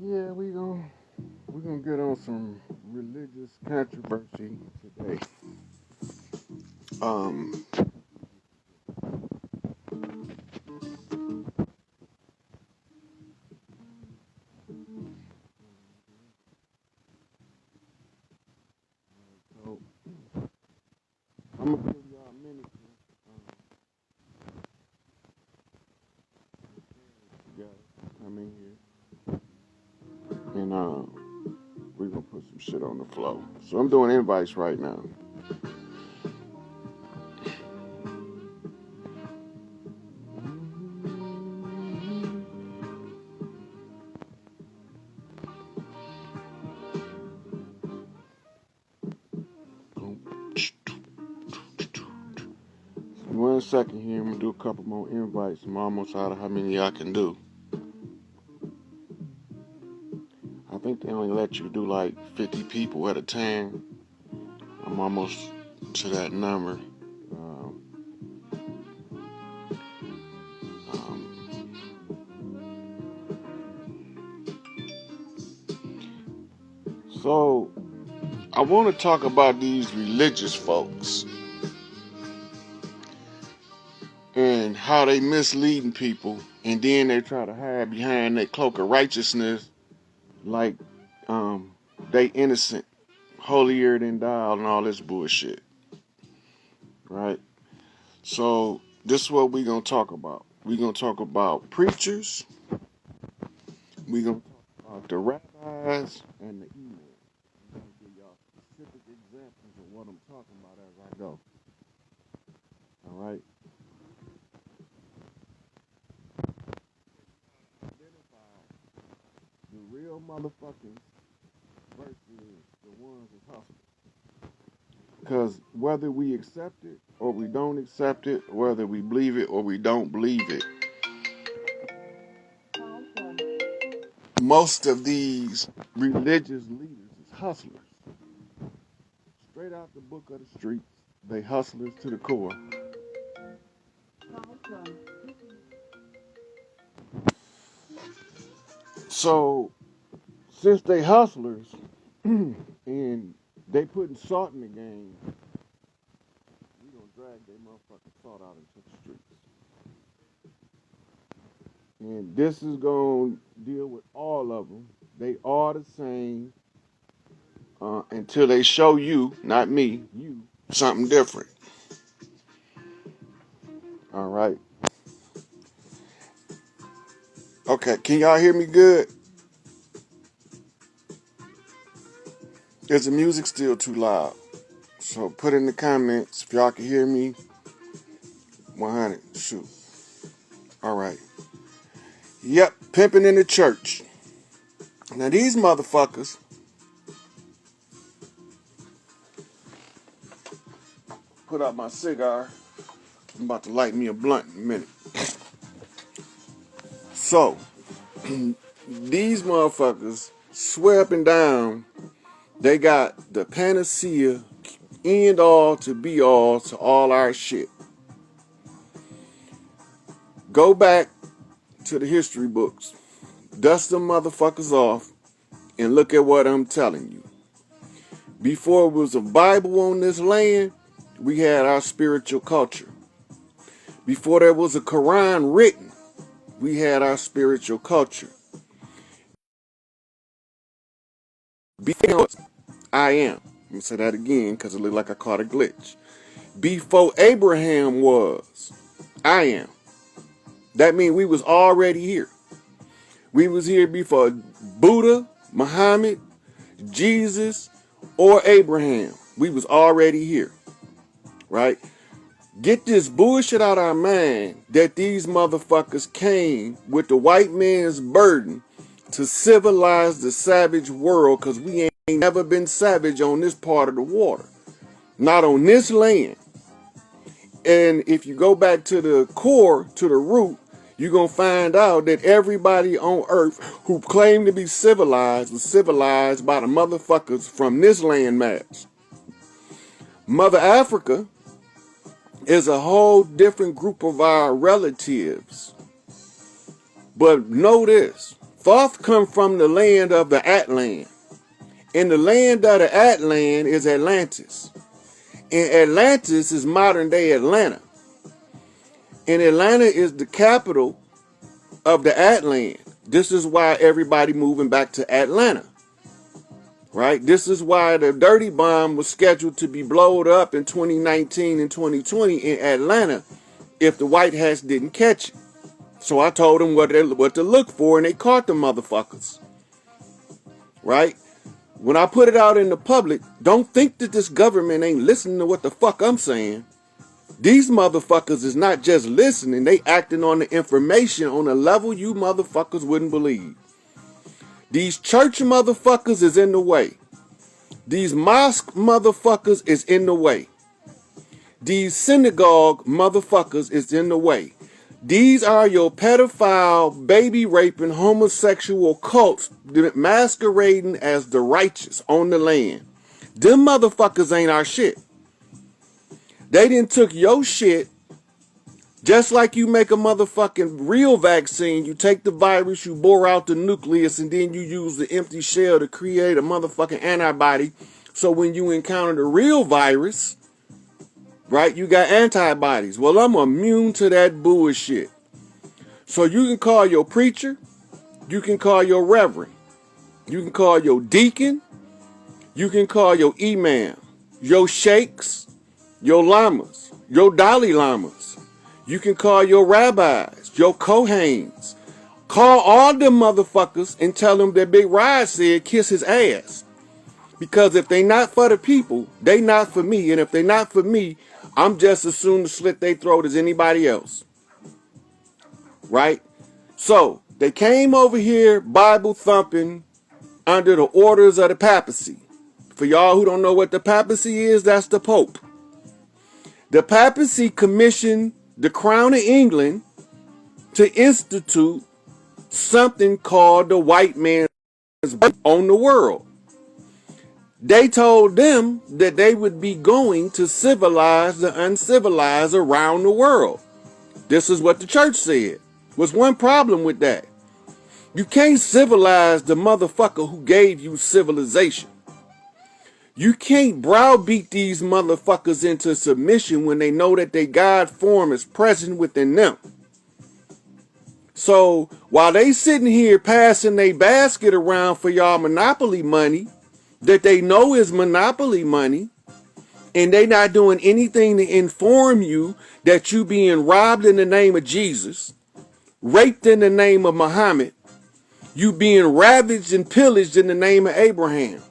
Yeah, we gonna get on some religious controversy today. Um, so I'm gonna give y'all a minute to come in here, and we're gonna put some shit on the flow. So I'm doing invites right now. One second here, I'm gonna do a couple more invites. I'm almost out of how many I can do. I think they only let you do like 50 people at a time. I'm almost to that number. Um, um, so I want to talk about these religious folks and how they misleading people, and then they try to hide behind that cloak of righteousness, like um, they innocent, holier than thou, and all this bullshit, right? So this is what we gonna talk about. We gonna talk about preachers. We gonna talk about the rabbis and the email. I'm gonna give y'all specific examples of what I'm talking about as I go. All right. Identify the real motherfuckers versus the ones that's hustling. Because whether we accept it or we don't accept it, whether we believe it or we don't believe it, most of these religious leaders is hustlers. Straight out the book of the streets, they hustlers to the core. So since they hustlers and they putting salt in the game, we gonna drag their motherfucking salt out into the streets. And this is gonna deal with all of them. They are the same until they show you, not me, you, something different. All right. Okay, can y'all hear me good? Is the music still too loud? So put in the comments if y'all can hear me. 100, shoot. All right. Yep, pimping in the church. Now these motherfuckers, put out my cigar. I'm about to light me a blunt in a minute. So, these motherfuckers swear up and down they got the panacea, end all to be all to all our shit. Go back to the history books, dust them motherfuckers off, and look at what I'm telling you. Before it was a Bible on this land, we had our spiritual culture. Before there was a Quran written, we had our spiritual culture. Before I am. I'm going to say that again because it looked like I caught a glitch. Before Abraham was, I am. That means we was already here. We was here before Buddha, Muhammad, Jesus, or Abraham. We was already here, right? Get this bullshit out of our mind that these motherfuckers came with the white man's burden to civilize the savage world, because we ain't never been savage on this part of the water. Not on this land. And if you go back to the core, to the root, you're going to find out that everybody on earth who claimed to be civilized was civilized by the motherfuckers from this landmass. Mother Africa is a whole different group of our relatives. But know this, Thoth come from the land of the Atlan. And the land of the Atlan is Atlantis. And Atlantis is modern day Atlanta. And Atlanta is the capital of the Atlan. This is why everybody moving back to Atlanta. Right? This is why the dirty bomb was scheduled to be blown up in 2019 and 2020 in Atlanta if the White Hats didn't catch it. So I told them what to look for, and they caught the motherfuckers. Right? When I put it out in the public, don't think that this government ain't listening to what the fuck I'm saying. These motherfuckers is not just listening, they acting on the information on a level you motherfuckers wouldn't believe. These church motherfuckers is in the way. These mosque motherfuckers is in the way. These synagogue motherfuckers is in the way. These are your pedophile, baby raping, homosexual cults masquerading as the righteous on the land. Them motherfuckers ain't our shit. They done took your shit. Just like you make a motherfucking real vaccine, you take the virus, you bore out the nucleus, and then you use the empty shell to create a motherfucking antibody. So when you encounter the real virus, right, you got antibodies. Well, I'm immune to that bullshit. So you can call your preacher, you can call your reverend, you can call your deacon, you can call your imam, your sheikhs, your lamas, your Dalai Lamas. You can call your rabbis, your Kohanes. Call all them motherfuckers and tell them that Big Rod said kiss his ass. Because if they not for the people, they not for me. And if they not for me, I'm just as soon to slit their throat as anybody else. Right? So, they came over here Bible thumping under the orders of the papacy. For y'all who don't know what the papacy is, that's the Pope. The papacy commissioned the Crown of England to institute something called the white man's on the world. They told them that they would be going to civilize the uncivilized around the world. This is what the church said. Was one problem with that. You can't civilize the motherfucker who gave you civilization. You can't browbeat these motherfuckers into submission when they know that their God form is present within them. So while they sitting here passing their basket around for y'all monopoly money that they know is monopoly money, and they not doing anything to inform you that you being robbed in the name of Jesus, raped in the name of Muhammad, you being ravaged and pillaged in the name of Abraham,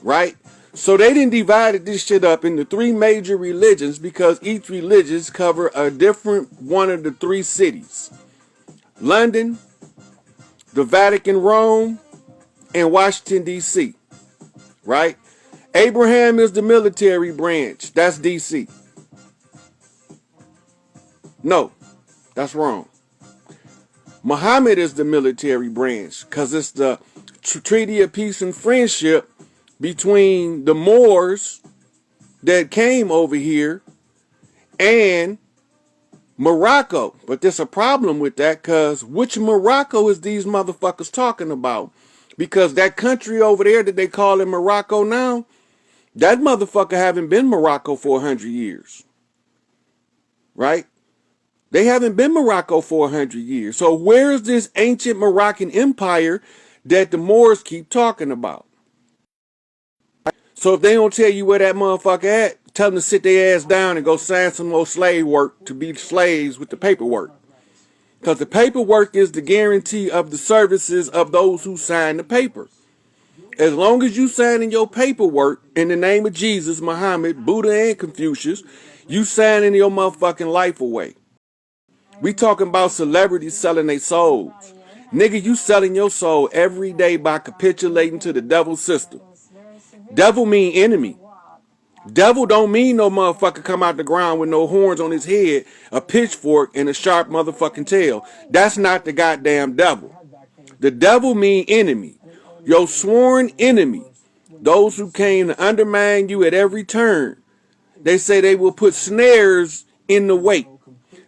right? So they didn't divide this shit up into three major religions because each religion cover a different one of the three cities. London, the Vatican, Rome, and Washington, D.C., right? Abraham is the military branch. That's D.C. No, that's wrong. Muhammad is the military branch because it's the Treaty of Peace and Friendship between the Moors that came over here and Morocco. But there's a problem with that because which Morocco is these motherfuckers talking about? Because that country over there that they call it Morocco now, that motherfucker haven't been Morocco for 100 years. Right? They haven't been Morocco for 100 years. So where's this ancient Moroccan empire that the Moors keep talking about? So if they don't tell you where that motherfucker at, tell them to sit their ass down and go sign some more slave work to be slaves with the paperwork. Because the paperwork is the guarantee of the services of those who sign the paper. As long as you signing your paperwork in the name of Jesus, Muhammad, Buddha, and Confucius, you signing your motherfucking life away. We talking about celebrities selling their souls. Nigga, you selling your soul every day by capitulating to the devil's system. Devil mean enemy. Devil don't mean no motherfucker come out the ground with no horns on his head, a pitchfork, and a sharp motherfucking tail. That's not the goddamn devil. The devil mean enemy. Your sworn enemy. Those who came to undermine you at every turn. They say they will put snares in the wait.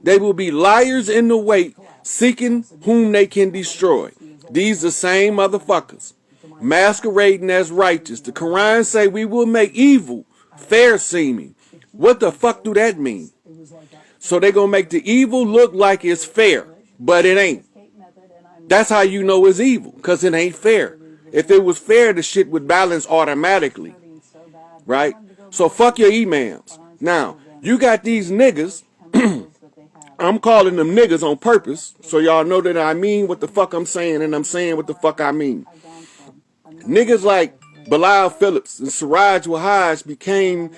They will be liars in the wait, seeking whom they can destroy. These the same motherfuckers masquerading as righteous. The Quran say we will make evil fair seeming. What the fuck do that mean? So they gonna make the evil look like it's fair, but it ain't. That's how you know it's evil, because it ain't fair. If it was fair, the shit would balance automatically, right? So fuck your imams. Now, you got these niggas, I'm calling them niggas on purpose, so y'all know that I mean what the fuck I'm saying, and I'm saying what the fuck I mean. Niggas like Bilal Phillips and Siraj Wahaj became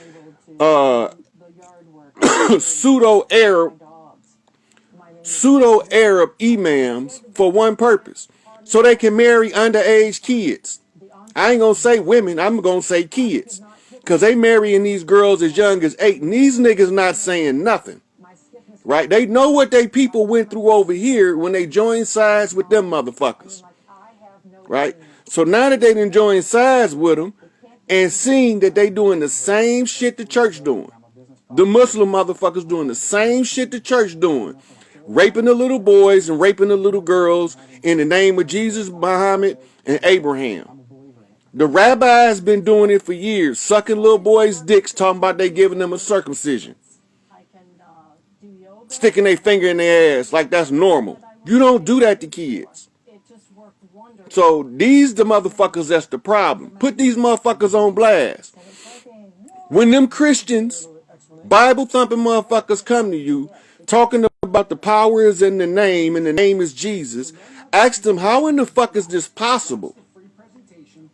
pseudo-Arab imams for one purpose, so they can marry underage kids. I ain't gonna say women, I'm gonna say kids, because they marrying these girls as young as 8, and these niggas not saying nothing, right? They know what they people went through over here when they joined sides with them motherfuckers, right? So now that they done joined sides with them and seeing that they doing the same shit the church doing, the Muslim motherfuckers doing the same shit the church doing, raping the little boys and raping the little girls in the name of Jesus, Muhammad, and Abraham. The rabbis been doing it for years, sucking little boys' dicks, talking about they giving them a circumcision, sticking their finger in their ass like that's normal. You don't do that to kids. So these the motherfuckers that's the problem. Put these motherfuckers on blast. When them Christians, Bible thumping motherfuckers come to you talking about the power is in the name and the name is Jesus, ask them, how in the fuck is this possible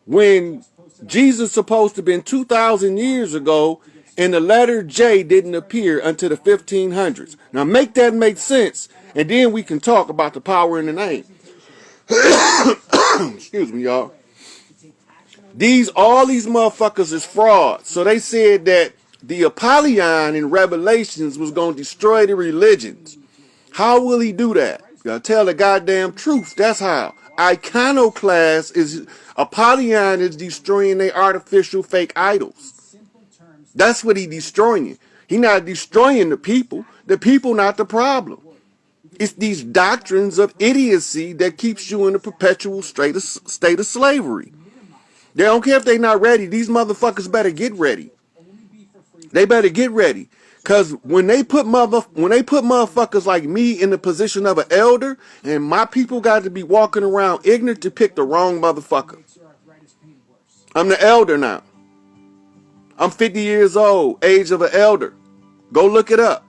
when Jesus supposed to have been 2,000 years ago and the letter J didn't appear until the 1500s? Now make that make sense, and then we can talk about the power in the name. Excuse me, y'all. All these motherfuckers is fraud. So they said that the Apollyon in Revelations was going to destroy the religions. How will he do that? You gotta tell the goddamn truth. That's how. Iconoclast is, Apollyon is destroying their artificial fake idols. That's what he destroying. He not destroying the people. The people not the problem. It's these doctrines of idiocy that keeps you in a perpetual state of slavery. They don't care if they not ready. These motherfuckers better get ready. They better get ready. Cause when they put motherfuckers like me in the position of an elder, and my people got to be walking around ignorant to pick the wrong motherfucker. I'm the elder now. I'm 50 years old, age of an elder. Go look it up.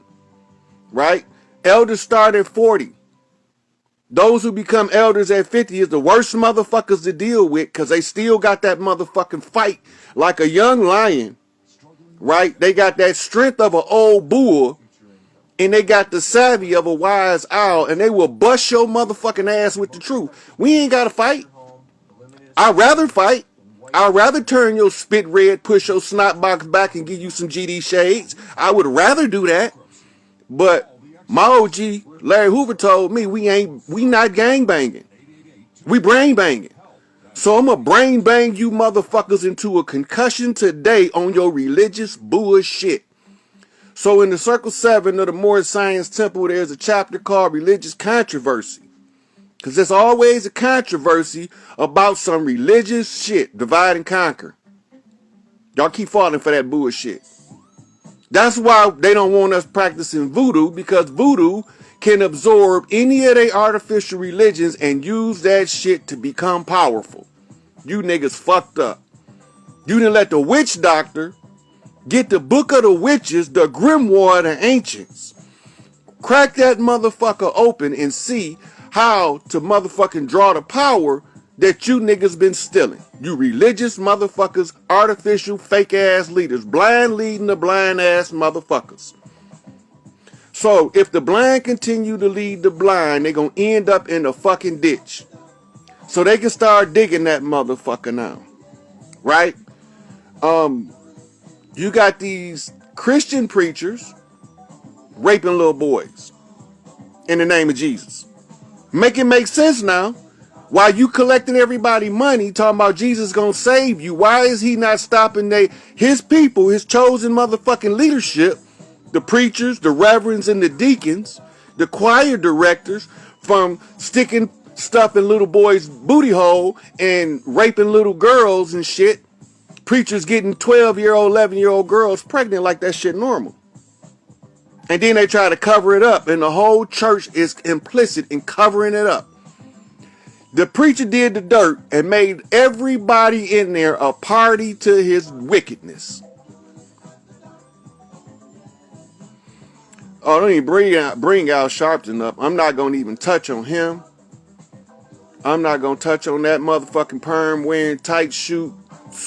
Right? Elders start at 40. Those who become elders at 50 is the worst motherfuckers to deal with, because they still got that motherfucking fight like a young lion, right? They got that strength of an old bull, and they got the savvy of a wise owl, and they will bust your motherfucking ass with the truth. We ain't got to fight. I'd rather fight. I'd rather turn your spit red, push your snot box back, and give you some GD shades. I would rather do that. But my OG, Larry Hoover, told me we not gang banging. We brain banging. So I'm going to brain bang you motherfuckers into a concussion today on your religious bullshit. So in the Circle 7 of the Moorish Science Temple, there's a chapter called Religious Controversy. Because there's always a controversy about some religious shit, divide and conquer. Y'all keep falling for that bullshit. That's why they don't want us practicing voodoo, because voodoo can absorb any of their artificial religions and use that shit to become powerful. You niggas fucked up. You didn't let the witch doctor get the book of the witches, the grimoire of the ancients. Crack that motherfucker open and see how to motherfucking draw the power that you niggas been stealing. You religious motherfuckers, artificial fake ass leaders, blind leading the blind ass motherfuckers. So if the blind continue to lead the blind, they gonna end up in a fucking ditch. So they can start digging that motherfucker now. Right? You got these Christian preachers raping little boys in the name of Jesus. Make it make sense now. While you collecting everybody money, talking about Jesus gonna save you, why is he not stopping his people, his chosen motherfucking leadership, the preachers, the reverends, and the deacons, the choir directors, from sticking stuffing little boys' booty hole and raping little girls and shit. Preachers getting 12-year-old, 11-year-old girls pregnant like that shit normal. And then they try to cover it up, and the whole church is implicit in covering it up. The preacher did the dirt and made everybody in there a party to his wickedness. Oh, don't even bring Al Sharpton up. I'm not going to even touch on him. I'm not going to touch on that motherfucking perm wearing, tight suit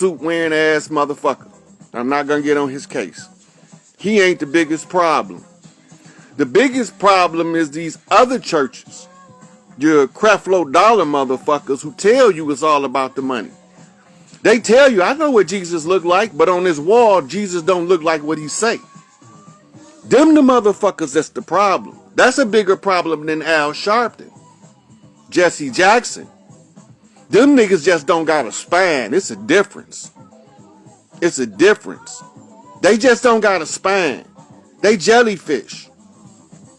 wearing ass motherfucker. I'm not going to get on his case. He ain't the biggest problem. The biggest problem is these other churches. Your Creflo Dollar motherfuckers who tell you it's all about the money. They tell you, I know what Jesus look like, but on this wall, Jesus don't look like what he say. Them the motherfuckers that's the problem. That's a bigger problem than Al Sharpton, Jesse Jackson. Them niggas just don't got a spine. It's a difference. It's a difference. They just don't got a spine. They jellyfish.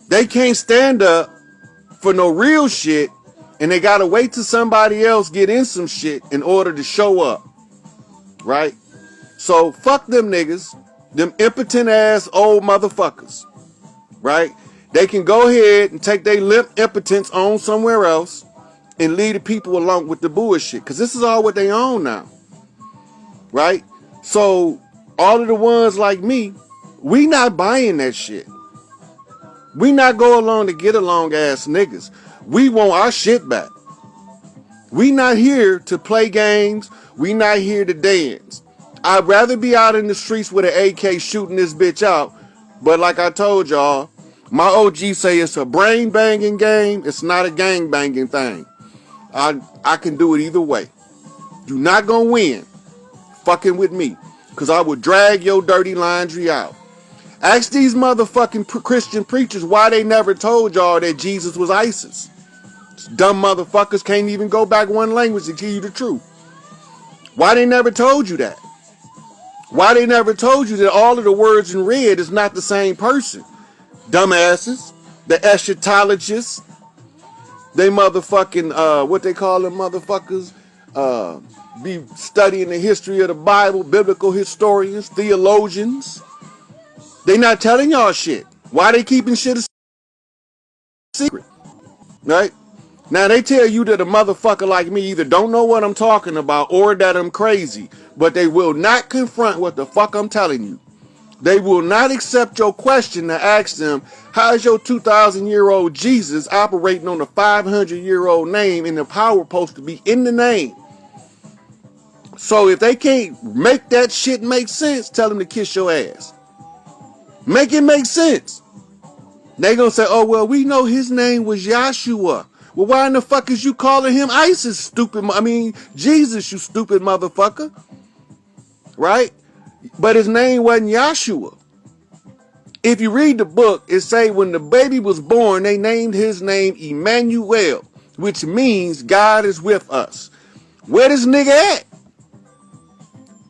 They can't stand up for no real shit, and they gotta wait till somebody else get in some shit in order to show up. Right? So fuck them niggas. Them impotent ass old motherfuckers, right? They can go ahead and take their limp impotence on somewhere else and lead the people along with the bullshit, because this is all what they own now, right? So all of the ones like me, we not buying that shit. We not go along to get along ass niggas. We want our shit back. We not here to play games. We not here to dance. I'd rather be out in the streets with an AK shooting this bitch out. But like I told y'all, my OG say it's a brain banging game. It's not a gang banging thing. I can do it either way. You not gonna win fucking with me, because I would drag your dirty laundry out. Ask these motherfucking Christian preachers why they never told y'all that Jesus was ISIS. Dumb motherfuckers can't even go back one language to tell you the truth. Why they never told you that? Why they never told you that all of the words in red is not the same person? Dumbasses. The eschatologists. They motherfucking, what they call them motherfuckers? Be studying the history of the Bible. Biblical historians. Theologians. They not telling y'all shit. Why they keeping shit a secret? Right? Now they tell you that a motherfucker like me either don't know what I'm talking about or that I'm crazy, but they will not confront what the fuck I'm telling you. They will not accept your question to ask them, how is your 2,000-year-old Jesus operating on a 500-year-old name and the power supposed to be in the name? So if they can't make that shit make sense, tell them to kiss your ass. Make it make sense. They gonna say, oh, well, we know his name was Yahshua. Well, why in the fuck is you calling him ISIS, Jesus, you stupid motherfucker. Right? But his name wasn't Yahshua. If you read the book, it say when the baby was born, they named his name Emmanuel, which means God is with us. Where this nigga at?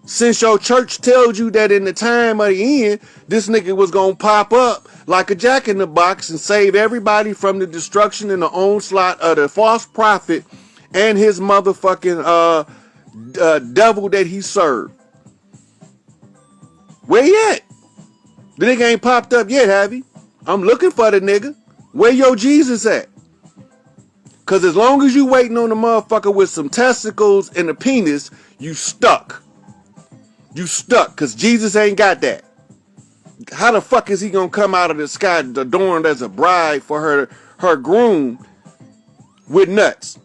Since your church tells you that in the time of the end, this nigga was gonna pop up like a jack in the box and save everybody from the destruction and the onslaught of the false prophet and his motherfucking devil that he served. Where he at? The nigga ain't popped up yet, have he? I'm looking for the nigga. Where your Jesus at? Cause as long as you waiting on the motherfucker with some testicles and a penis, you stuck. You stuck, cause Jesus ain't got that. How the fuck is he gonna come out of the sky adorned as a bride for her groom with nuts?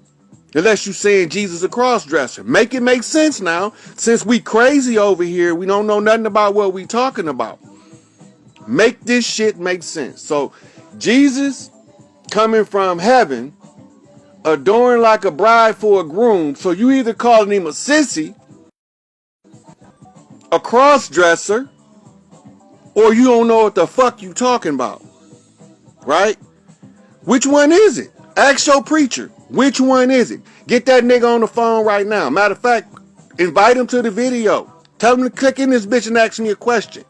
Unless you saying Jesus a cross-dresser. Make it make sense now. Since we crazy over here, we don't know nothing about what we talking about. Make this shit make sense. So Jesus coming from heaven, adorned like a bride for a groom. So you either calling him a sissy, a cross-dresser, or you don't know what the fuck you talking about. Right? Which one is it? Ask your preacher. Which one is it? Get that nigga on the phone right now. Matter of fact, invite him to the video. Tell him to click in this bitch and ask me a question.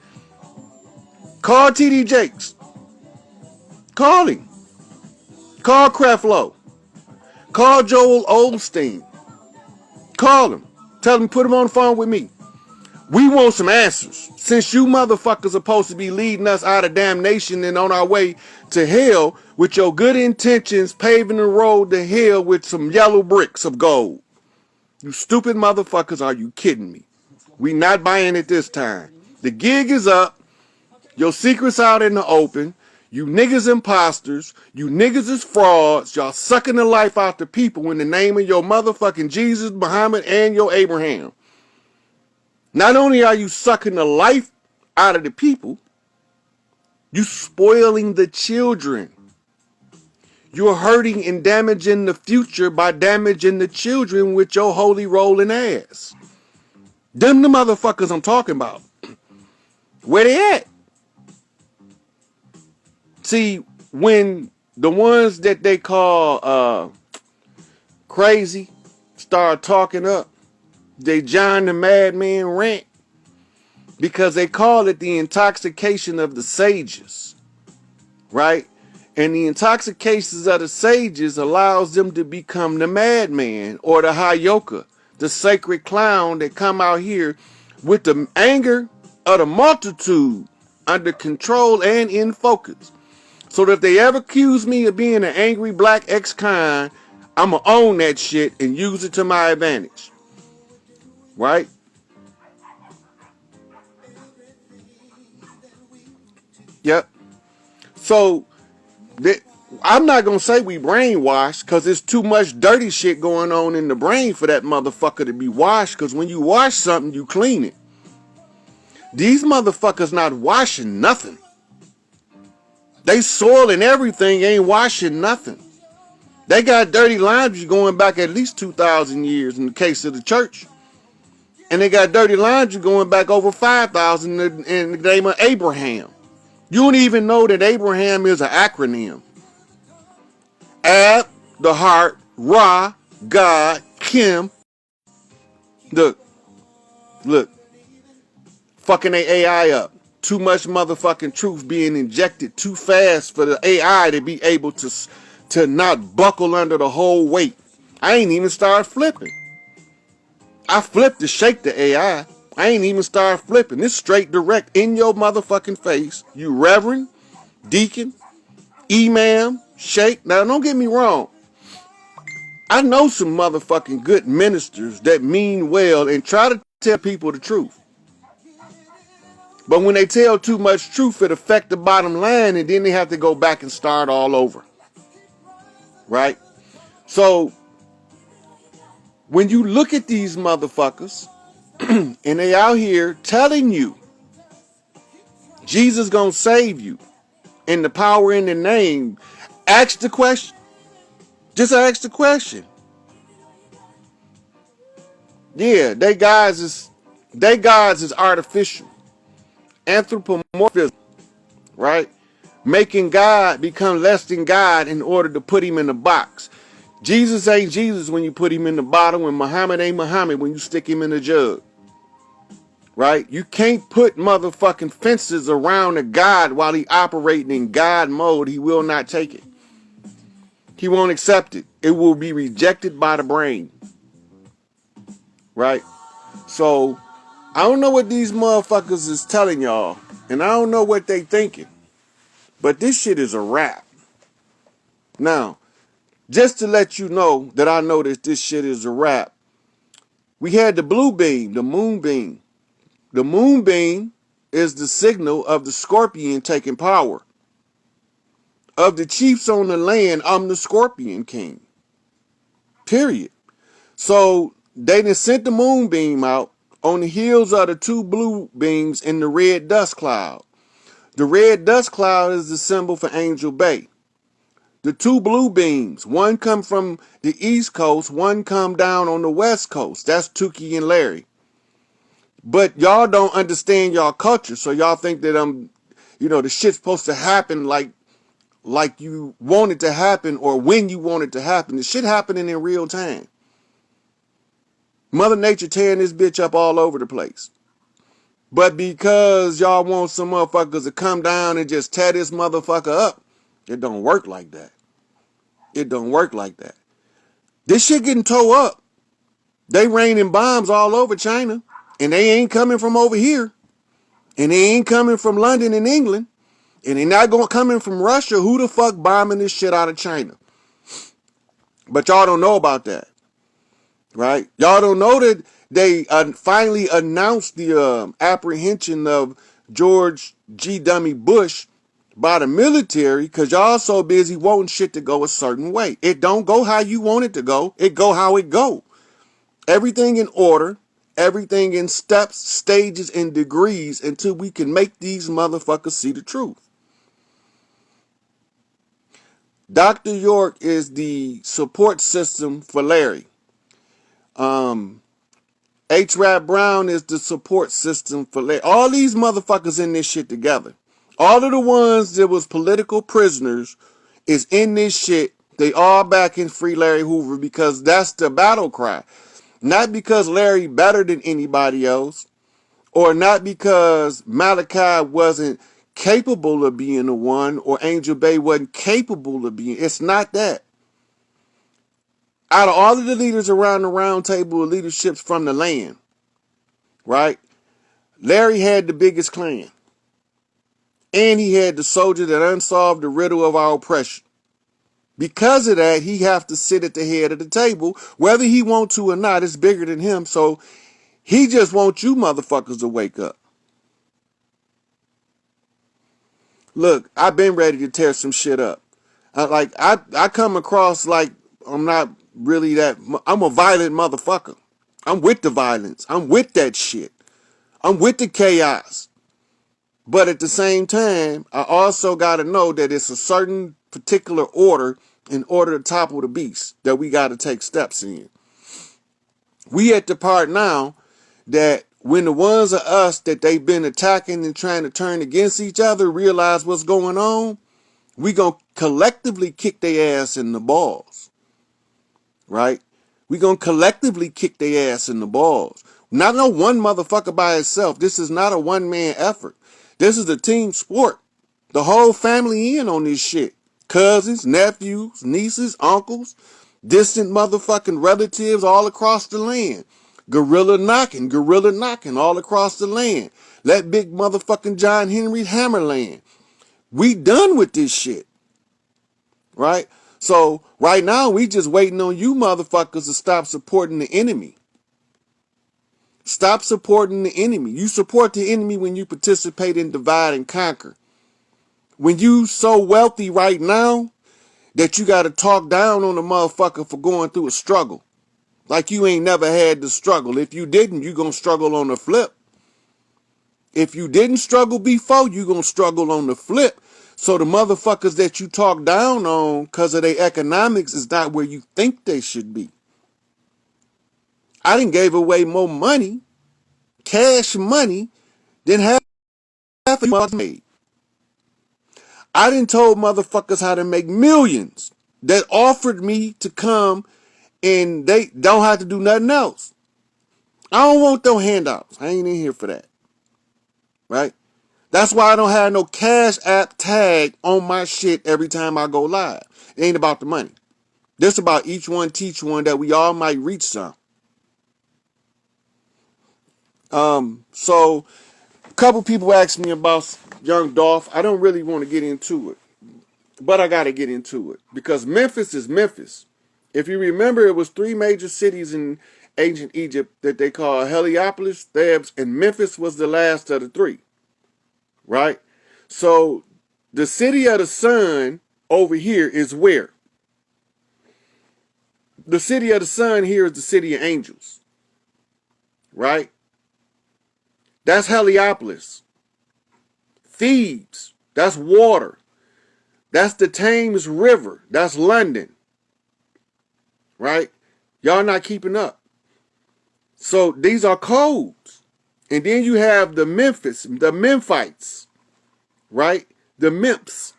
Call TD Jakes. Call him. Call Creflo. Call Joel Osteen. Call him. Tell him put him on the phone with me. We want some answers. Since you motherfuckers are supposed to be leading us out of damnation and on our way to hell with your good intentions, paving the road to hell with some yellow bricks of gold. You stupid motherfuckers, are you kidding me? We not buying it this time. The gig is up. Your secret's out in the open. You niggas imposters. You niggas is frauds. Y'all sucking the life out the people in the name of your motherfucking Jesus, Muhammad, and your Abraham. Not only are you sucking the life out of the people, you spoiling the children. You're hurting and damaging the future by damaging the children with your holy rolling ass. Them the motherfuckers I'm talking about. Where they at? See, when the ones that they call crazy start talking up, they John the Madman rant because they call it the intoxication of the sages, right? And the intoxications of the sages allows them to become the madman or the Hayoka, the sacred clown that come out here with the anger of the multitude under control and in focus. So that if they ever accuse me of being an angry black ex-con, I'ma own that shit and use it to my advantage. Right? Yep. So I'm not gonna say we brainwashed because there's too much dirty shit going on in the brain for that motherfucker to be washed, because when you wash something, you clean it. These motherfuckers not washing nothing. They soiling everything, ain't washing nothing. They got dirty laundry going back at least 2,000 years in the case of the church. And they got dirty laundry going back over 5,000 in the name of Abraham. You don't even know that Abraham is an acronym. Ab, the heart, Ra, God, Kim. Look, fucking their AI up. Too much motherfucking truth being injected too fast for the AI to be able to not buckle under the whole weight. I ain't even start flipping. I flipped to shake the AI. I ain't even start flipping. This straight direct in your motherfucking face. You reverend, deacon, imam, sheikh. Now don't get me wrong. I know some motherfucking good ministers that mean well and try to tell people the truth. But when they tell too much truth, it affects the bottom line, and then they have to go back and start all over. Right? So, when you look at these motherfuckers, and they out here telling you, Jesus gonna save you, and the power in the name, ask the question. Just ask the question. Yeah, they gods is artificial. Anthropomorphism, right? Making God become less than God in order to put him in the box. Jesus ain't Jesus when you put him in the bottle, and Muhammad ain't Muhammad when you stick him in the jug. Right? You can't put motherfucking fences around a God while he operating in God mode. He will not take it. He won't accept it. It will be rejected by the brain. Right? So, I don't know what these motherfuckers is telling y'all, and I don't know what they thinking, but this shit is a wrap. Now, just to let you know that I know that this shit is a wrap, we had the blue beam, the moon beam. The moon beam is the signal of the scorpion taking power. Of the chiefs on the land, I'm the scorpion king. Period. So they done sent the moon beam out on the heels of the two blue beams in the red dust cloud. The red dust cloud is the symbol for Angel Bay. The two blue beams, one come from the East Coast, one come down on the West Coast. That's Tukey and Larry. But y'all don't understand y'all culture, so y'all think that the shit's supposed to happen like you want it to happen or when you want it to happen. The shit happening in real time. Mother Nature tearing this bitch up all over the place. But because y'all want some motherfuckers to come down and just tear this motherfucker up, it don't work like that. It don't work like that. This shit getting towed up. They raining bombs all over China, and they ain't coming from over here, and they ain't coming from London and England, and they not coming from Russia. Who the fuck bombing this shit out of China? But y'all don't know about that, right? Y'all don't know that they finally announced the apprehension of George G. Dummy Bush by the military because y'all so busy wanting shit to go a certain way. It don't go how you want it to go. It go how it go. Everything in order, everything in steps, stages, and degrees until we can make these motherfuckers see the truth. Dr. York is the support system for Larry. H. Rap Brown is the support system for Larry. All these motherfuckers in this shit together. All of the ones that was political prisoners is in this shit. They all back in Free Larry Hoover because that's the battle cry. Not because Larry better than anybody else, or not because Malachi wasn't capable of being the one, or Angel Bay wasn't capable of being. It's not that. Out of all of the leaders around the round table of leaderships from the land, right? Larry had the biggest clan. And he had the soldier that unsolved the riddle of our oppression. Because of that, he have to sit at the head of the table, whether he want to or not. It's bigger than him, so he just wants you motherfuckers to wake up. Look, I've been ready to tear some shit up. I come across like I'm not really that. I'm a violent motherfucker. I'm with the violence. I'm with that shit. I'm with the chaos. But at the same time, I also got to know that it's a certain particular order in order to topple the beast that we got to take steps in. We at the part now that when the ones of us that they've been attacking and trying to turn against each other realize what's going on, we gonna collectively kick their ass in the balls, right? We gonna collectively kick their ass in the balls. Not no one motherfucker by itself. This is not a one-man effort. This is a team sport. The whole family in on this shit. Cousins, nephews, nieces, uncles, distant motherfucking relatives all across the land. Gorilla knocking all across the land. Let big motherfucking John Henry Hammerland. We done with this shit, right? So right now we just waiting on you motherfuckers to stop supporting the enemy. Stop supporting the enemy. You support the enemy when you participate in divide and conquer. When you so wealthy right now that you got to talk down on a motherfucker for going through a struggle. Like you ain't never had the struggle. If you didn't, you gonna struggle on the flip. If you didn't struggle before, you gonna struggle on the flip. So the motherfuckers that you talk down on because of their economics is not where you think they should be. I done gave away more money, cash money, than half of you made. I done told motherfuckers how to make millions that offered me to come and they don't have to do nothing else. I don't want no handouts. I ain't in here for that. Right? That's why I don't have no Cash App tag on my shit every time I go live. It ain't about the money. This about each one teach one that we all might reach some. So a couple people asked me about Young Dolph. I don't really want to get into it, but I got to get into it because Memphis is Memphis. If you remember, it was three major cities in ancient Egypt that they called Heliopolis, Thebes, and Memphis was the last of the three, right? So the city of the sun over here is where? The city of the sun here is the city of angels, right? That's Heliopolis. Thebes, that's water. That's the Thames River. That's London, right? Y'all not keeping up. So these are codes. And then you have the Memphis, the Memphites, right? The Memphs.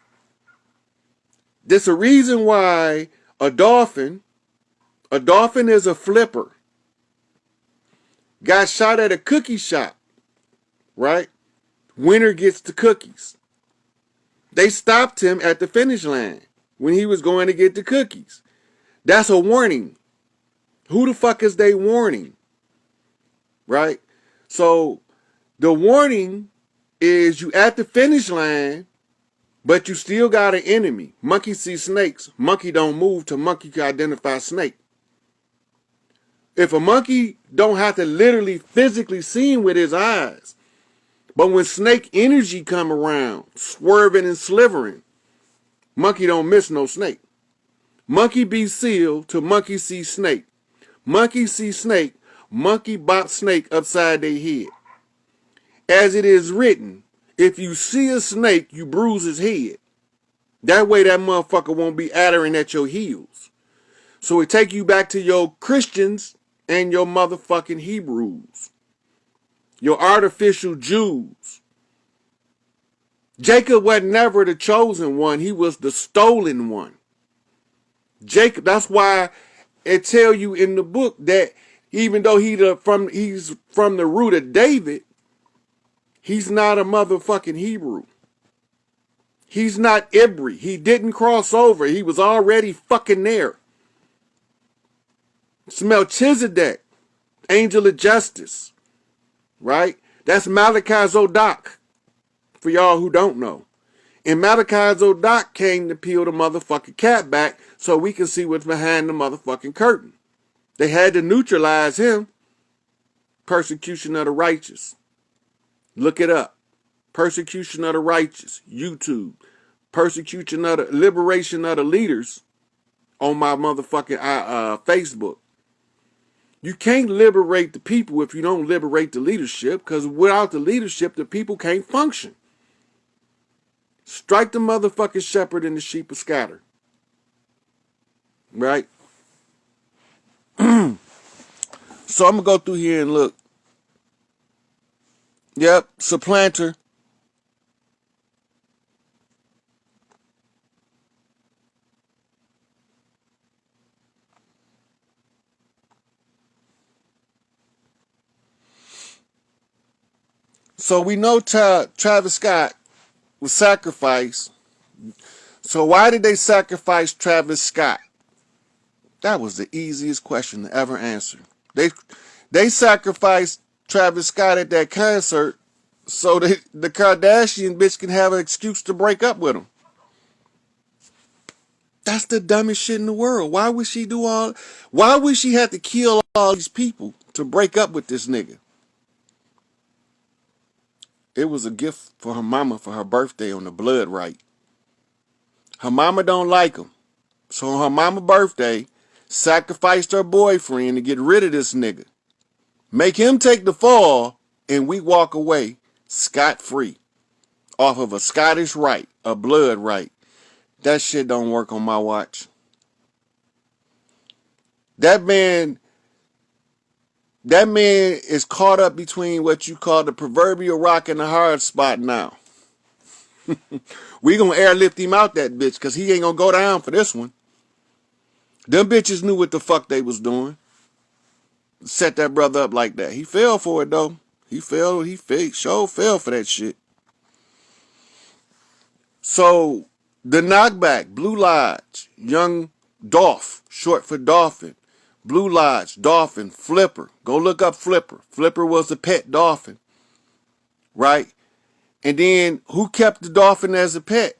There's a reason why a dolphin is a flipper, got shot at a cookie shop, right? Winner gets the cookies. They stopped him at the finish line when he was going to get the cookies. That's a warning. Who the fuck is they warning? Right? So the warning is you at the finish line, but you still got an enemy. Monkey see snakes. Monkey don't move till monkey can identify snake. If a monkey don't have to literally physically see him with his eyes, but when snake energy come around, swerving and slivering, monkey don't miss no snake. Monkey be sealed till monkey see snake. Monkey see snake, monkey bop snake upside their head. As it is written, if you see a snake, you bruise his head. That way that motherfucker won't be addering at your heels. So it take you back to your Christians and your motherfucking Hebrews. Your artificial Jews. Jacob was never the chosen one. He was the stolen one. Jacob, that's why it tell you in the book that even though he's from the root of David, he's not a motherfucking Hebrew. He's not Ibri. He didn't cross over. He was already fucking there. It's Melchizedek, angel of justice, right? That's Malachi Zodok, for y'all who don't know. And Malachi Zodok came to peel the motherfucking cat back so we can see what's behind the motherfucking curtain. They had to neutralize him. Persecution of the righteous. Look it up. Persecution of the righteous. YouTube. Persecution of the liberation of the leaders on my motherfucking Facebook. You can't liberate the people if you don't liberate the leadership, because without the leadership, the people can't function. Strike the motherfucking shepherd and the sheep are scattered. Right? So I'm going to go through here and look. Yep, supplanter. So we know Travis Scott was sacrificed. So why did they sacrifice Travis Scott? That was the easiest question to ever answer. They sacrificed Travis Scott at that concert so that the Kardashian bitch can have an excuse to break up with him. That's the dumbest shit in the world. Why would she have to kill all these people to break up with this nigga? It was a gift for her mama for her birthday on the blood right. Her mama don't like him. So on her mama birthday, sacrificed her boyfriend to get rid of this nigga. Make him take the fall, and we walk away scot-free off of a Scottish right, a blood right. That shit don't work on my watch. That man is caught up between what you call the proverbial rock and the hard spot now. We gonna airlift him out that bitch, because he ain't gonna go down for this one. Them bitches knew what the fuck they was doing. Set that brother up like that. He fell for it though. He fell for that shit. So the knockback, Blue Lodge, Young Dolph, short for Dolphin. Blue Lodge, Dolphin, Flipper. Go look up Flipper. Flipper was a pet dolphin. Right? And then who kept the dolphin as a pet?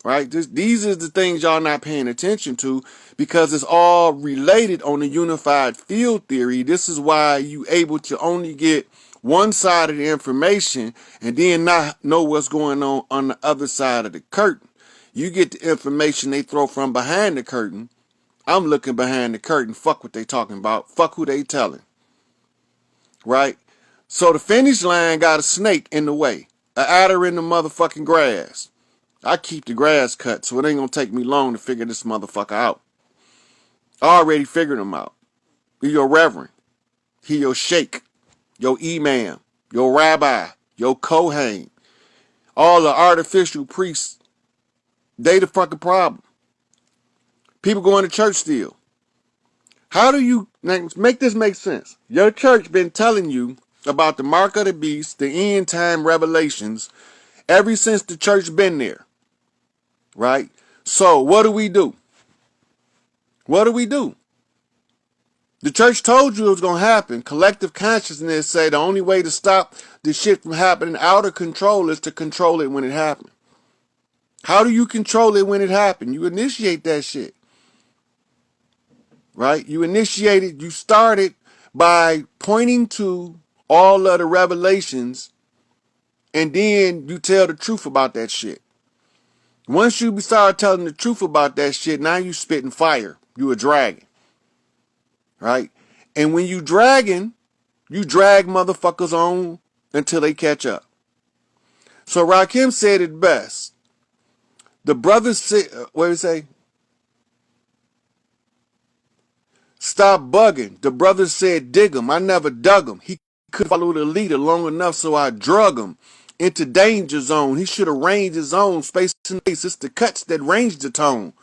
Right? These are the things y'all not paying attention to, because it's all related on the unified field theory. This is why you able to only get one side of the information and then not know what's going on the other side of the curtain. You get the information they throw from behind the curtain. I'm looking behind the curtain. Fuck what they talking about. Fuck who they telling. Right? So the finish line got a snake in the way. An adder in the motherfucking grass. I keep the grass cut, so it ain't gonna take me long to figure this motherfucker out. I already figured him out. He your reverend. He your sheikh. Your imam. Your rabbi. Your kohen. All the artificial priests. They the fucking problem. People going to church still. How do you make this make sense? Your church been telling you about the mark of the beast, the end time revelations, ever since the church been there. Right? So what do we do? What do we do? The church told you it was going to happen. Collective consciousness say the only way to stop this shit from happening out of control is to control it when it happens. How do you control it when it happens? You initiate that shit, right? You initiate it. You start it by pointing to all of the revelations, and then you tell the truth about that shit. Once you start telling the truth about that shit, now you spitting fire. You a dragon, right? And when you dragging, you drag motherfuckers on until they catch up. So Rakim said it best. The brothers said, what did he say? Stop bugging. The brothers said dig him. I never dug him. He couldn't follow the leader long enough, so I drug him into danger zone. He should have ranged his own space and space. It's the cuts that range the tone.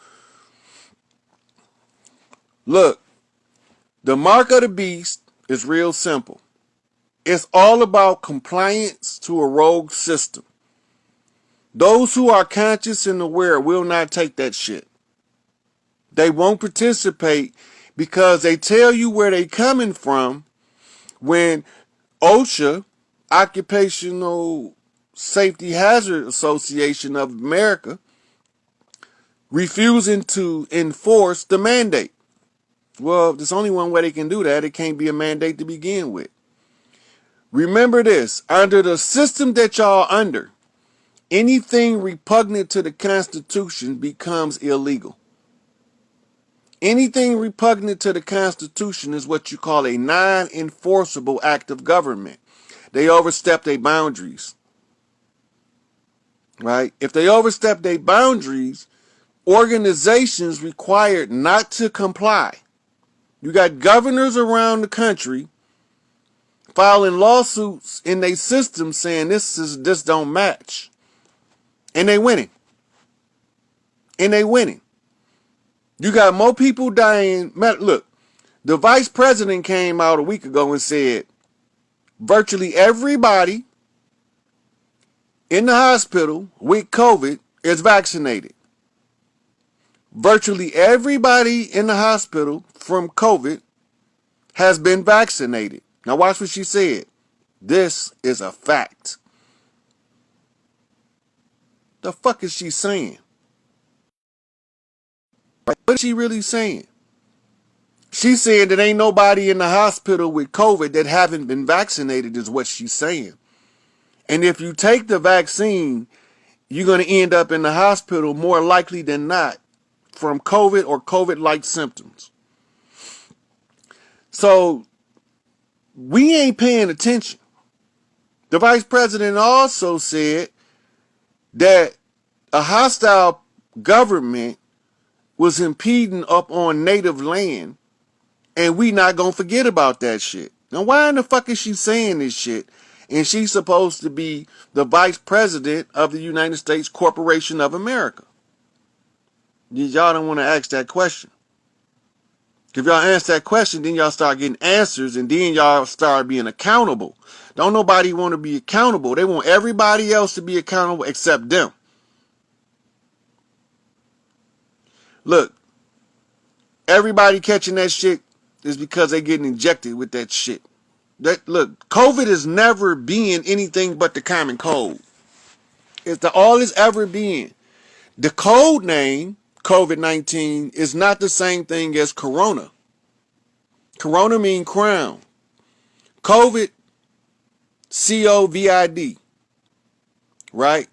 Look, the mark of the beast is real simple. It's all about compliance to a rogue system. Those who are conscious and aware will not take that shit. They won't participate because they tell you where they coming from when OSHA, Occupational Safety Hazard Association of America, refusing to enforce the mandate. Well, there's only one way they can do that. It can't be a mandate to begin with. Remember this, under the system that y'all under, anything repugnant to the Constitution becomes illegal. Anything repugnant to the Constitution is what you call a non-enforceable act of government. They overstep their boundaries, right? If they overstep their boundaries, organizations required not to comply. You got governors around the country filing lawsuits in their system saying this don't match. And they winning. And they winning. You got more people dying. Look, the vice president came out a week ago and said virtually everybody in the hospital with COVID is vaccinated. Virtually everybody in the hospital from COVID has been vaccinated. Now watch what she said. This is a fact. The fuck is she saying? What is she really saying? She's saying that ain't nobody in the hospital with COVID that haven't been vaccinated is what she's saying. And if you take the vaccine, you're going to end up in the hospital more likely than not from COVID or COVID-like symptoms. So we ain't paying attention. The vice president also said that a hostile government was impeding up on native land, and we not gonna forget about that shit. Now, why in the fuck is she saying this shit? And she's supposed to be the vice president of the United States Corporation of America. Y'all don't want to ask that question. If y'all answer that question, then y'all start getting answers, and then y'all start being accountable. Don't nobody want to be accountable. They want everybody else to be accountable except them. Look, everybody catching that shit is because they getting injected with that shit. Look, COVID has never been anything but the common cold. It's all it's ever been. The code name, COVID-19, is not the same thing as corona. Corona mean crown. COVID, COVID, right?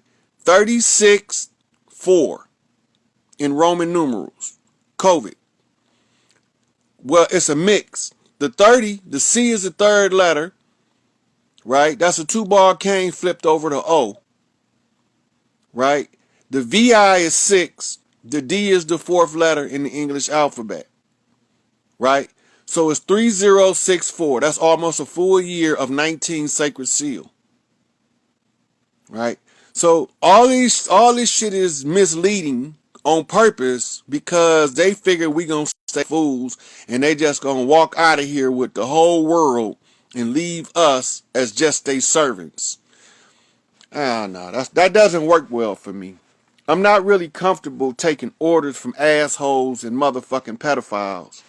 36-4 in Roman numerals. COVID. Well, it's a mix. The 30, the C is the third letter, right? That's a two-bar cane flipped over to O, right? The VI is 6. The D is the fourth letter in the English alphabet, right? So it's 3064. That's almost a full year of 19 Sacred Seal, right? So all this shit is misleading on purpose because they figure we gonna stay fools and they just gonna walk out of here with the whole world and leave us as just their servants. No, that doesn't work well for me. I'm not really comfortable taking orders from assholes and motherfucking pedophiles.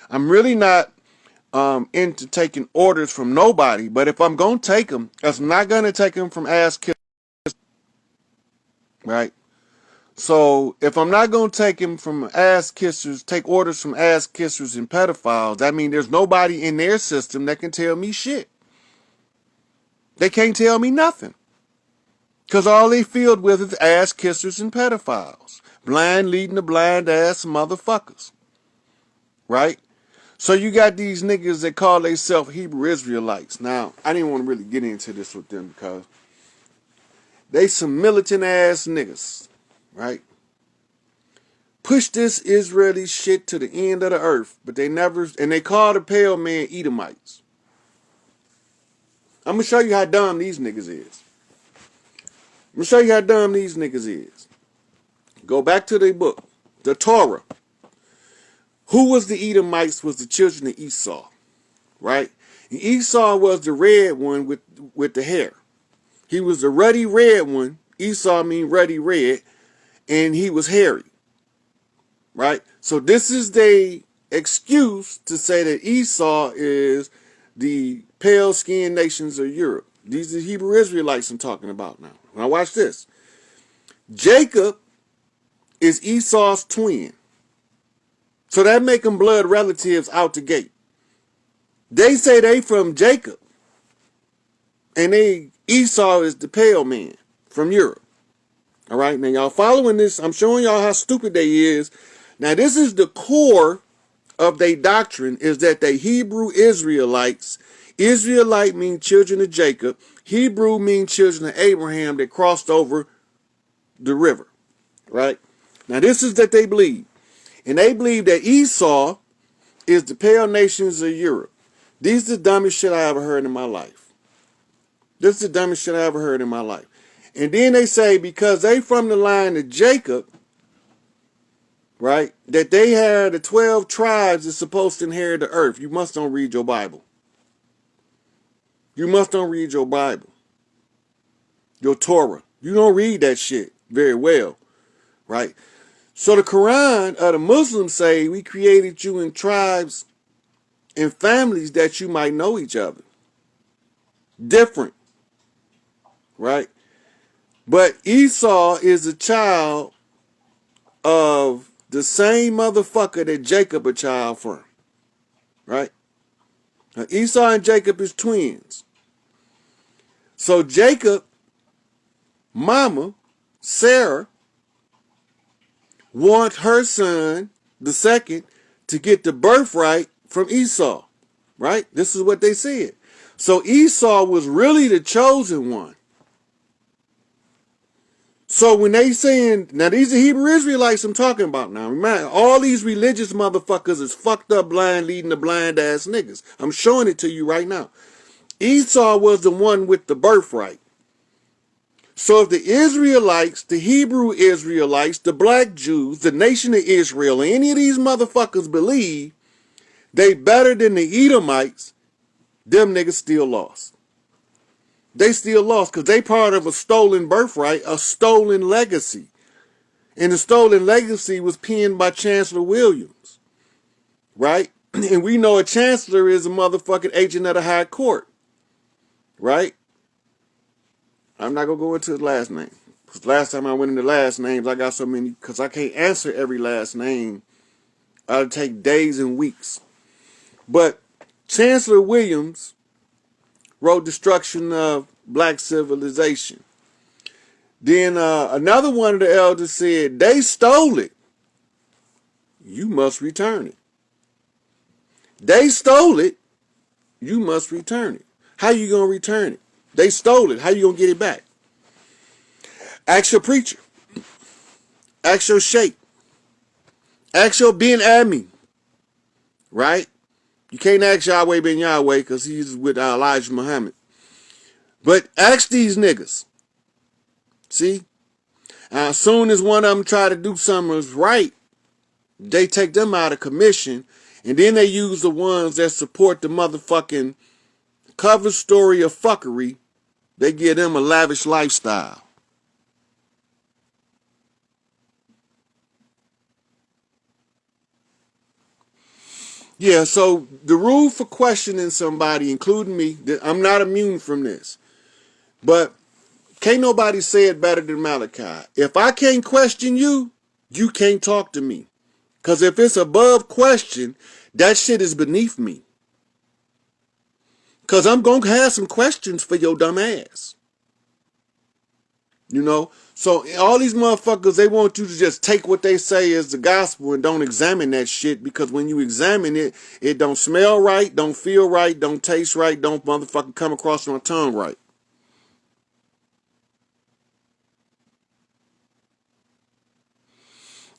I'm really not into taking orders from nobody. But if I'm gonna take them, I'm not gonna take them from ass kissers, right? So if I'm not gonna take him from ass kissers, take orders from ass kissers and pedophiles, that means there's nobody in their system that can tell me shit. They can't tell me nothing. Because all they filled with is ass kissers and pedophiles. Blind leading the blind ass motherfuckers. Right? So you got these niggas that call themselves Hebrew Israelites. Now, I didn't want to really get into this with them because they some militant ass niggas. Right? Push this Israeli shit to the end of the earth, but they never, and they call the pale man Edomites. I'm gonna show you how dumb these niggas is. I'm gonna show you how dumb these niggas is. Go back to their book, the Torah. Who was the Edomites? Was the children of Esau, right? And Esau was the red one with the hair. He was the ruddy red one. Esau mean ruddy red, and he was hairy, right? So this is the excuse to say that Esau is the pale-skinned nations of Europe. These are Hebrew Israelites I'm talking about now. Now watch this. Jacob is Esau's twin. So that make them blood relatives out the gate. They say they from Jacob. And Esau is the pale man from Europe. All right, now y'all following this. I'm showing y'all how stupid they is. Now this is the core of their doctrine, is that they Hebrew Israelites. Israelite mean children of Jacob. Hebrew mean children of Abraham that crossed over the river. Right? Now this is that they believe. And they believe that Esau is the pale nations of Europe. These are the dumbest shit I ever heard in my life. This is the dumbest shit I ever heard in my life. And then they say because they from the line of Jacob, right, that they had the 12 tribes that's supposed to inherit the earth. You must don't read your Bible. You must don't read your Bible. Your Torah. You don't read that shit very well, right? So the Quran the Muslims say we created you in tribes and families that you might know each other. Different, right? But Esau is a child of the same motherfucker that Jacob a child from, right? Now Esau and Jacob is twins. So Jacob, mama, Sarah, wants her son, the second, to get the birthright from Esau, right? This is what they said. So Esau was really the chosen one. So when they saying, now these are Hebrew Israelites I'm talking about now. Remember, all these religious motherfuckers is fucked up, blind, leading the blind ass niggas. I'm showing it to you right now. Esau was the one with the birthright. So if the Israelites, the Hebrew Israelites, the black Jews, the nation of Israel, any of these motherfuckers believe they better than the Edomites, them niggas still lost. They still lost because they part of a stolen birthright, a stolen legacy. And the stolen legacy was penned by Chancellor Williams, right? And we know a chancellor is a motherfucking agent of the high court, right? I'm not going to go into his last name. Because last time I went into last names, I got so many, because I can't answer every last name. It'll take days and weeks. But Chancellor Williams wrote Destruction of Black Civilization. Then another one of the elders said, they stole it. You must return it. They stole it. You must return it. How you going to return it? They stole it. How you going to get it back? Ask your preacher. Ask your sheikh. Ask your Ben Ami. Right? You can't ask Yahweh Ben Yahweh because he's with Elijah Muhammad. But ask these niggas. See? As soon as one of them try to do something that's right, they take them out of commission. And then they use the ones that support the motherfucking cover story of fuckery. They give them a lavish lifestyle. Yeah, so the rule for questioning somebody, including me, I'm not immune from this. But can't nobody say it better than Malachi. If I can't question you, you can't talk to me. Because if it's above question, that shit is beneath me. Because I'm going to have some questions for your dumb ass. You know? So all these motherfuckers, they want you to just take what they say as the gospel and don't examine that shit, because when you examine it, it don't smell right, don't feel right, don't taste right, don't motherfucking come across my tongue right.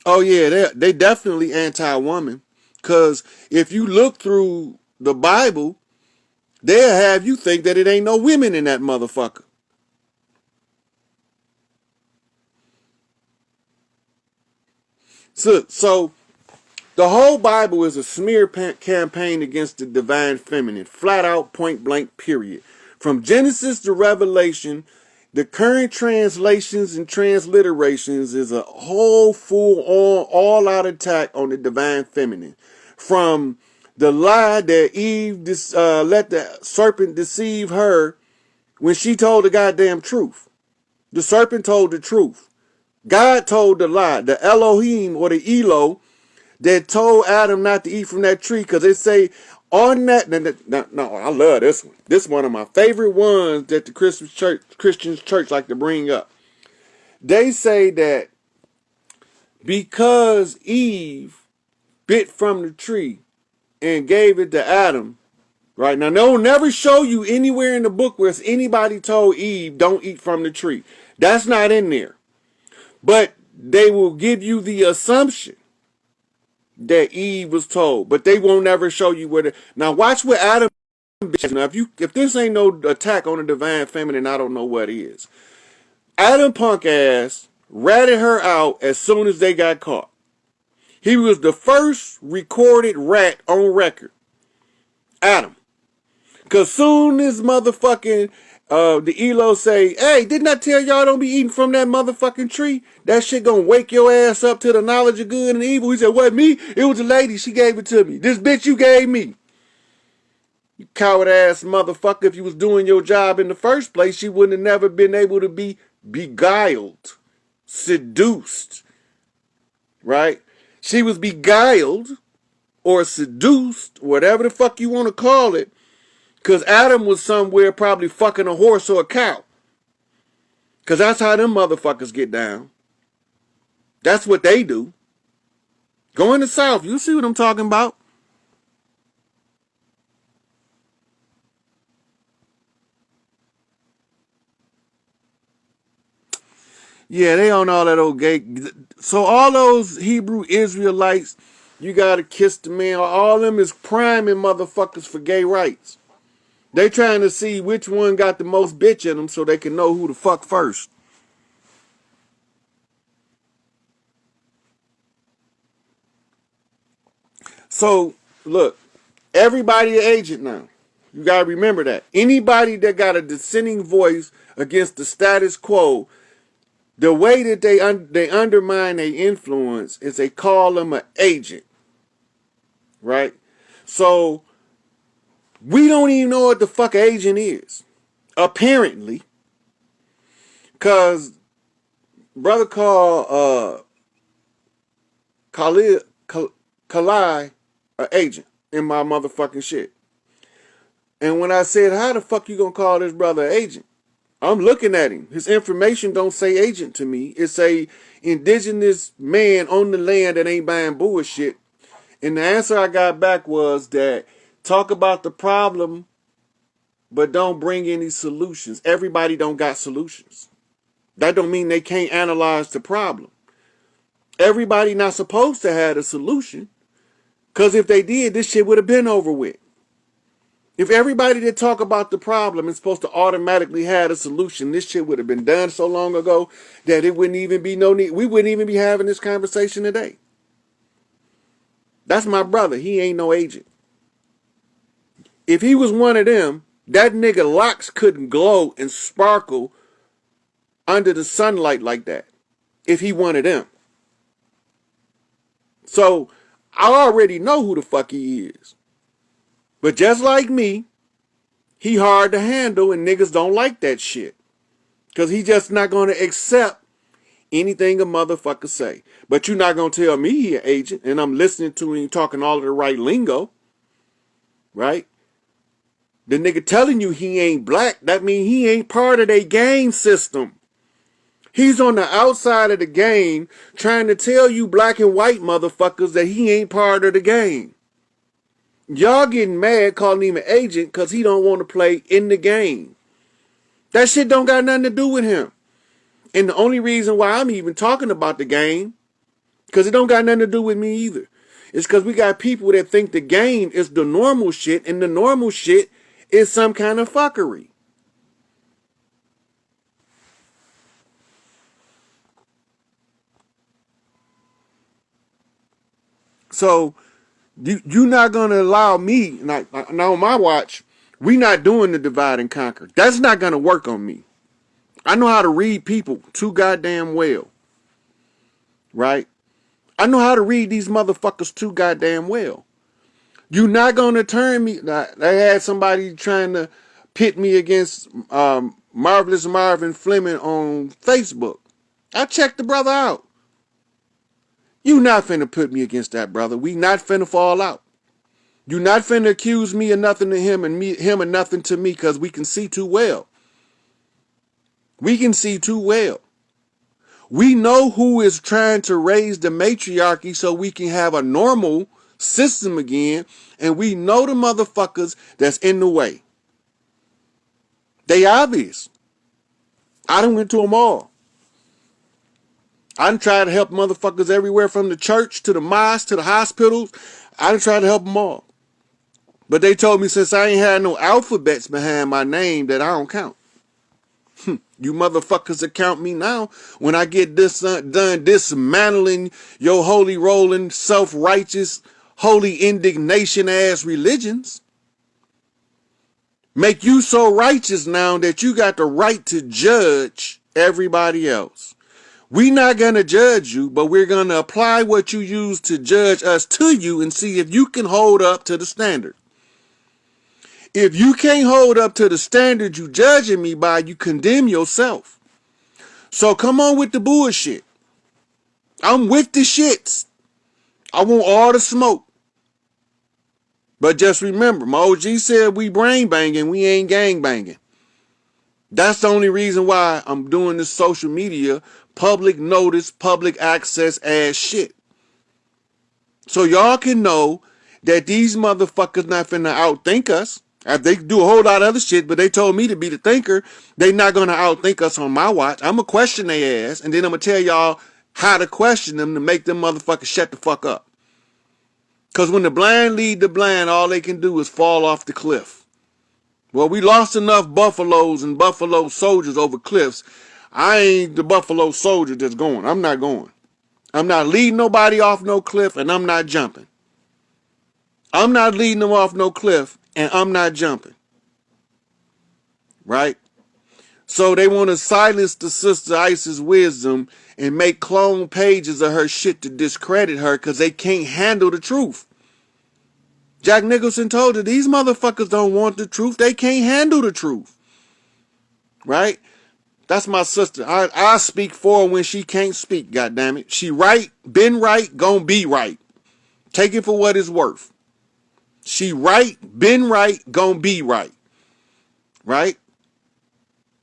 Oh yeah, they definitely anti-woman. Because if you look through the Bible, they'll have you think that it ain't no women in that motherfucker. So the whole Bible is a smear campaign against the divine feminine, flat out, point blank, period. From Genesis to Revelation, the current translations and transliterations is a whole full on, all out attack on the divine feminine. From the lie that Eve let the serpent deceive her when she told the goddamn truth. The serpent told the truth. God told the lie. The Elohim or the Elo that told Adam not to eat from that tree, because they say on that. No, I love this one. This is one of my favorite ones that the Christian church like to bring up. They say that because Eve bit from the tree and gave it to Adam, right? Now, they'll never show you anywhere in the book where anybody told Eve, don't eat from the tree. That's not in there. But they will give you the assumption that Eve was told, but they won't ever show you where. Now watch what Adam. Now if this ain't no attack on the divine feminine, I don't know what is. Adam punk ass ratted her out as soon as they got caught. He was the first recorded rat on record. Adam. Cause soon as motherfucking the Elo say, hey, didn't I tell y'all don't be eating from that motherfucking tree? That shit gonna wake your ass up to the knowledge of good and evil. He said, what, me? It was the lady, she gave it to me. This bitch you gave me. You coward ass motherfucker. If you was doing your job in the first place, you wouldn't have never been able to be beguiled, seduced, right? She was beguiled or seduced, whatever the fuck you want to call it, because Adam was somewhere probably fucking a horse or a cow. Because that's how them motherfuckers get down. That's what they do. Go in the South. You see what I'm talking about. Yeah, they on all that old gay. So all those Hebrew Israelites, you gotta kiss the man. All of them is priming motherfuckers for gay rights. They trying to see which one got the most bitch in them so they can know who the fuck first. So, look, everybody an agent now. You gotta remember that. Anybody that got a dissenting voice against the status quo, the way that they undermine their influence is they call them an agent, right? So we don't even know what the fuck agent is, apparently, cause brother called Khalid Kalai an agent in my motherfucking shit. And when I said, how the fuck you gonna call this brother an agent? I'm looking at him. His information don't say agent to me. It's a indigenous man on the land that ain't buying bullshit. And the answer I got back was that talk about the problem, but don't bring any solutions. Everybody don't got solutions. That don't mean they can't analyze the problem. Everybody not supposed to have a solution. Because if they did, this shit would have been over with. If everybody that talk about the problem is supposed to automatically have a solution, this shit would have been done so long ago that it wouldn't even be no need. We wouldn't even be having this conversation today. That's my brother. He ain't no agent. If he was one of them, that nigga locks couldn't glow and sparkle under the sunlight like that. If he one of them. So I already know who the fuck he is. But just like me, he hard to handle and niggas don't like that shit. Cause he just not gonna accept anything a motherfucker say. But you're not gonna tell me he an agent and I'm listening to him talking all of the right lingo, right? The nigga telling you he ain't black, that mean he ain't part of their game system. He's on the outside of the game trying to tell you black and white motherfuckers that he ain't part of the game. Y'all getting mad calling him an agent because he don't want to play in the game. That shit don't got nothing to do with him. And the only reason why I'm even talking about the game, because it don't got nothing to do with me either, is because we got people that think the game is the normal shit and the normal shit is some kind of fuckery. So you're not going to allow me, now on my watch, we not doing the divide and conquer. That's not going to work on me. I know how to read people too goddamn well, right? I know how to read these motherfuckers too goddamn well. You're not going to turn me. They had somebody trying to pit me against Marvelous Marvin Fleming on Facebook. I checked the brother out. You not finna put me against that brother. We not finna fall out. You not finna accuse me of nothing to him and him of nothing to me because we can see too well. We can see too well. We know who is trying to raise the matriarchy so we can have a normal system again, and we know the motherfuckers that's in the way. They obvious. I done went to them all. I done tried to help motherfuckers everywhere from the church to the mosque to the hospitals. I done tried to help them all. But they told me since I ain't had no alphabets behind my name that I don't count. You motherfuckers that count me now when I get this done dismantling your holy rolling, self-righteous, holy indignation ass religions. Make you so righteous now that you got the right to judge everybody else. We not going to judge you, but we're going to apply what you use to judge us to you and see if you can hold up to the standard. If you can't hold up to the standard you judging me by, you condemn yourself. So come on with the bullshit. I'm with the shits. I want all the smoke. But just remember, my OG said we brain banging, we ain't gang banging. That's the only reason why I'm doing this social media, public notice, public access ass shit. So y'all can know that these motherfuckers not finna outthink us. They do a whole lot of other shit, but they told me to be the thinker. They not gonna outthink us on my watch. I'm gonna question their ass, and then I'm gonna tell y'all how to question them to make them motherfuckers shut the fuck up. Cause when the blind lead the blind, all they can do is fall off the cliff. Well, we lost enough buffaloes and buffalo soldiers over cliffs. I ain't the buffalo soldier that's going. I'm not going. I'm not leading nobody off no cliff, and I'm not jumping. I'm not leading them off no cliff, and I'm not jumping. Right? So they want to silence the sister Isis wisdom and make clone pages of her shit to discredit her because they can't handle the truth. Jack Nicholson told her these motherfuckers don't want the truth. They can't handle the truth. Right? That's my sister. I speak for her when she can't speak, goddammit. She right, been right, gonna be right. Take it for what it's worth. She right, been right, gonna be right. Right?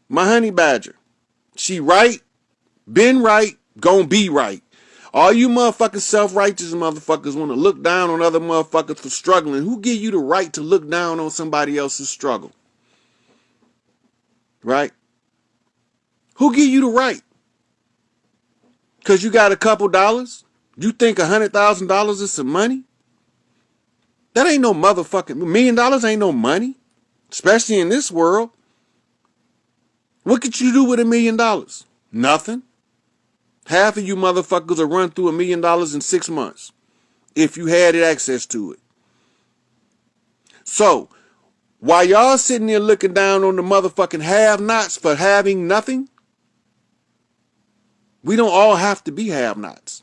My honey badger. She right, been right, gonna be right. All you motherfucking self-righteous motherfuckers want to look down on other motherfuckers for struggling. Who give you the right to look down on somebody else's struggle? Right? Who give you the right? Because you got a couple dollars? You think $100,000 is some money? That ain't no motherfucking $1 million ain't no money. Especially in this world. What could you do with $1 million? Nothing. Half of you motherfuckers will run through $1 million in 6 months. If you had access to it. So, while y'all sitting there looking down on the motherfucking have-nots for having nothing, we don't all have to be have-nots.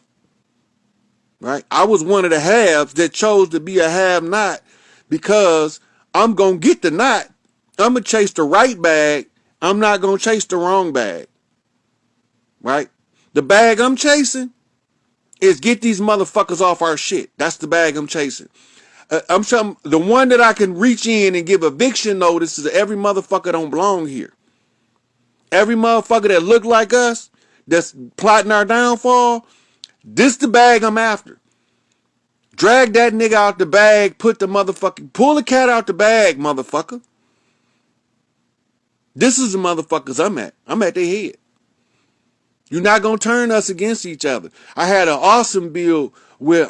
right? I was one of the haves that chose to be a have-not because I'm going to get the knot. I'm going to chase the right bag. I'm not going to chase the wrong bag, right? The bag I'm chasing is get these motherfuckers off our shit. That's the bag I'm chasing. I'm some the one that I can reach in and give eviction notice to every motherfucker don't belong here. Every motherfucker that look like us, that's plotting our downfall, this the bag I'm after. Drag that nigga out the bag, pull the cat out the bag, motherfucker. This is the motherfuckers I'm at. I'm at their head. You're not gonna turn us against each other. I had an awesome build with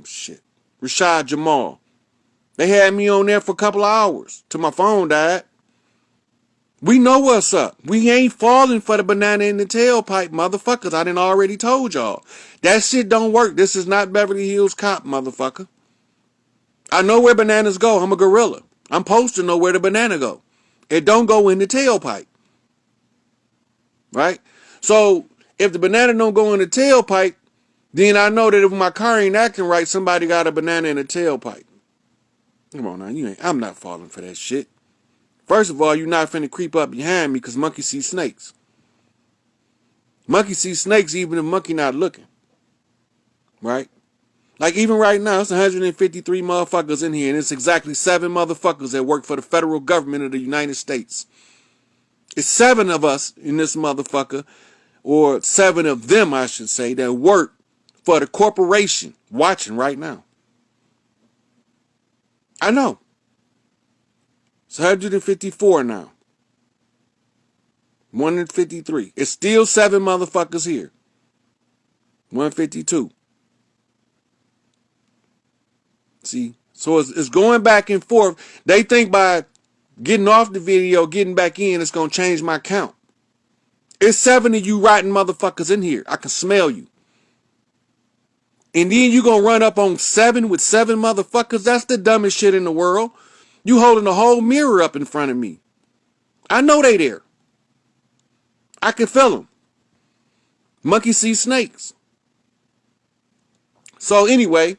shit, Rashad Jamal. They had me on there for a couple of hours till my phone died. We know what's up. We ain't falling for the banana in the tailpipe, motherfuckers. I done already told y'all. That shit don't work. This is not Beverly Hills Cop, motherfucker. I know where bananas go. I'm a gorilla. I'm supposed to know where the banana go. It don't go in the tailpipe. Right? So, if the banana don't go in the tailpipe, then I know that if my car ain't acting right, somebody got a banana in the tailpipe. Come on now, I'm not falling for that shit. First of all, you're not finna creep up behind me because monkey see snakes. Monkey see snakes even if monkey not looking. Right? Like even right now, it's 153 motherfuckers in here, and it's exactly 7 motherfuckers that work for the federal government of the United States. It's 7 of us in this motherfucker, or 7 of them, I should say, that work for the corporation watching right now. I know. It's 154 now. 153. It's still 7 motherfuckers here. 152. See? So it's going back and forth. They think by getting off the video, getting back in, it's going to change my count. It's 7 of you rotten motherfuckers in here. I can smell you. And then you going to run up on 7 with 7 motherfuckers? That's the dumbest shit in the world. You holding the whole mirror up in front of me. I know they there. I can feel them. Monkey see snakes. So anyway,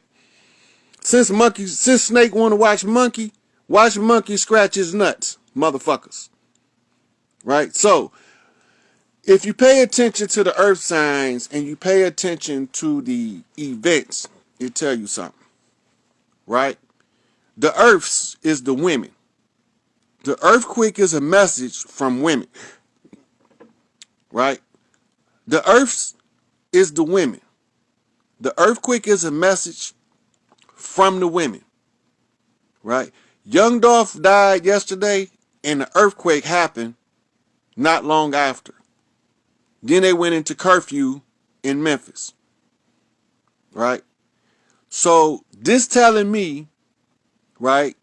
since Snake want to watch monkey scratch his nuts, motherfuckers. Right? So, if you pay attention to the earth signs and you pay attention to the events, it tell you something. Right? The earths is the women. The earthquake is a message from women. Right? The earths is the women. The earthquake is a message from the women. Right? Young Dolph died yesterday and the earthquake happened not long after. Then they went into curfew in Memphis. Right? So this telling me, right,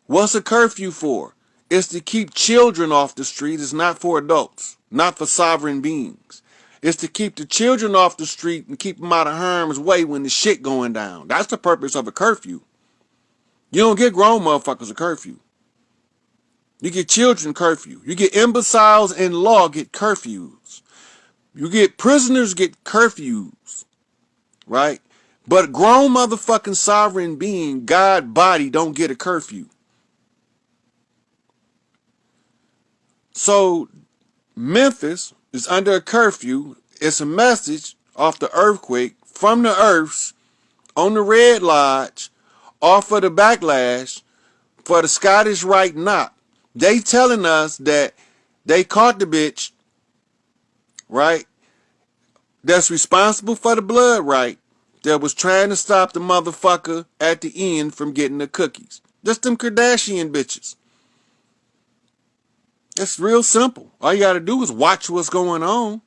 what's a curfew for? It's to keep children off the street. It's not for adults, not for sovereign beings. It's to keep the children off the street and keep them out of harm's way when the shit going down. That's the purpose of a curfew. You don't get grown motherfuckers a curfew. You get children curfew. You get imbeciles in law get curfews. You get prisoners get curfews. Right? But grown motherfucking sovereign being, God body, don't get a curfew. So Memphis is under a curfew. It's a message off the earthquake from the earths on the Red Lodge off of the backlash for the Scottish Rite knot. They telling us that they caught the bitch, right, that's responsible for the blood right, that was trying to stop the motherfucker at the end from getting the cookies. Just them Kardashian bitches. It's real simple. All you gotta do is watch what's going on.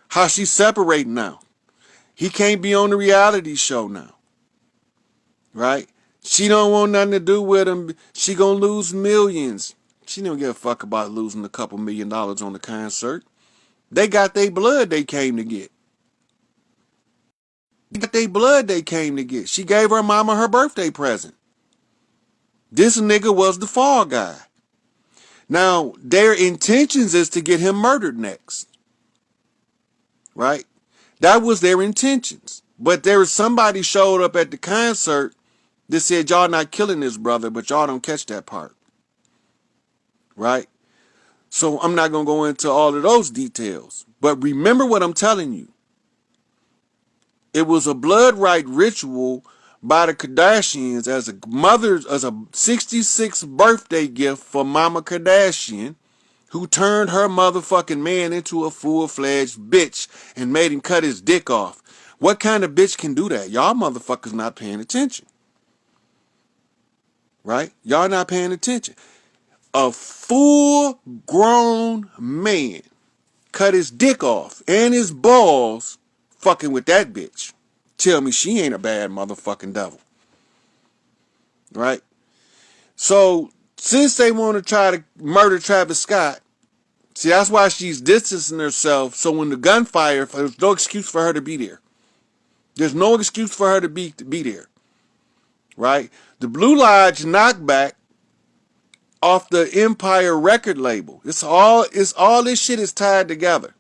How she's separating now. He can't be on the reality show now. Right? She don't want nothing to do with him. She gonna lose millions. She don't give a fuck about losing a couple $1 million on the concert. They got their blood they came to get. They got their blood they came to get. She gave her mama her birthday present. This nigga was the fall guy. Now, their intentions is to get him murdered next. Right? That was their intentions. But there was somebody showed up at the concert that said, y'all not killing this brother, but y'all don't catch that part. Right? So I'm not going to go into all of those details. But remember what I'm telling you. It was a blood right ritual by the Kardashians as a 66th birthday gift for Mama Kardashian, who turned her motherfucking man into a full-fledged bitch and made him cut his dick off. What kind of bitch can do that? Y'all motherfuckers not paying attention. Right? Y'all not paying attention. A full-grown man cut his dick off and his balls fucking with that bitch. Tell me she ain't a bad motherfucking devil. Right? So, since they want to try to murder Travis Scott, see, that's why she's distancing herself. So when the gunfire, there's no excuse for her to be there. There's no excuse for her to be there. Right? The Blue Lodge knockback off the Empire record label. It's all this shit is tied together.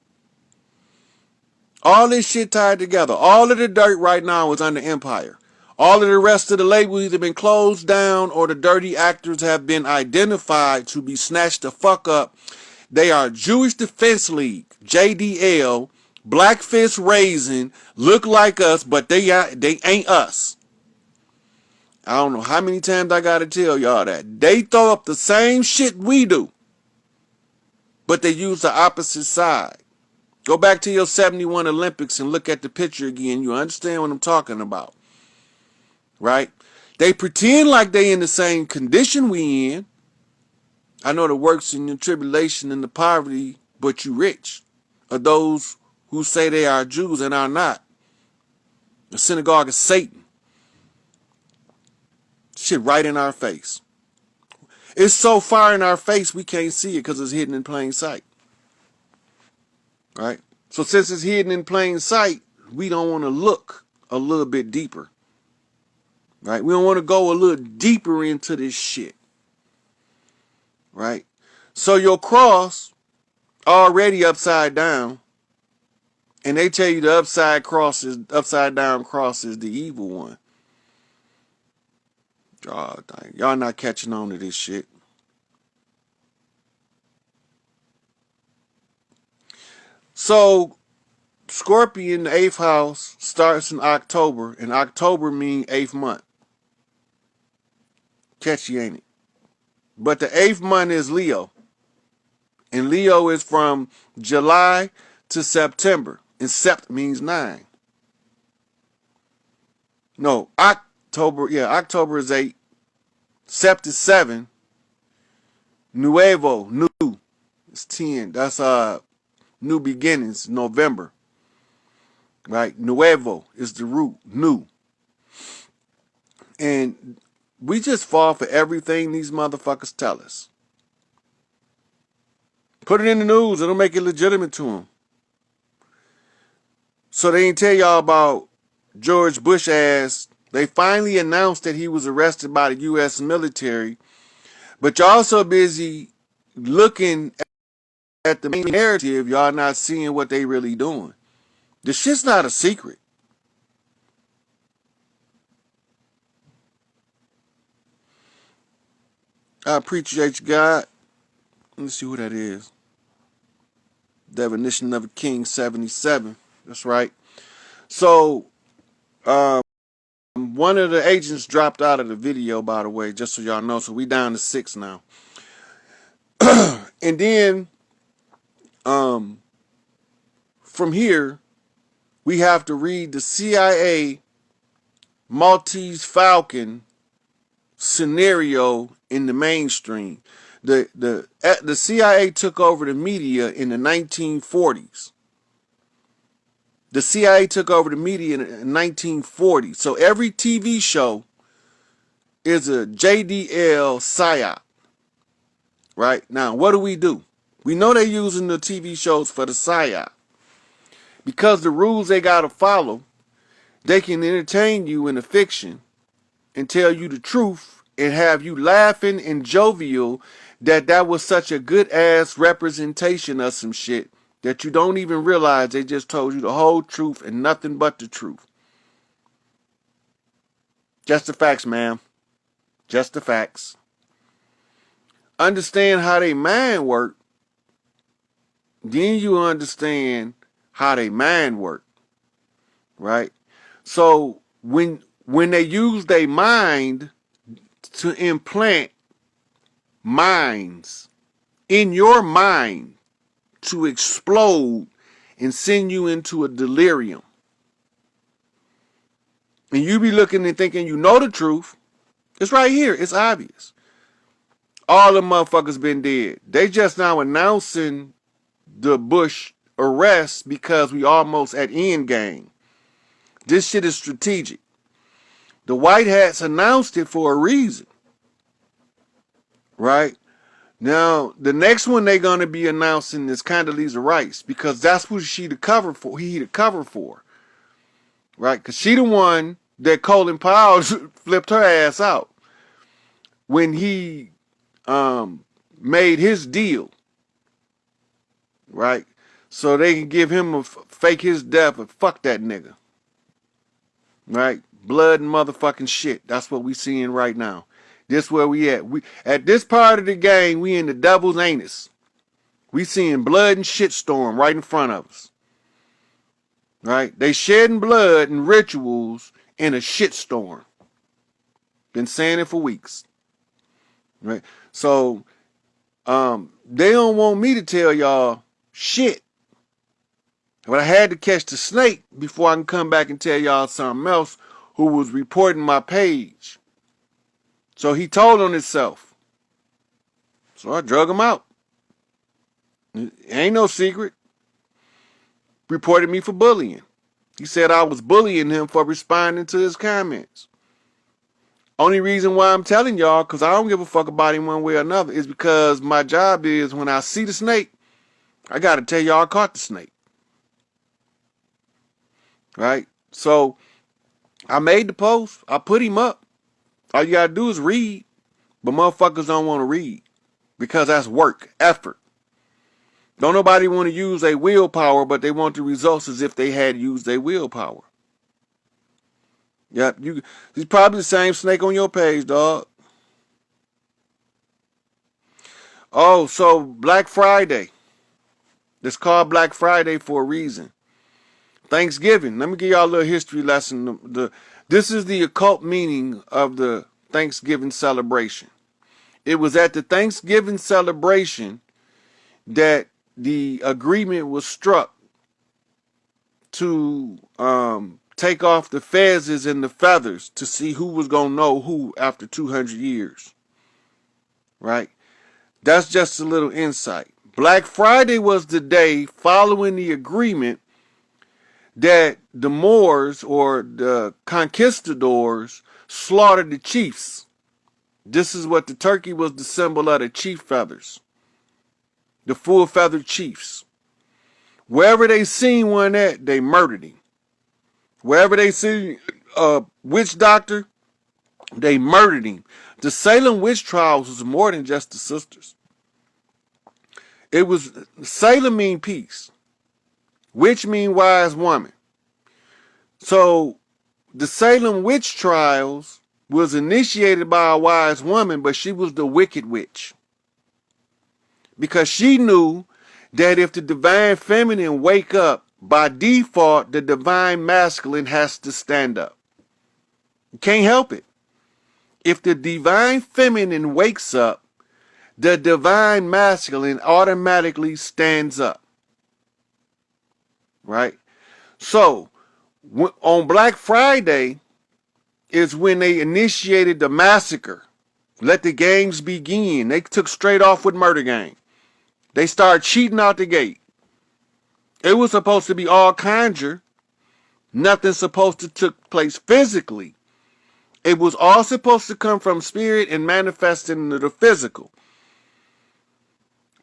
All this shit tied together. All of the dirt right now is under Empire. All of the rest of the labels either been closed down or the dirty actors have been identified to be snatched the fuck up. They are Jewish Defense League, JDL, Black Fist Raising, look like us, but they ain't us. I don't know how many times I gotta tell y'all that. They throw up the same shit we do, but they use the opposite side. Go back to your 71 Olympics and look at the picture again. You understand what I'm talking about. Right? They pretend like they in the same condition we in. I know the works and the tribulation and the poverty, but you rich. Are those who say they are Jews and are not. The synagogue of Satan. Shit right in our face. It's so far in our face we can't see it because it's hidden in plain sight. Right? So since it's hidden in plain sight, we don't want to look a little bit deeper. Right? We don't want to go a little deeper into this shit. Right? So your cross already upside down, and they tell you the upside down cross is the evil one. Oh, dang. Y'all not catching on to this shit. So Scorpion, the 8th house, starts in October, and October means 8th month. Catchy, ain't it? But the 8th month is Leo. And Leo is from July to September. And Sept means 9. No, October, October is 8. Sept is 7. Nuevo, new, is 10. That's new beginnings, November. Right? Nuevo is the root, new. And we just fall for everything these motherfuckers tell us. Put it in the news. It'll make it legitimate to them. So they didn't tell y'all about George Bush ass. They finally announced that he was arrested by the U.S. military. But y'all so busy looking at the main narrative, y'all not seeing what they really doing. This shit's not a secret. I appreciate you, God. Let me see who that is. Definition of a King 77. That's right. So, one of the agents dropped out of the video, by the way, just so y'all know. So we down to 6 now. And then, from here, we have to read the CIA Maltese Falcon scenario in the mainstream. The CIA took over the media in the 1940s. The CIA took over the media in the 1940s. So every TV show is a JDL PSYOP. Right? Now, what do? We know they're using the TV shows for the PSYOP. Because the rules they got to follow, they can entertain you in a fiction and tell you the truth and have you laughing and jovial that was such a good ass representation of some shit that you don't even realize they just told you the whole truth and nothing but the truth. Just the facts, ma'am. Just the facts. Understand how they mind work, then you understand how they mind work, right? So when they use their mind to implant minds in your mind to explode and send you into a delirium, and you be looking and thinking you know the truth, it's right here. It's obvious. All the motherfuckers been dead. They just now announcing the Bush arrest because we almost at end game. This shit is strategic. The White Hats announced it for a reason, right? Now, the next one they're going to be announcing is Condoleezza Rice because that's who she the cover for. He the cover for, right? Because she the one that Colin Powell flipped her ass out when he made his deal, right? So they can give him a fake his death and fuck that nigga, right? Blood and motherfucking shit. That's what we seeing right now. This where we at. We at this part of the game, we in the devil's anus. We seeing blood and shit storm right in front of us. Right? They shedding blood and rituals in a shit storm. Been saying it for weeks. Right? So they don't want me to tell y'all shit. But I had to catch the snake before I can come back and tell y'all something else who was reporting my page. So he told on himself. So I drug him out. It ain't no secret. Reported me for bullying. He said I was bullying him for responding to his comments. Only reason why I'm telling y'all, because I don't give a fuck about him one way or another, is because my job is when I see the snake, I got to tell y'all I caught the snake. Right? So I made the post. I put him up. All you got to do is read. But motherfuckers don't want to read because that's work, effort. Don't nobody want to use their willpower, but they want the results as if they had used their willpower. Yep, it's probably the same snake on your page, dog. Oh, so Black Friday. It's called Black Friday for a reason. Thanksgiving. Let me give y'all a little history lesson. This is the occult meaning of the Thanksgiving celebration. It was at the Thanksgiving celebration that the agreement was struck to take off the fezzes and the feathers to see who was going to know who after 200 years. Right? That's just a little insight. Black Friday was the day following the agreement that the Moors or the conquistadors slaughtered the chiefs. This is what the turkey was, the symbol of the chief feathers. The full feathered chiefs. Wherever they seen one at, they murdered him. Wherever they seen a witch doctor, they murdered him. The Salem witch trials was more than just the sisters. It was, Salem mean peace. Witch mean wise woman. So the Salem witch trials was initiated by a wise woman, but she was the wicked witch. Because she knew that if the divine feminine wake up, by default, the divine masculine has to stand up. You can't help it. If the divine feminine wakes up, the divine masculine automatically stands up. Right? So, on Black Friday is when they initiated the massacre. Let the games begin. They took straight off with murder game. They started cheating out the gate. It was supposed to be all conjure. Nothing supposed to take place physically. It was all supposed to come from spirit and manifest into the physical.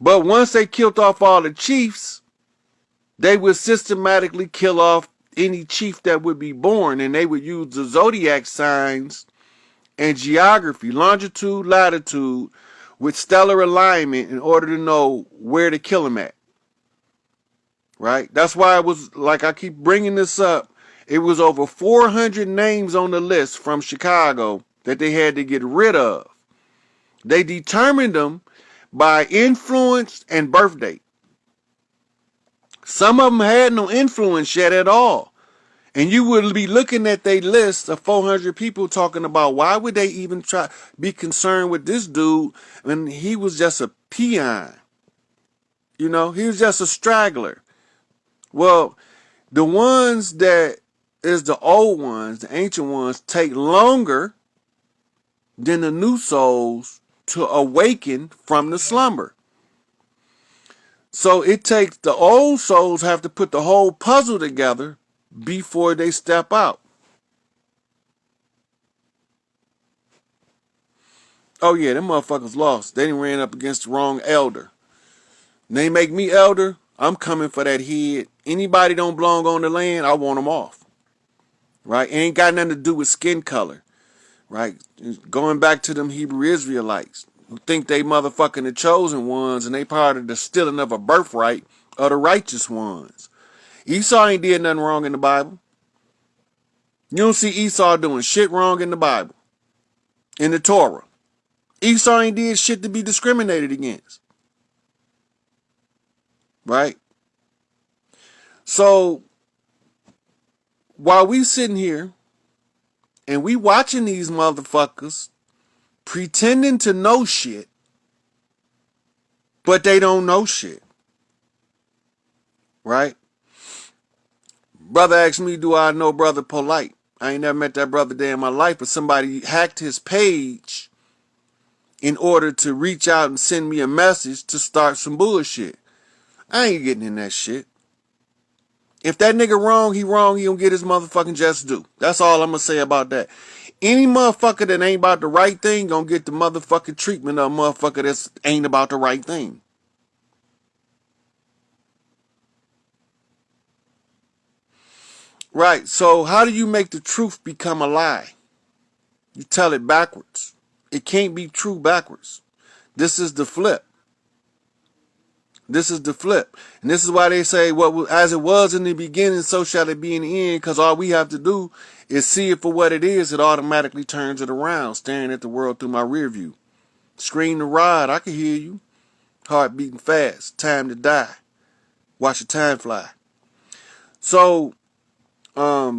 But once they killed off all the chiefs, they would systematically kill off any chief that would be born, and they would use the zodiac signs and geography, longitude, latitude, with stellar alignment in order to know where to kill him at. right? That's why it was like I keep bringing this up. It was over 400 names on the list from Chicago that they had to get rid of. They determined them by influence and birth date. Some of them had no influence yet at all. And you would be looking at their list of 400 people talking about why would they even try be concerned with this dude when he was just a peon. You know, he was just a straggler. Well, the ones that is the old ones, the ancient ones, take longer than the new souls to awaken from the slumber. So it takes the old souls have to put the whole puzzle together before they step out. Oh yeah, them motherfuckers lost. They done ran up against the wrong elder. They make me elder, I'm coming for that head. Anybody don't belong on the land, I want them off. Right? It ain't got nothing to do with skin color. Right? Going back to them Hebrew Israelites who think they motherfucking the chosen ones and they part of the stealing of a birthright of the righteous ones. Esau ain't did nothing wrong in the Bible. You don't see Esau doing shit wrong in the Bible, in the Torah. Esau ain't did shit to be discriminated against. Right? So while we sitting here and we watching these motherfuckers pretending to know shit, but they don't know shit. Right? Brother asked me, do I know Brother Polite? I ain't never met that brother day in my life, but somebody hacked his page in order to reach out and send me a message to start some bullshit. I ain't getting in that shit. If that nigga wrong, he don't get his motherfucking just due. That's all I'm gonna say about that. Any motherfucker that ain't about the right thing gonna get the motherfucking treatment of a motherfucker that ain't about the right thing. Right, so how do you make the truth become a lie? You tell it backwards. It can't be true backwards. This is the flip. This is the flip. And this is why they say, what as it was in the beginning, so shall it be in the end, because all we have to do is see it for what it is. It automatically turns it around, staring at the world through my rear view. Scream the ride, I can hear you. Heart beating fast, time to die. Watch the time fly. So, a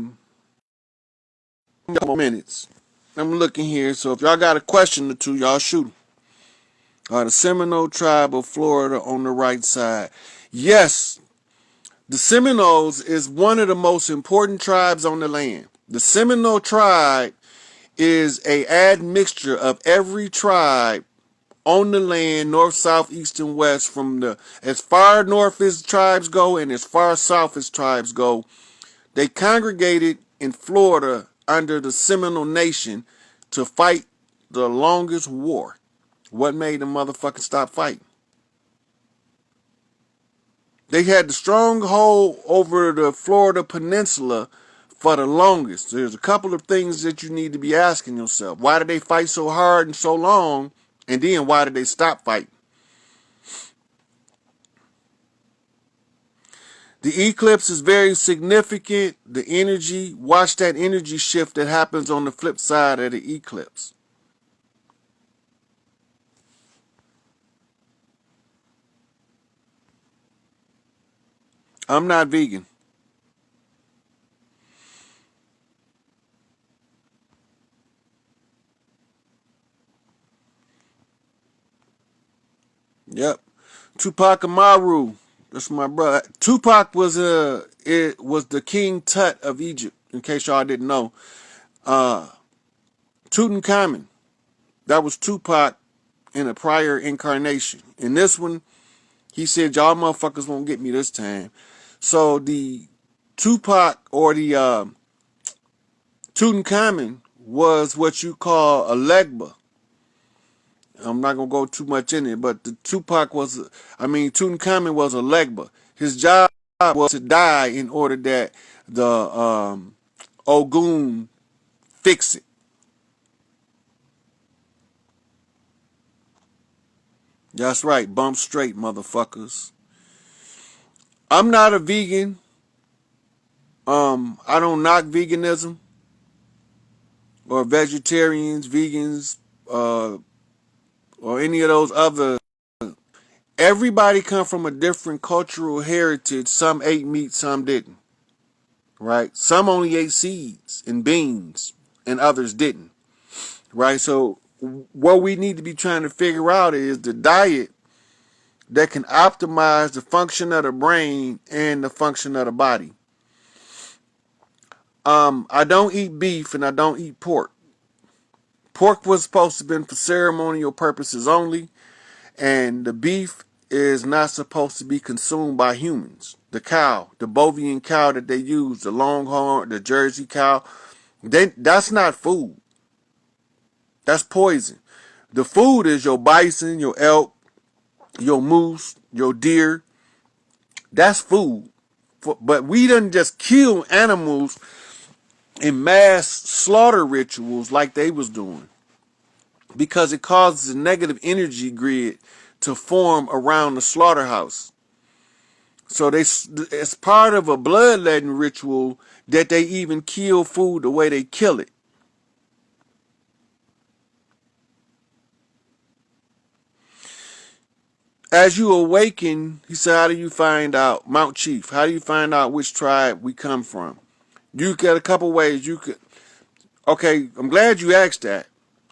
couple minutes. I'm looking here, so if y'all got a question or two, y'all shoot 'em. The Seminole tribe of Florida on the right side. Yes, the Seminoles is one of the most important tribes on the land. The Seminole tribe is a admixture of every tribe on the land, north, south, east, and west, from the as far north as tribes go and as far south as tribes go. They congregated in Florida under the Seminole Nation to fight the longest war. What made them motherfucking stop fighting? They had the stronghold over the Florida Peninsula for the longest. There's a couple of things that you need to be asking yourself. Why did they fight so hard and so long? And then why did they stop fighting? The eclipse is very significant. The energy, watch that energy shift that happens on the flip side of the eclipse. I'm not vegan. Yep. Tupac Amaru. That's my brother. Tupac was the King Tut of Egypt, in case y'all didn't know. Tutankhamun. That was Tupac in a prior incarnation. In this one, he said, y'all motherfuckers won't get me this time. So the Tupac or the Tutankhamun was what you call a Legba. I'm not going to go too much in it, but the Tutankhamun was a Legba. His job was to die in order that the Ogun fix it. That's right, bump straight, motherfuckers. I'm not a vegan. I don't knock veganism or vegetarians, vegans, uh, or any of those other. Everybody come from a different cultural heritage. Some ate meat, some didn't. Right? Some only ate seeds and beans, and others didn't. Right? So what we need to be trying to figure out is the diet that can optimize the function of the brain and the function of the body. I don't eat beef and I don't eat pork. Pork was supposed to have been for ceremonial purposes only, and the beef is not supposed to be consumed by humans. The cow, the bovine cow that they use, the longhorn, the Jersey cow, that's not food. That's poison. The food is your bison, your elk, your moose, your deer. That's food. But we done just kill animals in mass slaughter rituals like they was doing, because it causes a negative energy grid to form around the slaughterhouse. So it's part of a bloodletting ritual that they even kill food the way they kill it. As you awaken, he said, how do you find out, Mount Chief, how do you find out which tribe we come from? You got a couple ways you could. Okay, I'm glad you asked that.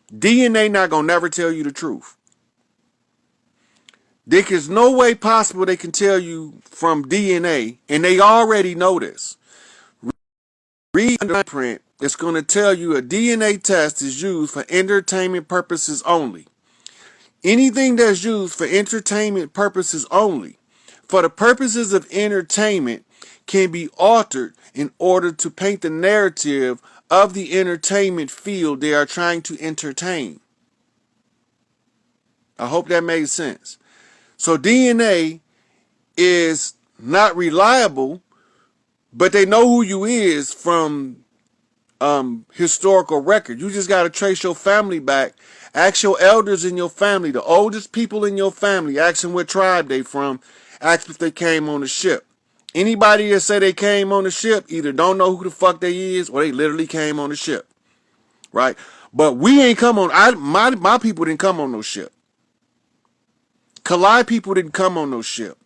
DNA not gonna never tell you the truth. There is no way possible they can tell you from DNA, and they already know this. Read the print. It's going to tell you a DNA test is used for entertainment purposes only. Anything that's used for entertainment purposes only, for the purposes of entertainment, can be altered in order to paint the narrative of the entertainment field they are trying to entertain. I hope that made sense. So DNA is not reliable, but they know who you is from historical record. You just got to trace your family back. Ask your elders in your family, the oldest people in your family. Ask them what tribe they from. Ask if they came on the ship. Anybody that say they came on the ship either don't know who the fuck they is, or they literally came on the ship, right? But we ain't come on. My people didn't come on no ship. Kalai people didn't come on no ship.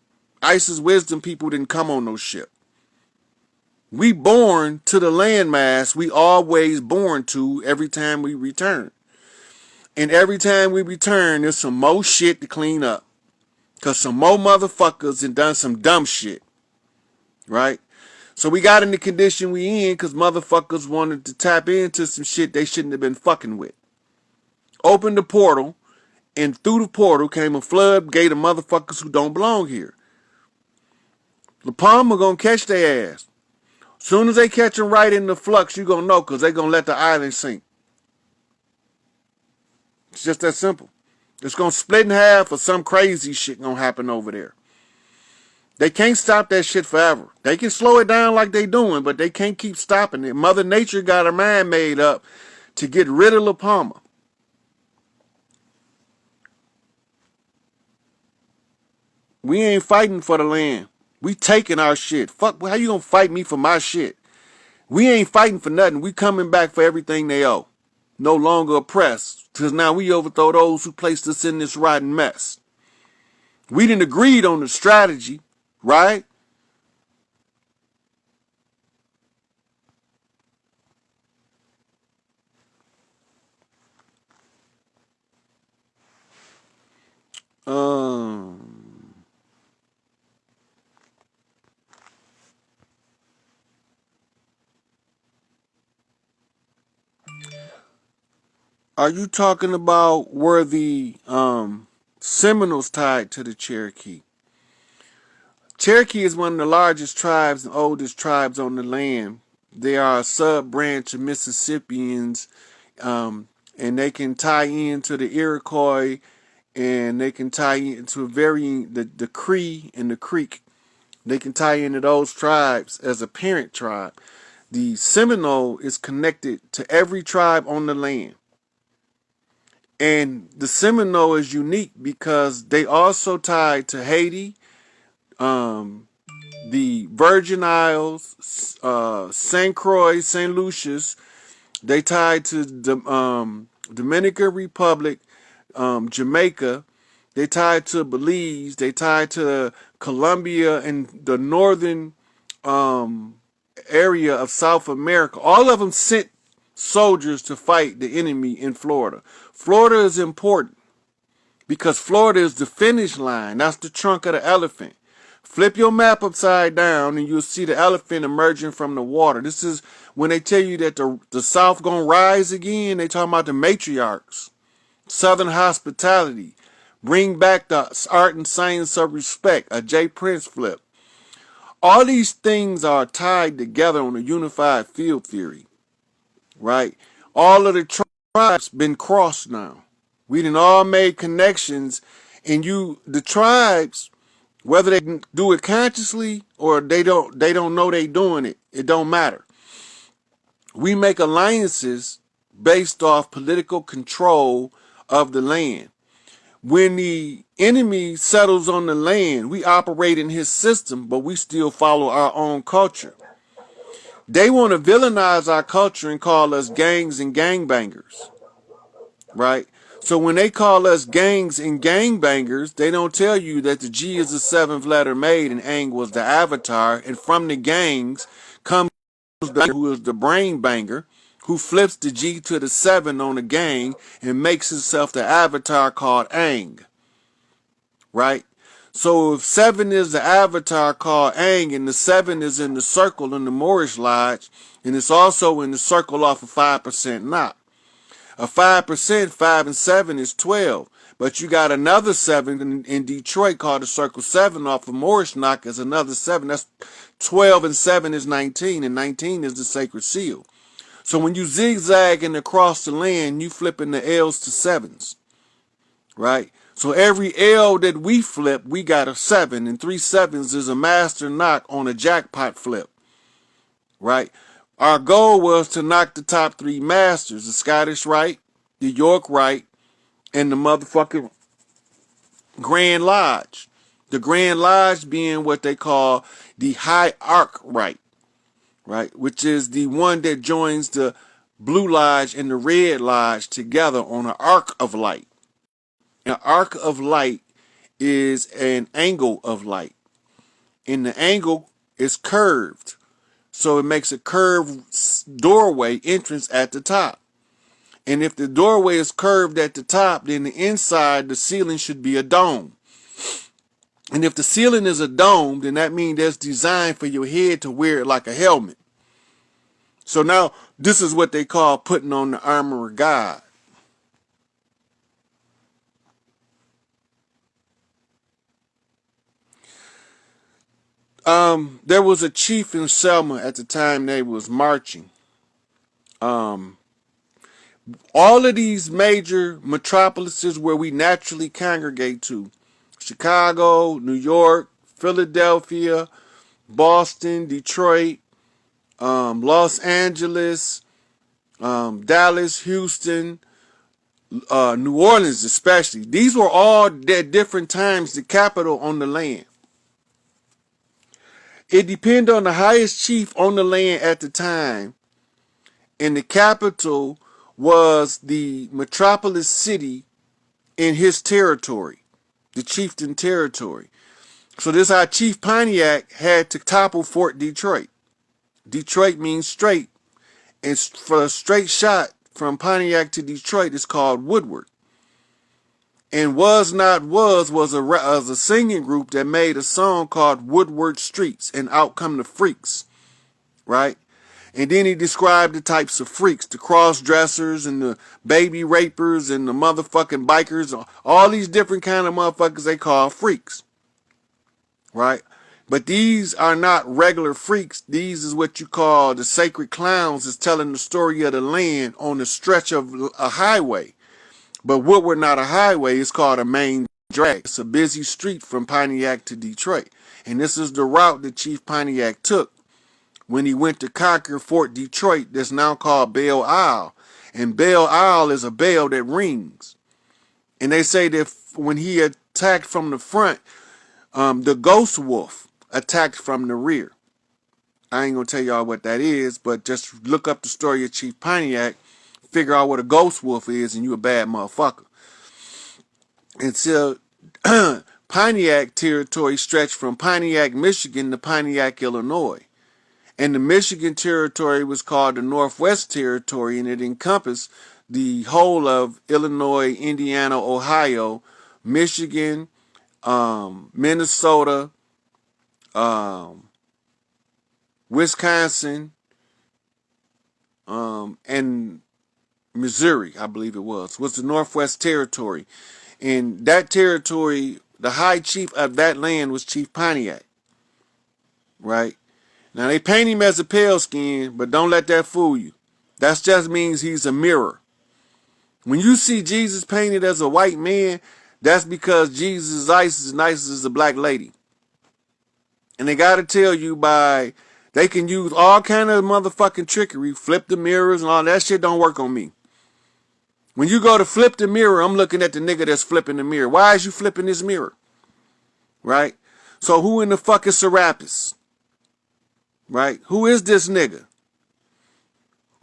Isis Wisdom people didn't come on no ship. We born to the landmass we always born to every time we return. And every time we return, there's some more shit to clean up. Because some more motherfuckers have done some dumb shit. Right? So we got in the condition we in because motherfuckers wanted to tap into some shit they shouldn't have been fucking with. Opened the portal, and through the portal came a floodgate of motherfuckers who don't belong here. La Palma gonna catch their ass. Soon as they catch them right in the flux, you gonna know, because they gonna let the island sink. It's just that simple. It's gonna split in half, or some crazy shit gonna happen over there. They can't stop that shit forever. They can slow it down like they doing, but they can't keep stopping it. Mother Nature got her mind made up to get rid of La Palma. We ain't fighting for the land. We taking our shit. Fuck, how you gonna fight me for my shit? We ain't fighting for nothing. We coming back for everything they owe. No longer oppressed, because now we overthrow those who placed us in this rotten mess. We didn't agreed on the strategy, right? Um, are you talking about where the Seminoles tied to the Cherokee? Cherokee is one of the largest tribes and oldest tribes on the land. They are a sub-branch of Mississippians, and they can tie into the Iroquois, and they can tie into the Cree and the Creek. They can tie into those tribes as a parent tribe. The Seminole is connected to every tribe on the land. And the Seminole is unique because they also tied to Haiti, um, the Virgin Isles, St. Croix, St. Lucius. They tied to the Dominican Republic, Jamaica. They tied to Belize. They tied to Colombia and the northern area of South America. All of them sent soldiers to fight the enemy in Florida. Florida is important because Florida is the finish line. That's the trunk of the elephant. Flip your map upside down and you'll see the elephant emerging from the water. This is when they tell you that the South gonna rise again. They talking about the matriarchs, Southern hospitality, bring back the art and science of respect, a J. Prince flip. All these things are tied together on a unified field theory, right? All of the tribes been crossed now. We done all made connections, and the tribes, whether they can do it consciously or they don't know they doing it, it don't matter. We make alliances based off political control of the land. When the enemy settles on the land, we operate in his system, but we still follow our own culture. They want to villainize our culture and call us gangs and gangbangers, right? So when they call us gangs and gangbangers, they don't tell you that the G is the seventh letter made and Ang was the avatar, and from the gangs comes who is the brain banger, who flips the G to the 7 on the gang and makes himself the avatar called Ang, right? So if 7 is the avatar called Ang and the 7 is in the circle in the Moorish Lodge, and it's also in the circle off of 5% knock. A 5%, 5 and 7 is 12. But you got another 7 in Detroit called the Circle 7 off of Moorish knock is another 7. That's 12 and 7 is 19, and 19 is the sacred seal. So when you zigzagging across the land, you flipping the L's to 7s, right? So every L that we flip, we got a 7, and 3 7s is a master knock on a jackpot flip, right? Our goal was to knock the top 3 masters, the Scottish Rite, the York Rite, and the motherfucking Grand Lodge. The Grand Lodge being what they call the High Arc Rite, right? Which is the one that joins the Blue Lodge and the Red Lodge together on an arc of light. An arc of light is an angle of light. And the angle is curved. So it makes a curved doorway entrance at the top. And if the doorway is curved at the top, then the inside, the ceiling should be a dome. And if the ceiling is a dome, then that means that's designed for your head to wear it like a helmet. So now this is what they call putting on the armor of God. There was a chief in Selma at the time they was marching. All of these major metropolises where we naturally congregate to, Chicago, New York, Philadelphia, Boston, Detroit, Los Angeles, Dallas, Houston, New Orleans especially. These were all at different times the capital on the land. It depended on the highest chief on the land at the time, and the capital was the metropolis city in his territory, the chieftain territory. So this how Chief Pontiac had to topple Fort Detroit. Detroit means straight, and for a straight shot from Pontiac to Detroit is called Woodward. And Was Not Was was a singing group that made a song called Woodward Streets, and Out Come the Freaks, right? And then he described the types of freaks, the cross-dressers and the baby rapers and the motherfucking bikers, all these different kind of motherfuckers they call freaks, right? But these are not regular freaks. These is what you call the sacred clowns is telling the story of the land on the stretch of a highway. But Woodward not a highway, it's called a main drag. It's a busy street from Pontiac to Detroit. And this is the route that Chief Pontiac took when he went to conquer Fort Detroit that's now called Belle Isle. And Belle Isle is a bell that rings. And they say that when he attacked from the front, the ghost wolf, attacked from the rear. I ain't gonna tell y'all what that is, but just look up the story of Chief Pontiac, figure out what a ghost wolf is, and you a bad motherfucker. Until Pontiac territory stretched from Pontiac, Michigan to Pontiac, Illinois. And the Michigan territory was called the Northwest Territory, and it encompassed the whole of Illinois, Indiana, Ohio, Michigan, Minnesota, Wisconsin, and Missouri, I believe it was the Northwest Territory. And that territory, the high chief of that land was Chief Pontiac, right? Now, they paint him as a pale skin, but don't let that fool you. That just means he's a mirror. When you see Jesus painted as a white man, that's because Jesus is nice as a black lady. And they got to tell you they can use all kind of motherfucking trickery, flip the mirrors and all that shit don't work on me. When you go to flip the mirror, I'm looking at the nigga that's flipping the mirror. Why is you flipping this mirror? Right? So who in the fuck is Serapis? Right? Who is this nigga?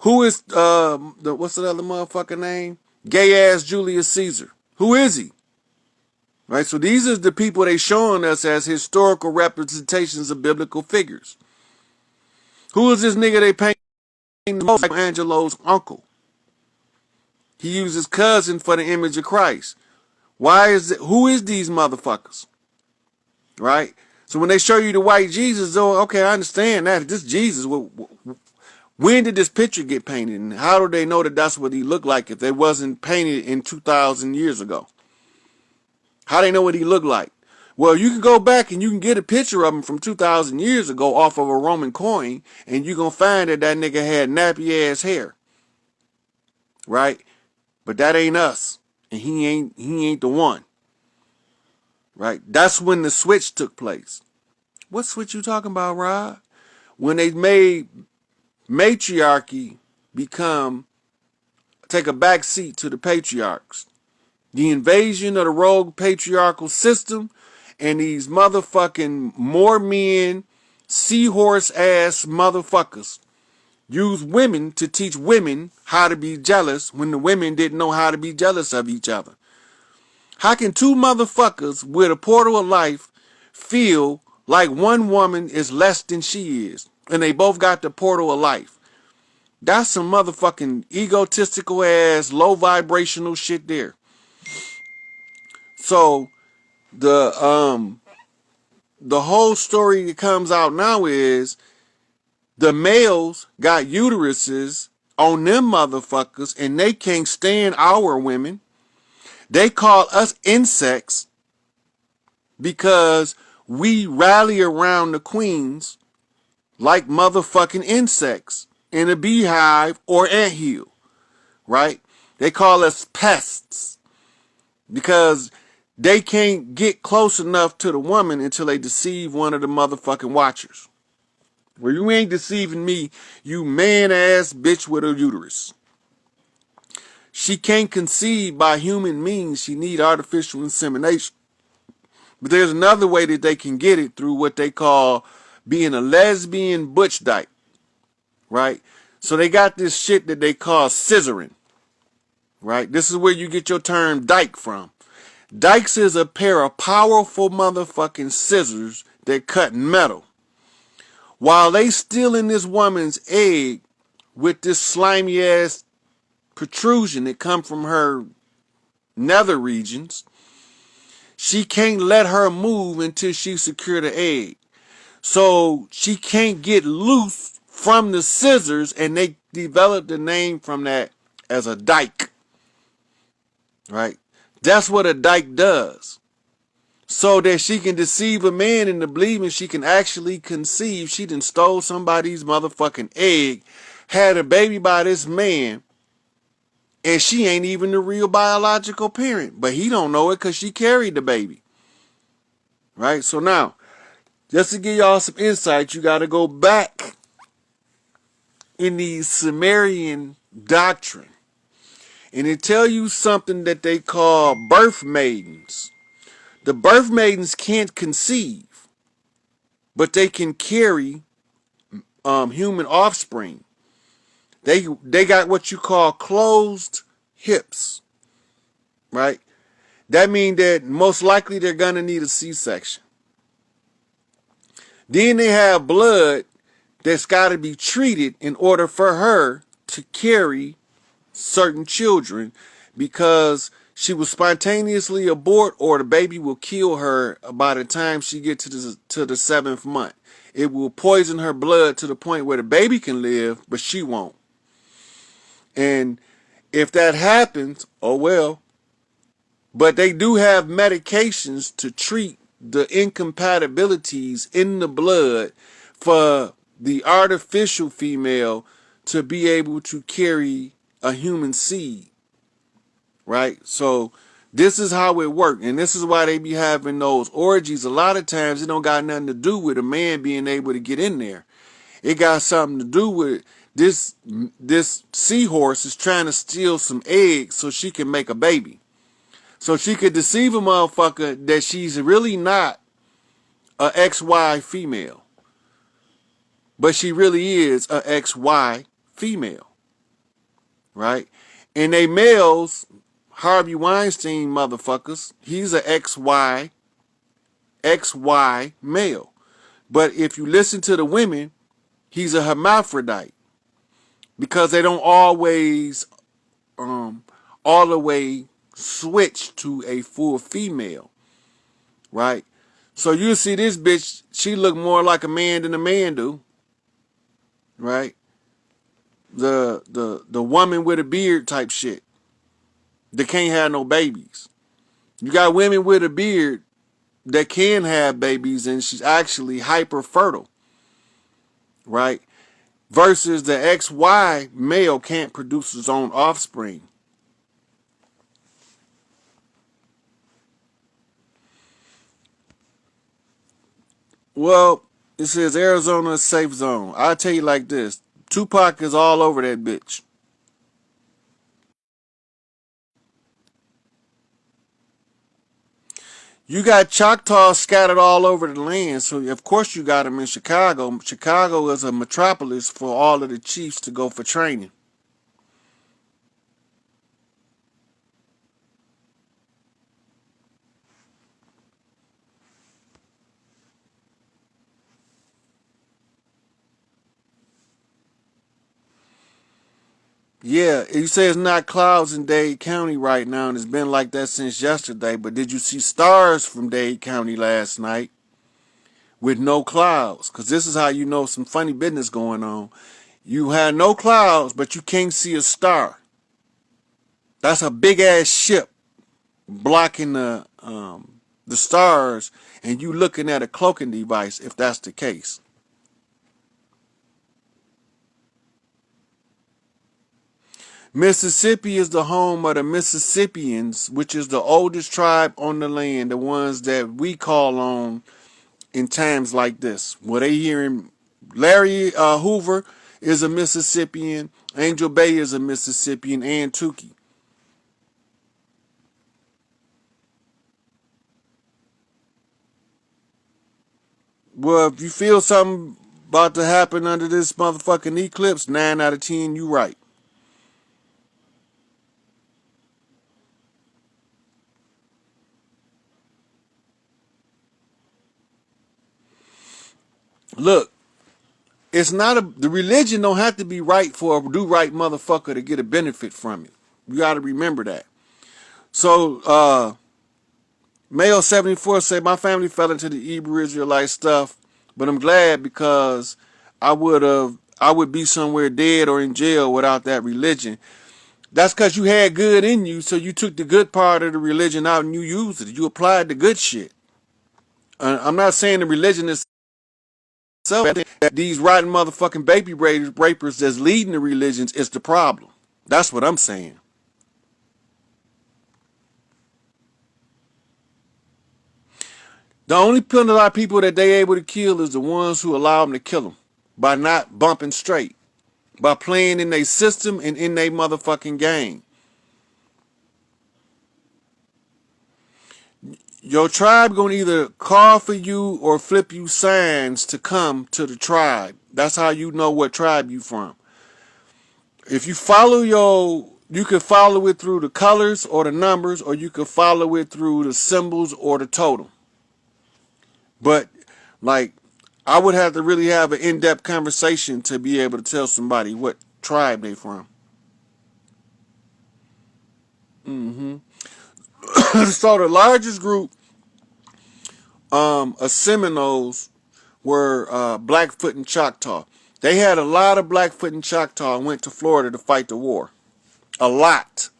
Who is, what's the other motherfucker name? Gay ass Julius Caesar. Who is he? Right? So these are the people they showing us as historical representations of biblical figures. Who is this nigga they painting Michelangelo's uncle? He used his cousin for the image of Christ. Who is these motherfuckers? Right? So when they show you the white Jesus, oh, okay, I understand that. This Jesus, when did this picture get painted? And how do they know that that's what he looked like if it wasn't painted in 2,000 years ago? How do they know what he looked like? Well, you can go back and you can get a picture of him from 2,000 years ago off of a Roman coin, and you're going to find that nigga had nappy-ass hair. Right? But that ain't us. And he ain't the one. Right? That's when the switch took place. What switch you talking about, Rod? When they made matriarchy take a back seat to the patriarchs. The invasion of the rogue patriarchal system and these motherfucking more men, seahorse ass motherfuckers use women to teach women how to be jealous when the women didn't know how to be jealous of each other. How can two motherfuckers with a portal of life feel like one woman is less than she is and they both got the portal of life? That's some motherfucking egotistical ass, low vibrational shit there. So the whole story that comes out now is the males got uteruses on them motherfuckers and they can't stand our women. They call us insects because we rally around the queens like motherfucking insects in a beehive or anthill, right? They call us pests because they can't get close enough to the woman until they deceive one of the motherfucking watchers. Well, you ain't deceiving me, you man-ass bitch with a uterus. She can't conceive by human means. She need artificial insemination. But there's another way that they can get it through what they call being a lesbian butch dyke, right? So they got this shit that they call scissoring, right? This is where you get your term dyke from. Dykes is a pair of powerful motherfucking scissors that cut metal. While they still in this woman's egg with this slimy ass protrusion that come from her nether regions, she can't let her move until she secure the egg. So she can't get loose from the scissors, and they developed the name from that as a dyke. Right? That's what a dyke does. So that she can deceive a man into believing she can actually conceive. She done stole somebody's motherfucking egg, had a baby by this man, and she ain't even the real biological parent. But he don't know it because she carried the baby. Right? So now, just to give y'all some insight, you got to go back in the Sumerian doctrine. And it tell you something that they call birth maidens. The birth maidens can't conceive. but they can carry human offspring. They got what you call closed hips, right? That means that most likely they're gonna need a C-section. Then they have blood that's got to be treated in order for her to carry certain children, because she will spontaneously abort or the baby will kill her by the time she gets to the 7th month. It will poison her blood to the point where the baby can live, but she won't. And if that happens, oh well. But they do have medications to treat the incompatibilities in the blood for the artificial female to be able to carry a human seed, right? So this is how it works, and this is why they be having those orgies. A lot of times it don't got nothing to do with a man being able to get in there. It got something to do with this seahorse is trying to steal some eggs so she can make a baby. So she could deceive a motherfucker that she's really not a XY female, but she really is a XY female, right? And they males, Harvey Weinstein motherfuckers, he's a XY male. But if you listen to the women, he's a hermaphrodite, because they don't always all the way switch to a full female, right? So you see this bitch, she look more like a man than a man do, right? The woman with a beard type shit that can't have no babies. You got women with a beard that can have babies and she's actually hyper fertile, right? Versus the XY male can't produce his own offspring. Well, it says Arizona safe zone. I'll tell you like this. Tupac is all over that bitch. You got Choctaws scattered all over the land, so of course you got them in Chicago. Chicago is a metropolis for all of the chiefs to go for training. Yeah, you say it's not clouds in Dade County right now, and it's been like that since yesterday, but did you see stars from Dade County last night with no clouds? Because this is how you know some funny business going on. You had no clouds, but you can't see a star. That's a big ass ship blocking the stars, and you looking at a cloaking device if that's the case. Mississippi is the home of the Mississippians, which is the oldest tribe on the land, the ones that we call on in times like this. Where they hearing Larry Hoover is a Mississippian, Angel Bay is a Mississippian, and Tukey. Well, if you feel something about to happen under this motherfucking eclipse, 9 out of 10, you right. Look, it's not the religion don't have to be right for a do right motherfucker to get a benefit from it. You got to remember that. So, Mayo 74 say my family fell into the Hebrew Israelite stuff, but I'm glad because I would be somewhere dead or in jail without that religion. That's because you had good in you, so you took the good part of the religion out and you used it. You applied the good shit. I'm not saying the religion is that these rotten motherfucking baby rapers that's leading the religions is the problem. That's what I'm saying. The only lot of people that they able to kill is the ones who allow them to kill them by not bumping straight, by playing in their system and in their motherfucking game. Your tribe gonna either call for you or flip you signs to come to the tribe. That's how you know what tribe you from. If you follow you can follow it through the colors or the numbers, or you can follow it through the symbols or the totem. But like, I would have to really have an in-depth conversation to be able to tell somebody what tribe they from. So the largest group of Seminoles were Blackfoot and Choctaw. They had a lot of Blackfoot and Choctaw and went to Florida to fight the war. A lot.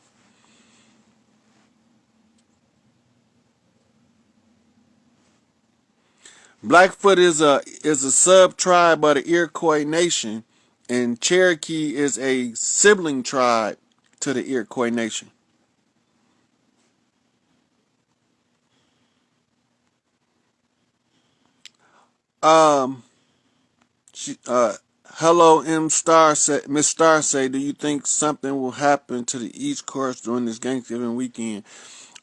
Blackfoot is a sub tribe of the Iroquois Nation, and Cherokee is a sibling tribe to the Iroquois Nation. Um, she, hello, M Star say, Miss Star say, do you think something will happen to the East Coast during this Thanksgiving weekend?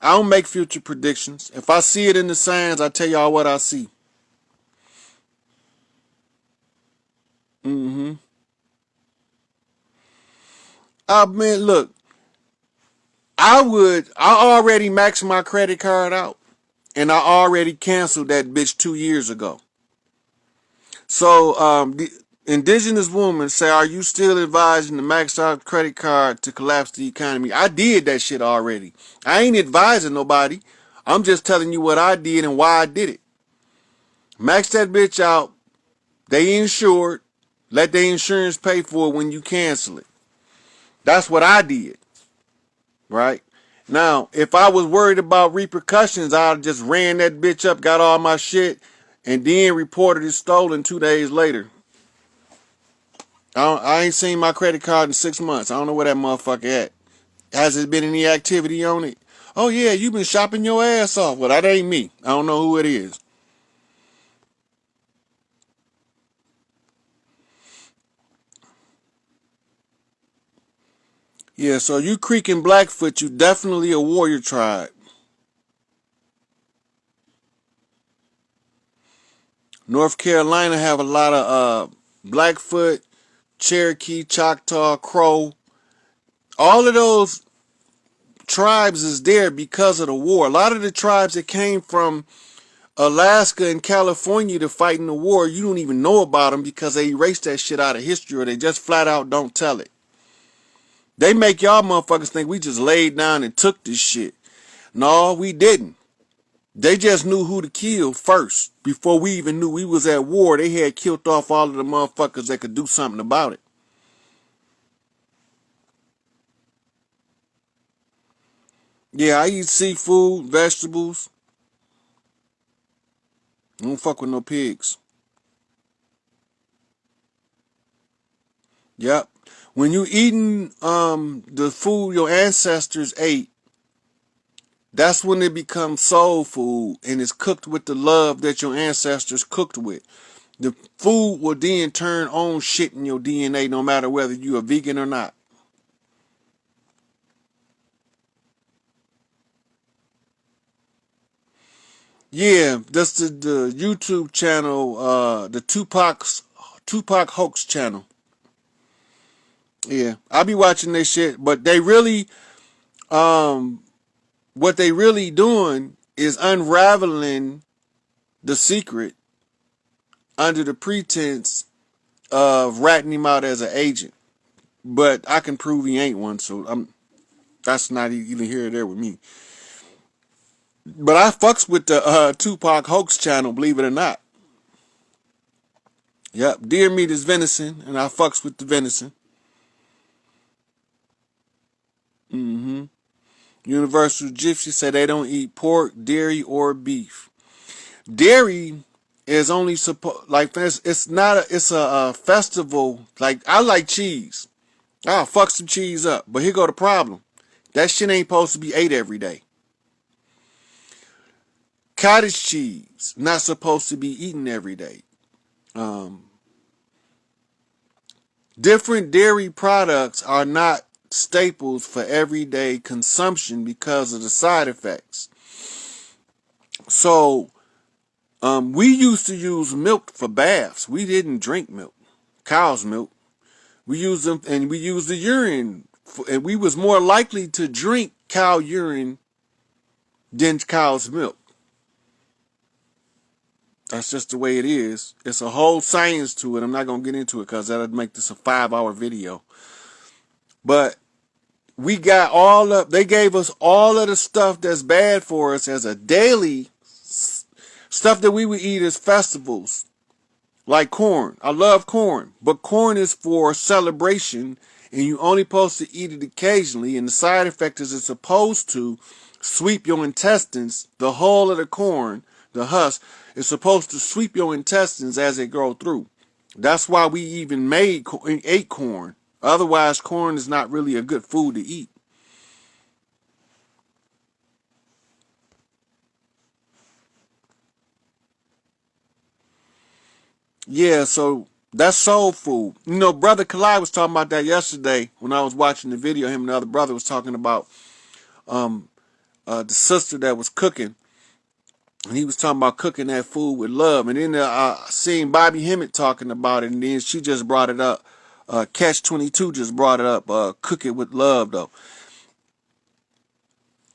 I don't make future predictions. If I see it in the signs, I tell y'all what I see. Mm-hmm. I mean, look, I already maxed my credit card out, and I already canceled that bitch 2 years ago. So, the indigenous woman say, are you still advising the max out credit card to collapse the economy? I did that shit already. I ain't advising nobody. I'm just telling you what I did and why I did it. Max that bitch out. They insured. Let the insurance pay for it when you cancel it. That's what I did. Right? Now, if I was worried about repercussions, I'd just ran that bitch up, got all my shit, and then reported it stolen 2 days later. I ain't seen my credit card in 6 months. I don't know where that motherfucker at. Has there been any activity on it? Oh yeah, you been shopping your ass off. Well, that ain't me. I don't know who it is. Yeah, so you Creek and Blackfoot, you definitely a warrior tribe. North Carolina have a lot of Blackfoot, Cherokee, Choctaw, Crow. All of those tribes is there because of the war. A lot of the tribes that came from Alaska and California to fight in the war, you don't even know about them because they erased that shit out of history, or they just flat out don't tell it. They make y'all motherfuckers think we just laid down and took this shit. No, we didn't. They just knew who to kill first. Before we even knew we was at war, they had killed off all of the motherfuckers that could do something about it. Yeah, I eat seafood, vegetables. I don't fuck with no pigs. Yep. When you eating the food your ancestors ate, that's when it becomes soul food and it's cooked with the love that your ancestors cooked with. The food will then turn on shit in your DNA no matter whether you're a vegan or not. Yeah, that's the YouTube channel, the Tupac Hoax channel. Yeah, I be watching this shit, but they really, um, what they really doing is unraveling the secret under the pretense of ratting him out as an agent. But I can prove he ain't one, so that's not even here or there with me. But I fucks with the Tupac Hoax channel, believe it or not. Yep, deer meat is venison, and I fucks with the venison. Mm-hmm. Universal Gypsy say they don't eat pork, dairy, or beef. Dairy is only supposed like it's not it's a festival. Like I like cheese. I'll fuck some cheese up, but here go the problem. That shit ain't supposed to be ate every day. Cottage cheese not supposed to be eaten every day. Um, Different dairy products are not staples for everyday consumption because of the side effects. So we used to use milk for baths. We didn't drink milk, cow's milk. We used them, and we used the urine, and we was more likely to drink cow urine than cow's milk. That's just the way it is. It's a whole science to it. I'm not going to get into it because that'll make this a 5-hour video. But we got all up, they gave us all of the stuff that's bad for us as a daily stuff that we would eat as festivals. Like corn. I love corn. But corn is for celebration, and you only supposed to eat it occasionally. And the side effect is it's supposed to sweep your intestines. The whole of the corn, the husk, is supposed to sweep your intestines as they go through. That's why we even ate corn. Otherwise, corn is not really a good food to eat. Yeah, so that's soul food. You know, Brother Kalai was talking about that yesterday when I was watching the video. Him and the other brother was talking about the sister that was cooking. And he was talking about cooking that food with love. And then I seen Bobby Hemmett talking about it. And then she just brought it up. Catch 22 just brought it up. Cook it with love, though.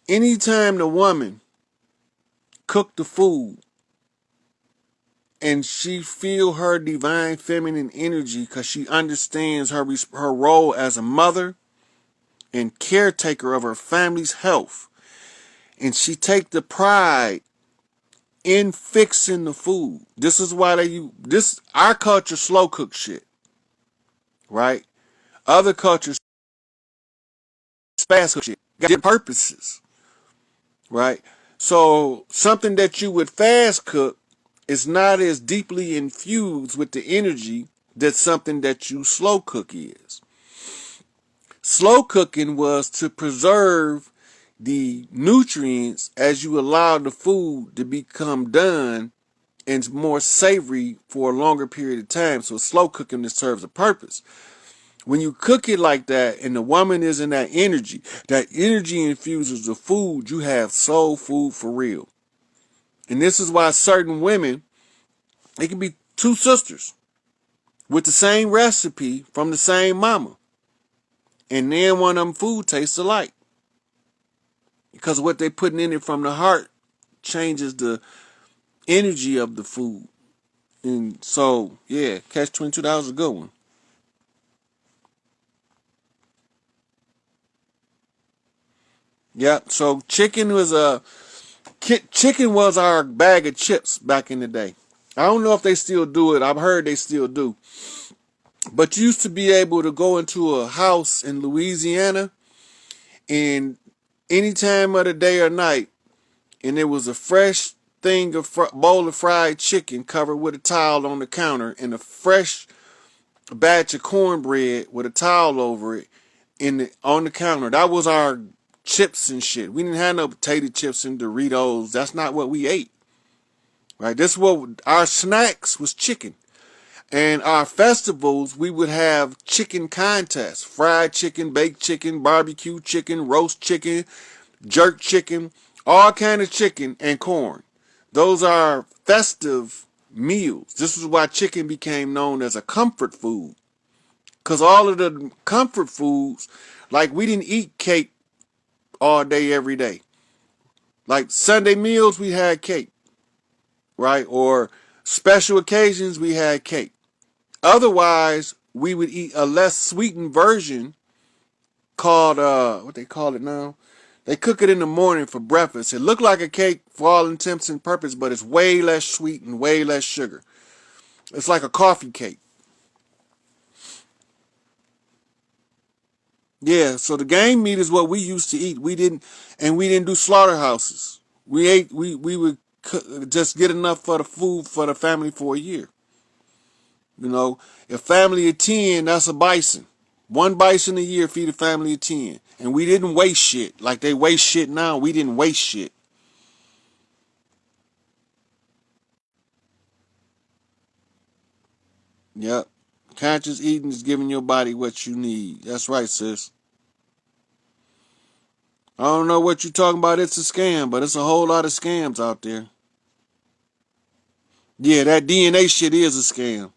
Anytime the woman cook the food and she feel her divine feminine energy because she understands her role as a mother and caretaker of her family's health, and she take the pride in fixing the food. This is why our culture slow cook shit, right? Other cultures fast cook shit, got purposes, right? So something that you would fast cook is not as deeply infused with the energy that something that you slow cook is. Slow cooking was to preserve the nutrients as you allow the food to become done and more savory for a longer period of time. So slow cooking this serves a purpose. When you cook it like that and the woman is in that energy infuses the food, you have soul food for real. And this is why certain women, it can be two sisters with the same recipe from the same mama. And then one of them food tastes alike. Because what they putting in it from the heart changes the energy of the food. And so, yeah, Catch 22, that was a good one. Yeah, so chicken was our bag of chips back in the day. I don't know if they still do it. I've heard they still do. But you used to be able to go into a house in Louisiana and any time of the day or night, and there was a fresh thing of bowl of fried chicken covered with a towel on the counter and a fresh batch of cornbread with a towel over it on the counter. That was our chips and shit. We didn't have no potato chips and Doritos. That's not what we ate. Right? This is what our snacks was chicken. And our festivals, we would have chicken contests. Fried chicken, baked chicken, barbecue chicken, roast chicken, jerk chicken, all kind of chicken and corn. Those are festive meals. This is why chicken became known as a comfort food. Because all of the comfort foods, like we didn't eat cake all day, every day. Like Sunday meals, we had cake, right? Or special occasions, we had cake. Otherwise, we would eat a less sweetened version called, what they call it now? They cook it in the morning for breakfast. It looked like a cake for all intents and purposes, but it's way less sweet and way less sugar. It's like a coffee cake. Yeah, so the game meat is what we used to eat. We didn't do slaughterhouses. We would just get enough for the food for the family for a year. You know, a family of 10, that's a bison. One bison a year feed a family of 10. And we didn't waste shit. Like they waste shit now. We didn't waste shit. Yep. Conscious eating is giving your body what you need. That's right, sis. I don't know what you're talking about. It's a scam, but it's a whole lot of scams out there. Yeah, that DNA shit is a scam.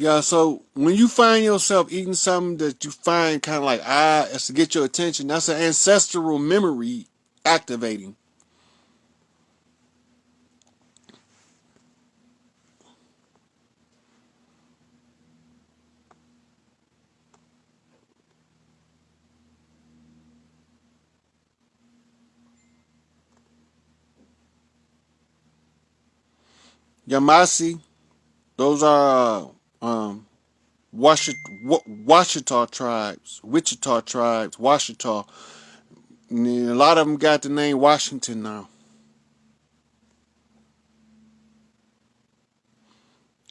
Yeah, so when you find yourself eating something that you find kind of like, it's to get your attention, that's an ancestral memory activating. Yamasi, those are Washita tribes, Wichita tribes, Washita. And a lot of them got the name Washington now.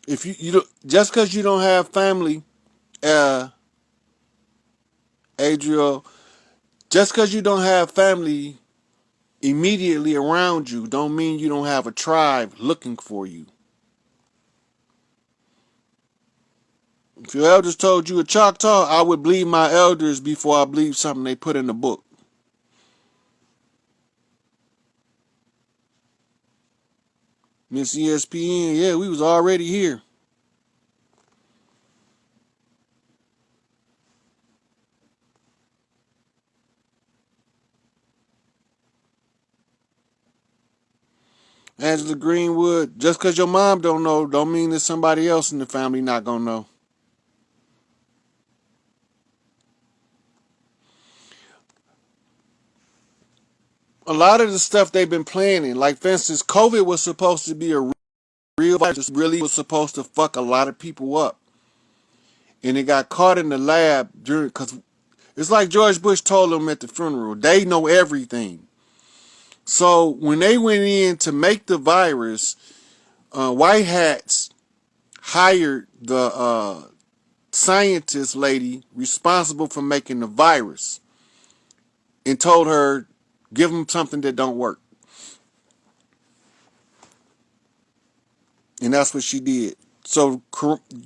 If you don't, just because you don't have family, uh, Adriel, just because you don't have family immediately around you, don't mean you don't have a tribe looking for you. If your elders told you a Choctaw, I would believe my elders before I believe something they put in the book. Miss ESPN, yeah, we was already here. Angela Greenwood, just because your mom don't know, don't mean that somebody else in the family not gonna know. A lot of the stuff they've been planning, like for instance, COVID was supposed to be a real virus, really was supposed to fuck a lot of people up, and it got caught in the lab during because it's like George Bush told them at the funeral, they know everything. So when they went in to make the virus, white hats hired the scientist lady responsible for making the virus and told her, give them something that don't work. And that's what she did. So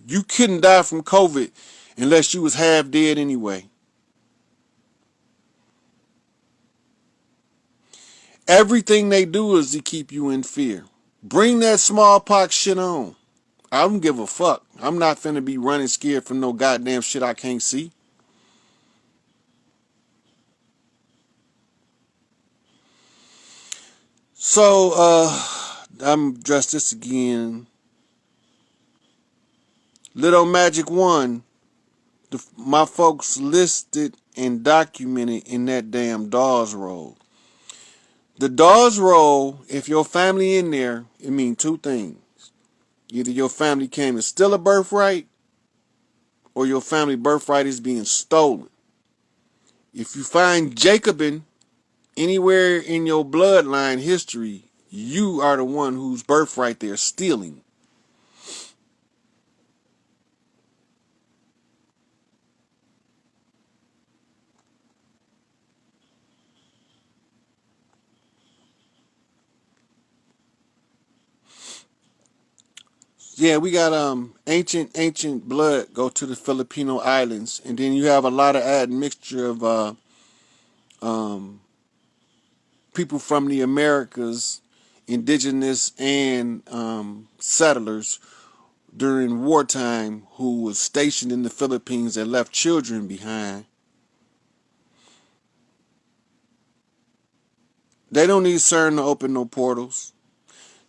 you couldn't die from COVID unless you was half dead anyway. Everything they do is to keep you in fear. Bring that smallpox shit on. I don't give a fuck. I'm not finna be running scared from no goddamn shit I can't see. So, I'm address this again. Little Magic One, my folks listed and documented in that damn Dawes Roll. The Dawes Roll, if your family in there, it means two things. Either your family came to steal a birthright, or your family birthright is being stolen. If you find Jacobin anywhere in your bloodline history, you are the one whose birthright they're stealing. Yeah, we got ancient blood go to the Filipino islands, and then you have a lot of admixture of um, people from the Americas, indigenous and settlers during wartime who was stationed in the Philippines that left children behind. They don't need CERN to open no portals.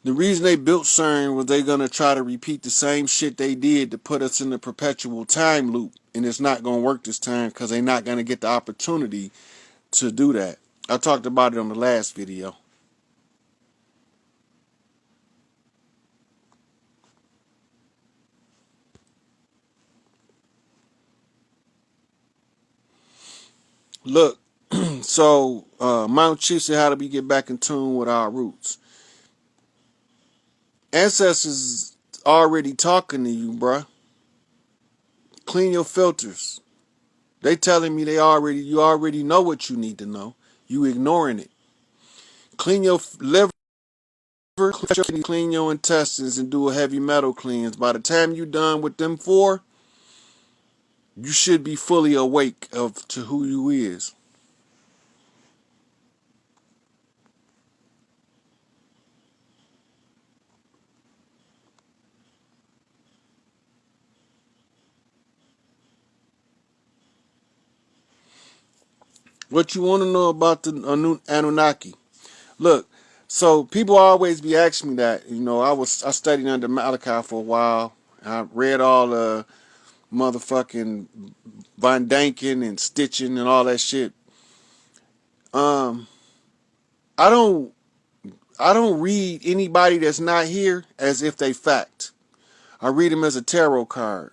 The reason they built CERN was they gonna try to repeat the same shit they did to put us in a perpetual time loop, and it's not gonna work this time because they're not gonna get the opportunity to do that. I talked about it on the last video. Look, so Mount Chief said, "How do we get back in tune with our roots?" Ancestors already talking to you, bruh. Clean your filters. They telling me you already know what you need to know. You ignoring it. Clean your liver, clean your intestines, and do a heavy metal cleanse. By the time you done with them four, you should be fully awake of to who you is. What you want to know about the Anunnaki? Look, so people always be asking me that. I studied under Malachi for a while. I read all the motherfucking Von Danken and Stitching and all that shit. Um, I don't I don't read anybody that's not here as if they fact. I read them as a tarot card.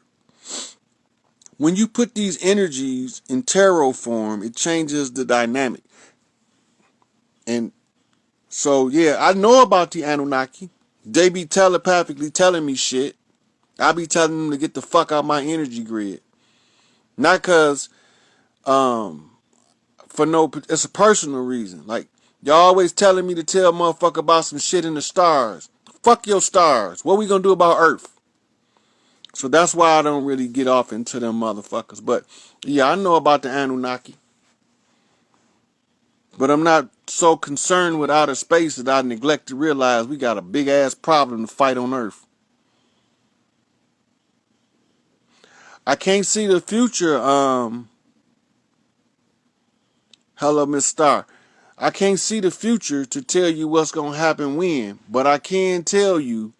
When you put these energies in tarot form, it changes the dynamic. And so, yeah, I know about the Anunnaki. They be telepathically telling me shit. I be telling them to get the fuck out my energy grid. Not cause for no, it's a personal reason. Like y'all always telling me to tell motherfucker about some shit in the stars. Fuck your stars. What we gonna do about Earth? So that's why I don't really get off into them motherfuckers. But yeah, I know about the Anunnaki. But I'm not so concerned with outer space that I neglect to realize we got a big ass problem to fight on Earth. I can't see the future. Hello, Miss Star. I can't see the future to tell you what's gonna happen when, but I can tell you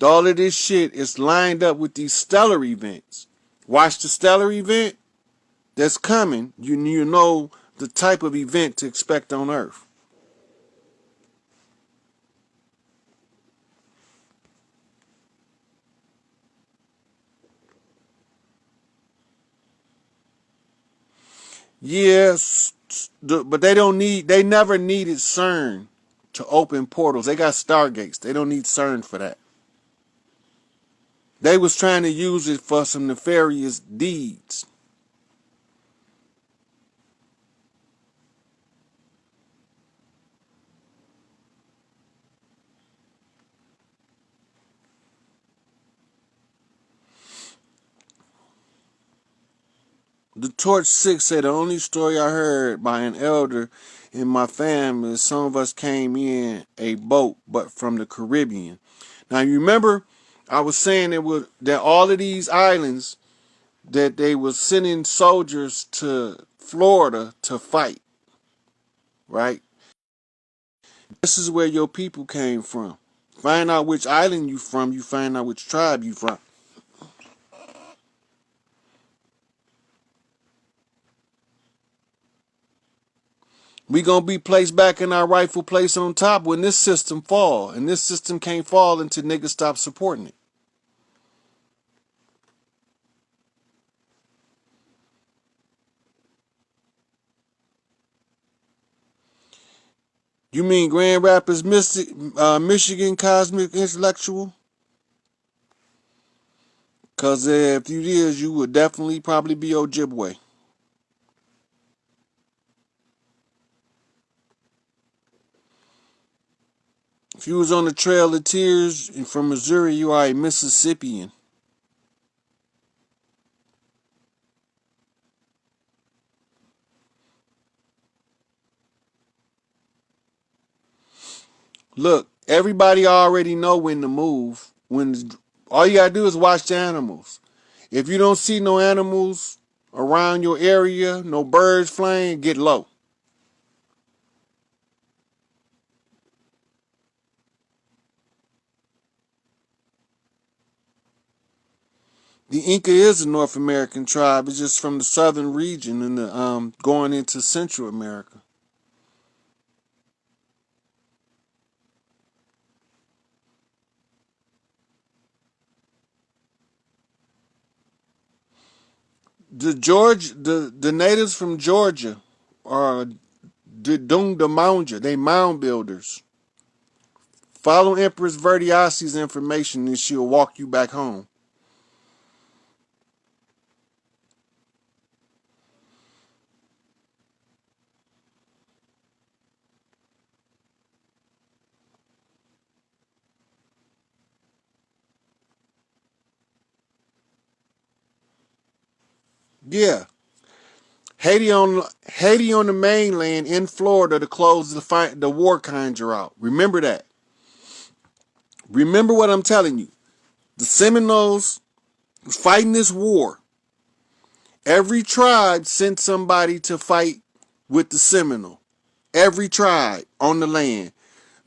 all of this shit is lined up with these stellar events. Watch the stellar event that's coming. You know the type of event to expect on Earth. Yes, but they never needed CERN to open portals. They got stargates. They don't need CERN for that. They was trying to use it for some nefarious deeds. The Torch 6 said the only story I heard by an elder in my family is some of us came in a boat, but from the Caribbean. Now you remember I was saying that all of these islands that they were sending soldiers to Florida to fight, right? This is where your people came from. Find out which island you from, you find out which tribe you from. We gonna be placed back in our rightful place on top when this system fall. And this system can't fall until niggas stop supporting it. You mean Grand Rapids, Michigan Cosmic Intellectual? Cause if you is, you would definitely probably be Ojibwe. If you was on the Trail of Tears and from Missouri, you are a Mississippian. Look, everybody already know when to move. All you gotta do is watch the animals. If you don't see no animals around your area, no birds flying, get low. The Inca is a North American tribe. It's just from the southern region and going into Central America. The natives from Georgia are the Dungdamounja. They mound builders. Follow Empress Verdiasi's information and she'll walk you back home. Yeah. Haiti on the mainland in Florida to close the war conjure out. Remember that. Remember what I'm telling you. The Seminoles was fighting this war. Every tribe sent somebody to fight with the Seminole. Every tribe on the land.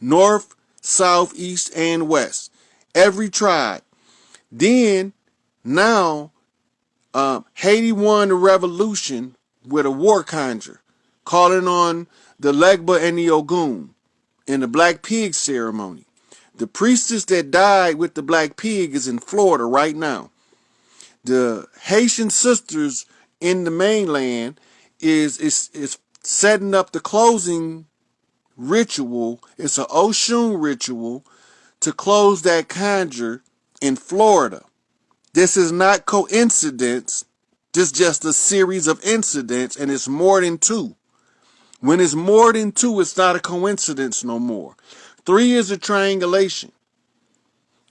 North, south, east, and west. Every tribe. Then, now, Haiti won the revolution with a war conjure, calling on the Legba and the Ogun in the Black Pig ceremony. The priestess that died with the Black Pig is in Florida right now. The Haitian sisters in the mainland is setting up the closing ritual. It's an Oshun ritual to close that conjure in Florida. This is not coincidence. This is just a series of incidents, and it's more than two. When it's more than two, it's not a coincidence no more. 3 is a triangulation.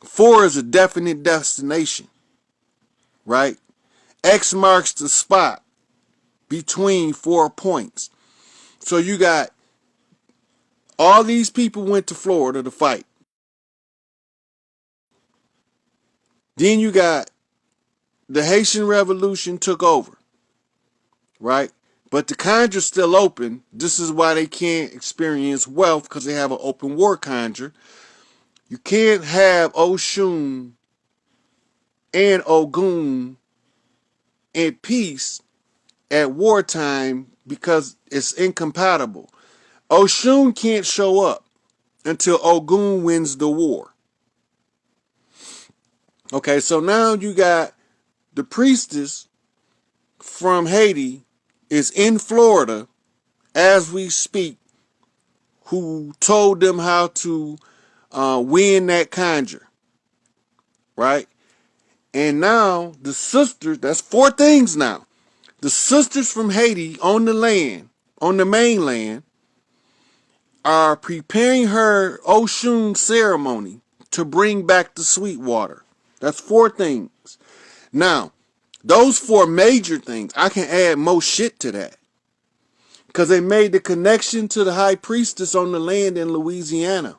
4 is a definite destination, right? X marks the spot between 4 points. So you got all these people went to Florida to fight. Then you got the Haitian Revolution took over, right? But the conjure's still open. This is why they can't experience wealth, because they have an open war conjure. You can't have Oshun and Ogun in peace at wartime because it's incompatible. Oshun can't show up until Ogun wins the war. Okay, so now you got the priestess from Haiti is in Florida as we speak, who told them how to win that conjure, right? And now the sisters, that's 4 things now. The sisters from Haiti on the land, on the mainland, are preparing her Oshun ceremony to bring back the sweet water. That's 4 things. Now, those 4 major things, I can add more shit to that. Because they made the connection to the high priestess on the land in Louisiana.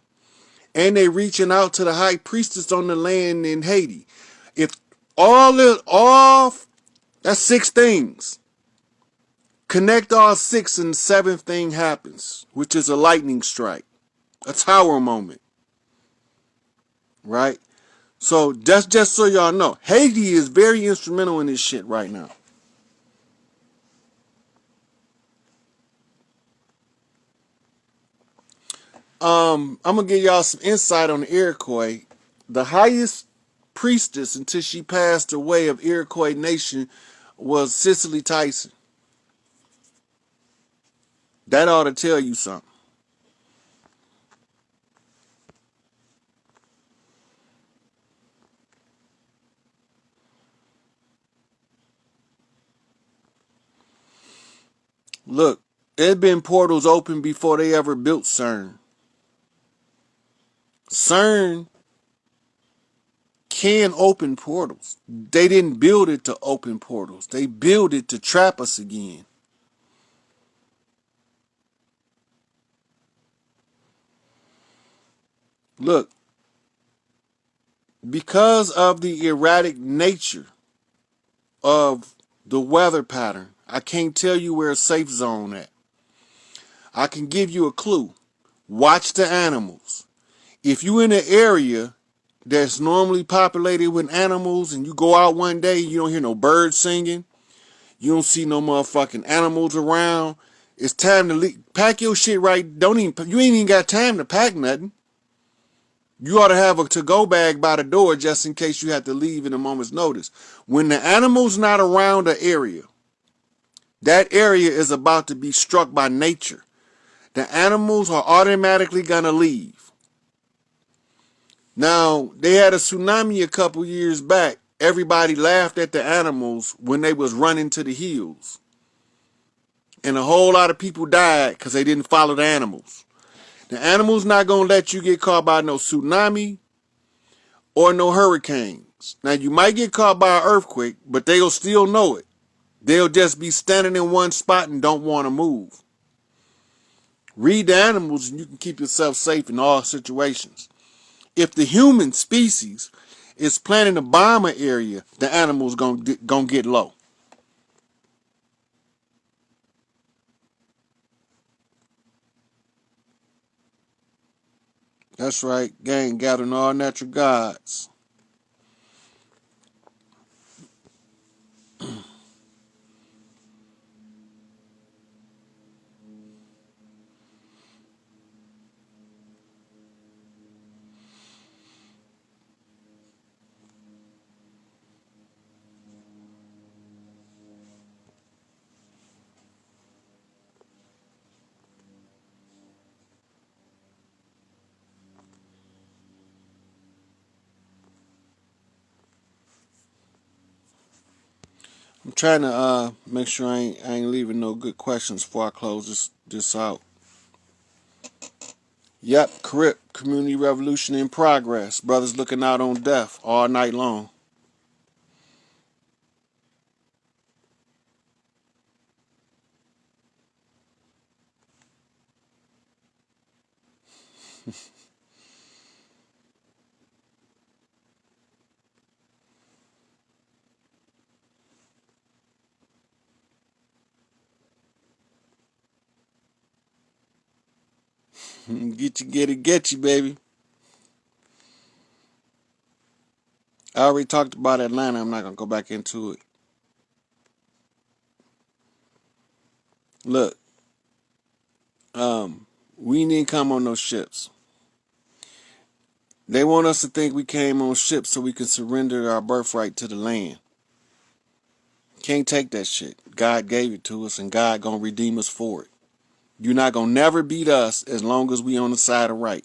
And they reaching out to the high priestess on the land in Haiti. If that's 6 things. Connect all 6 and the 7th thing happens, which is a lightning strike, a tower moment, right? So that's just so y'all know. Haiti is very instrumental in this shit right now. I'm gonna give y'all some insight on the Iroquois. The highest priestess until she passed away of Iroquois Nation was Cicely Tyson. That ought to tell you something. Look, there had been portals open before they ever built CERN. CERN can open portals. They didn't build it to open portals. They built it to trap us again. Look, because of the erratic nature of the weather pattern, I can't tell you where a safe zone at. I can give you a clue. Watch the animals. If you in an area that's normally populated with animals and you go out one day and you don't hear no birds singing, you don't see no motherfucking animals around, it's time to leave. Pack your shit right. You ain't even got time to pack nothing. You ought to have a to-go bag by the door just in case you have to leave in a moment's notice. When the animal's not around the area, that area is about to be struck by nature. The animals are automatically gonna leave. Now, they had a tsunami a couple years back. Everybody laughed at the animals when they was running to the hills. And a whole lot of people died because they didn't follow the animals. The animals not gonna let you get caught by no tsunami or no hurricanes. Now, you might get caught by an earthquake, but they'll still know it. They'll just be standing in one spot and don't want to move. Read the animals and you can keep yourself safe in all situations. If the human species is planning to bomb an area, the animals gonna get low. That's right, gang gathering all natural gods. I'm trying to make sure I ain't leaving no good questions before I close this out. Yep, Crip, community revolution in progress. Brothers looking out on death all night long. Get you, baby. I already talked about Atlanta. I'm not gonna go back into it. Look, we didn't come on those ships. They want us to think we came on ships so we can surrender our birthright to the land. Can't take that shit. God gave it to us and God gonna redeem us for it. You're not gonna never beat us as long as we on the side of right.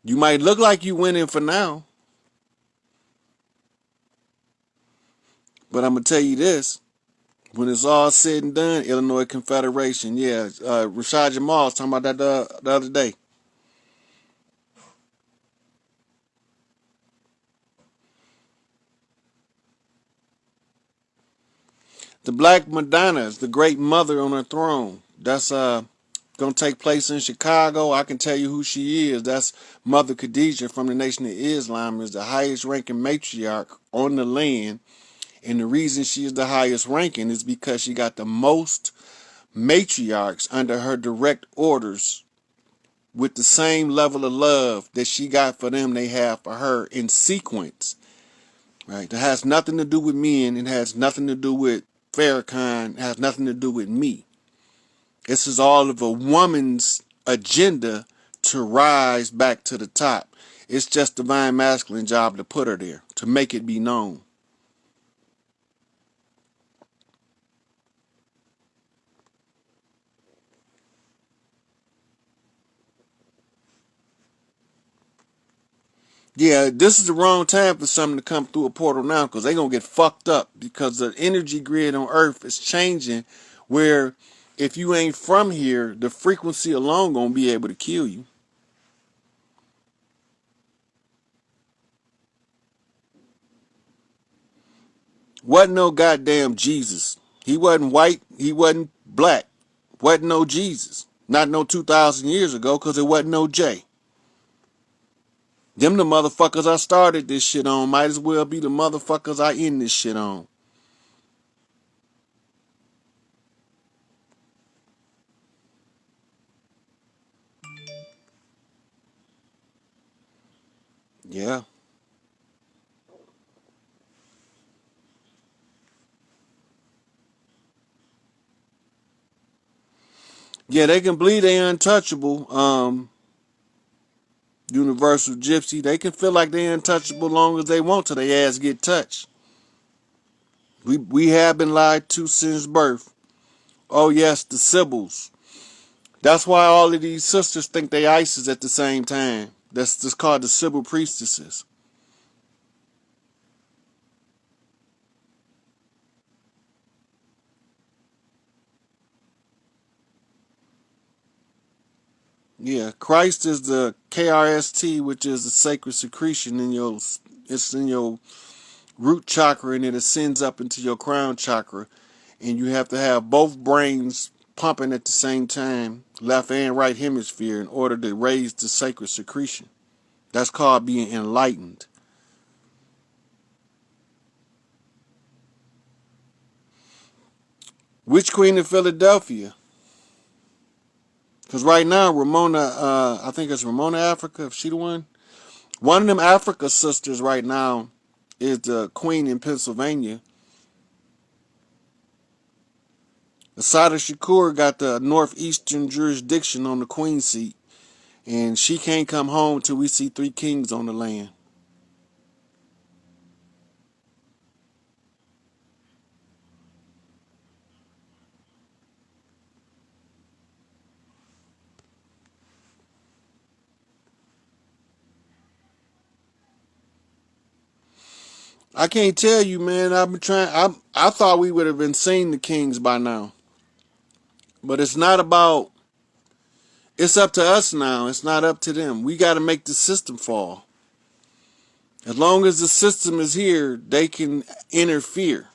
You might look like you winning for now, but I'm gonna tell you this. When it's all said and done, Illinois Confederation, yeah, Rashad Jamal was talking about that the other day. The Black Madonna is the great mother on her throne. That's gonna take place in Chicago. I can tell you who she is. That's Mother Khadijah from the Nation of Islam, is the highest ranking matriarch on the land. And the reason she is the highest ranking is because she got the most matriarchs under her direct orders with the same level of love that she got for them they have for her in sequence. Right? That has nothing to do with men. It has nothing to do with Farrakhan. It has nothing to do with me. This is all of a woman's agenda to rise back to the top. It's just divine masculine job to put her there, to make it be known. Yeah, this is the wrong time for something to come through a portal now because they're going to get fucked up because the energy grid on Earth is changing where if you ain't from here, the frequency alone going to be able to kill you. Wasn't no goddamn Jesus. He wasn't white. He wasn't black. Wasn't no Jesus. Not no 2,000 years ago because it wasn't no J. Them the motherfuckers I started this shit on might as well be the motherfuckers I end this shit on. Yeah. Yeah, they can believe they untouchable. Universal Gypsy, they can feel like they untouchable long as they want till their ass get touched. We have been lied to since birth. Oh yes, the Sibyls. That's why all of these sisters think they ISIS at the same time. That's just called the Sibyl priestesses. Yeah, Christ is the KRST, which is the sacred secretion in your. It's in your root chakra and it ascends up into your crown chakra. and you have to have both brains pumping at the same time, left and right hemisphere, in order to raise the sacred secretion. That's called being enlightened. Which queen of Philadelphia? Because right now, Ramona, I think it's Ramona Africa, if she the one. One of them Africa sisters right now is the queen in Pennsylvania. Assata Shakur got the northeastern jurisdiction on the queen seat, and she can't come home till we see three kings on the land. I can't tell you, man. I've been trying. I thought we would have been seeing the kings by now, but it's not about. It's up to us now. It's not up to them. We got to make the system fall. As long as the system is here, they can interfere,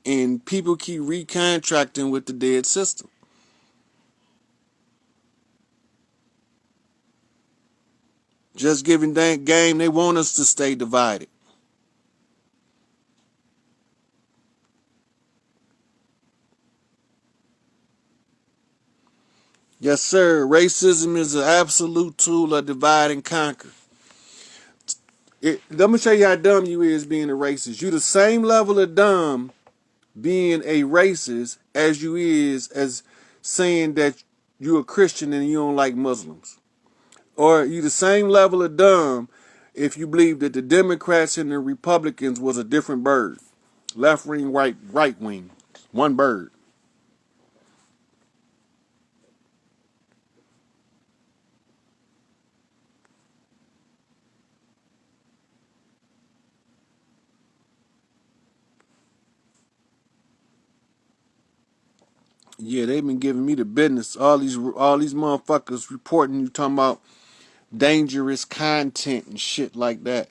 and people keep recontracting with the dead system. Just giving that game, they want us to stay divided. Yes, sir. Racism is an absolute tool of divide and conquer. Let me show you how dumb you is being a racist. You the same level of dumb being a racist as you is as saying that you a Christian and you don't like Muslims. Or you the same level of dumb if you believe that the Democrats and the Republicans was a different bird. Left wing, right wing. One bird. Yeah, they've been giving me the business. All these motherfuckers reporting you talking about dangerous content and shit like that.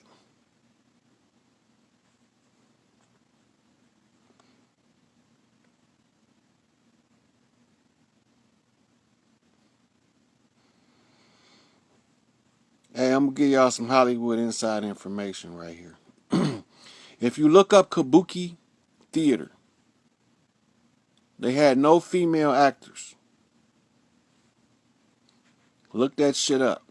Hey, I'm gonna give y'all some Hollywood inside information right here. If you look up Kabuki Theater, they had no female actors. Look that shit up.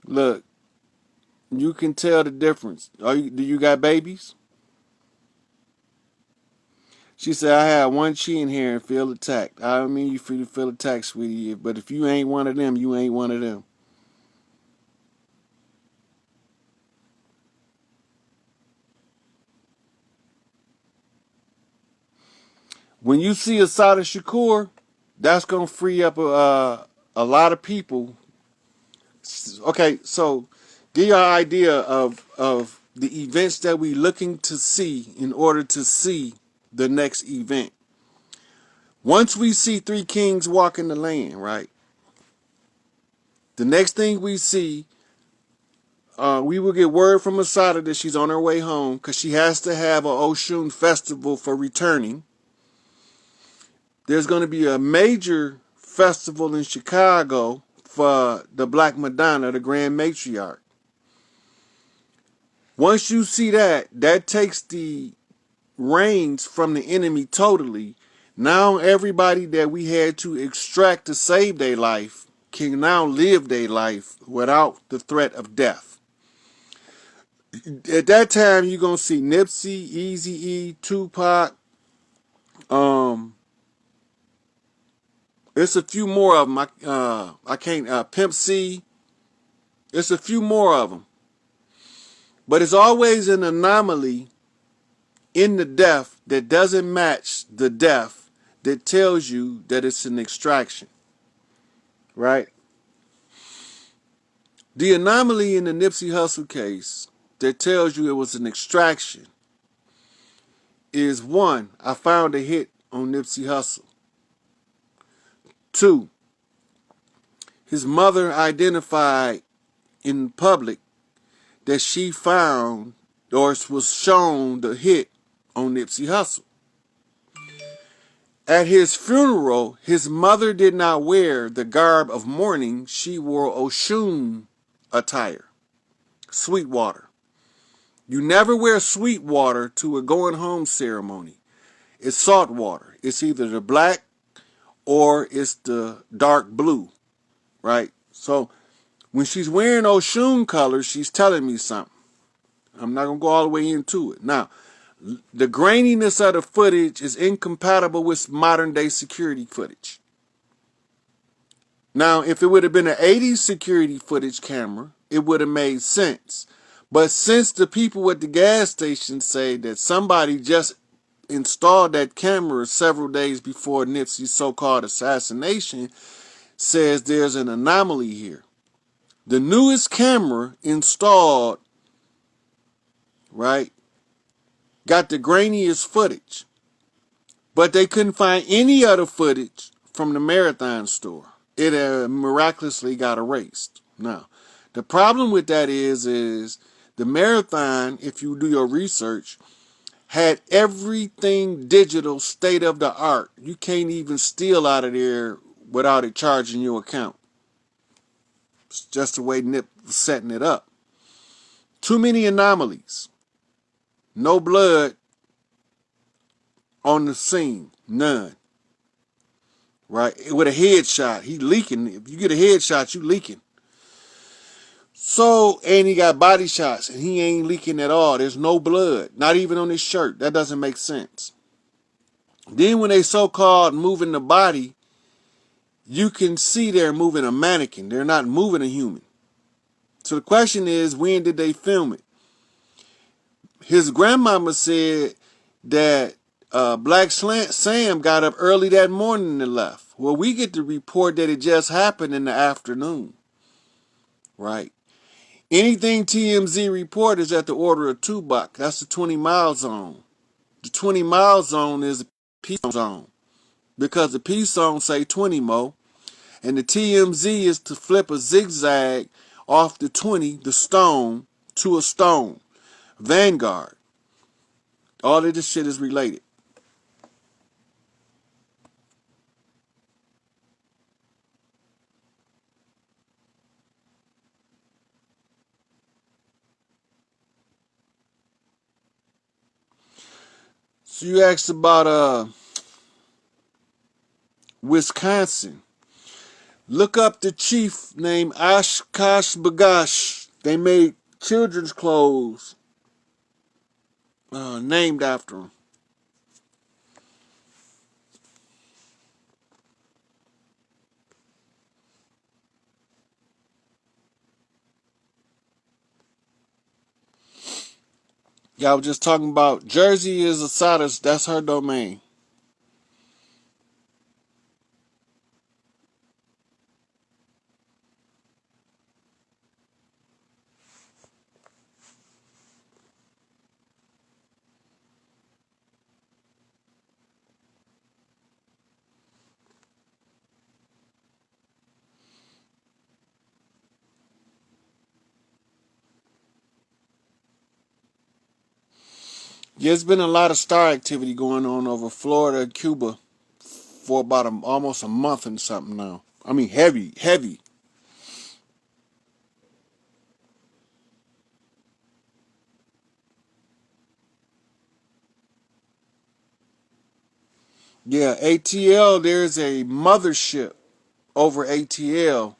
Look, you can tell the difference. Do you got babies? She said, I had one chin here and feel attacked. I don't mean you feel attacked, sweetie, but if you ain't one of them, you ain't one of them. When you see Assata Shakur, that's gonna free up a lot of people. Okay, so give you an idea of the events that we looking to see in order to see the next event. Once we see three kings walking the land, right? The next thing we see, we will get word from Masada that she's on her way home because she has to have a Oshun festival for returning. There's going to be a major festival in Chicago for the Black Madonna, the Grand Matriarch. Once you see that, that takes the reins from the enemy totally. Now everybody that we had to extract to save their life can now live their life without the threat of death. At that time, you're gonna see Nipsey, Eazy-E, Tupac. Um, it's a few more of them. I can't. Pimp C. It's a few more of them, but it's always an anomaly in the death that doesn't match the death that tells you that it's an extraction, right? The anomaly in the Nipsey Hussle case that tells you it was an extraction is one, I found a hit on Nipsey Hussle. Two, his mother identified in public that she found or was shown the hit on Nipsey Hussle. At his funeral, his mother did not wear the garb of mourning. She wore Oshun attire, Sweetwater. You never wear Sweetwater to a going home ceremony. It's salt water. It's either the black or it's the dark blue, right? So when she's wearing Oshun colors, she's telling me something. I'm not going to go all the way into it. Now, the graininess of the footage is incompatible with modern day security footage. Now, if it would have been an 80s security footage camera, it would have made sense. But since the people at the gas station say that somebody just installed that camera several days before Nipsey's so-called assassination, says there's an anomaly here. The newest camera installed, right, got the grainiest footage. But they couldn't find any other footage from the Marathon store. It miraculously got erased. Now, the problem with that is the Marathon, if you do your research, had everything digital, state of the art. You can't even steal out of there without it charging your account. It's just the way Nip was setting it up. Too many anomalies. No blood on the scene. None. Right? With a headshot. He leaking. If you get a headshot, you leaking. So, and he got body shots, and he ain't leaking at all. There's no blood. Not even on his shirt. That doesn't make sense. Then when they so-called moving the body, you can see they're moving a mannequin. They're not moving a human. So the question is, when did they film it? His grandmama said that Black Sam got up early that morning and left. Well, we get the report that it just happened in the afternoon. Right? Anything TMZ report is at the order of Tupac. That's the 20-mile zone. The 20-mile zone is a peace zone. Because the peace zone say 20 mo. And the TMZ is to flip a zigzag off the 20, the stone, to a stone. Vanguard. All of this shit is related. So you asked about Wisconsin. Look up the chief named Oshkosh B'gosh. They made children's clothes named after him. Y'all was just talking about Jersey is Asada's, that's her domain. Yeah, there's been a lot of star activity going on over Florida and Cuba for about almost a month and something now. I mean, heavy. Yeah, ATL, there's a mothership over ATL,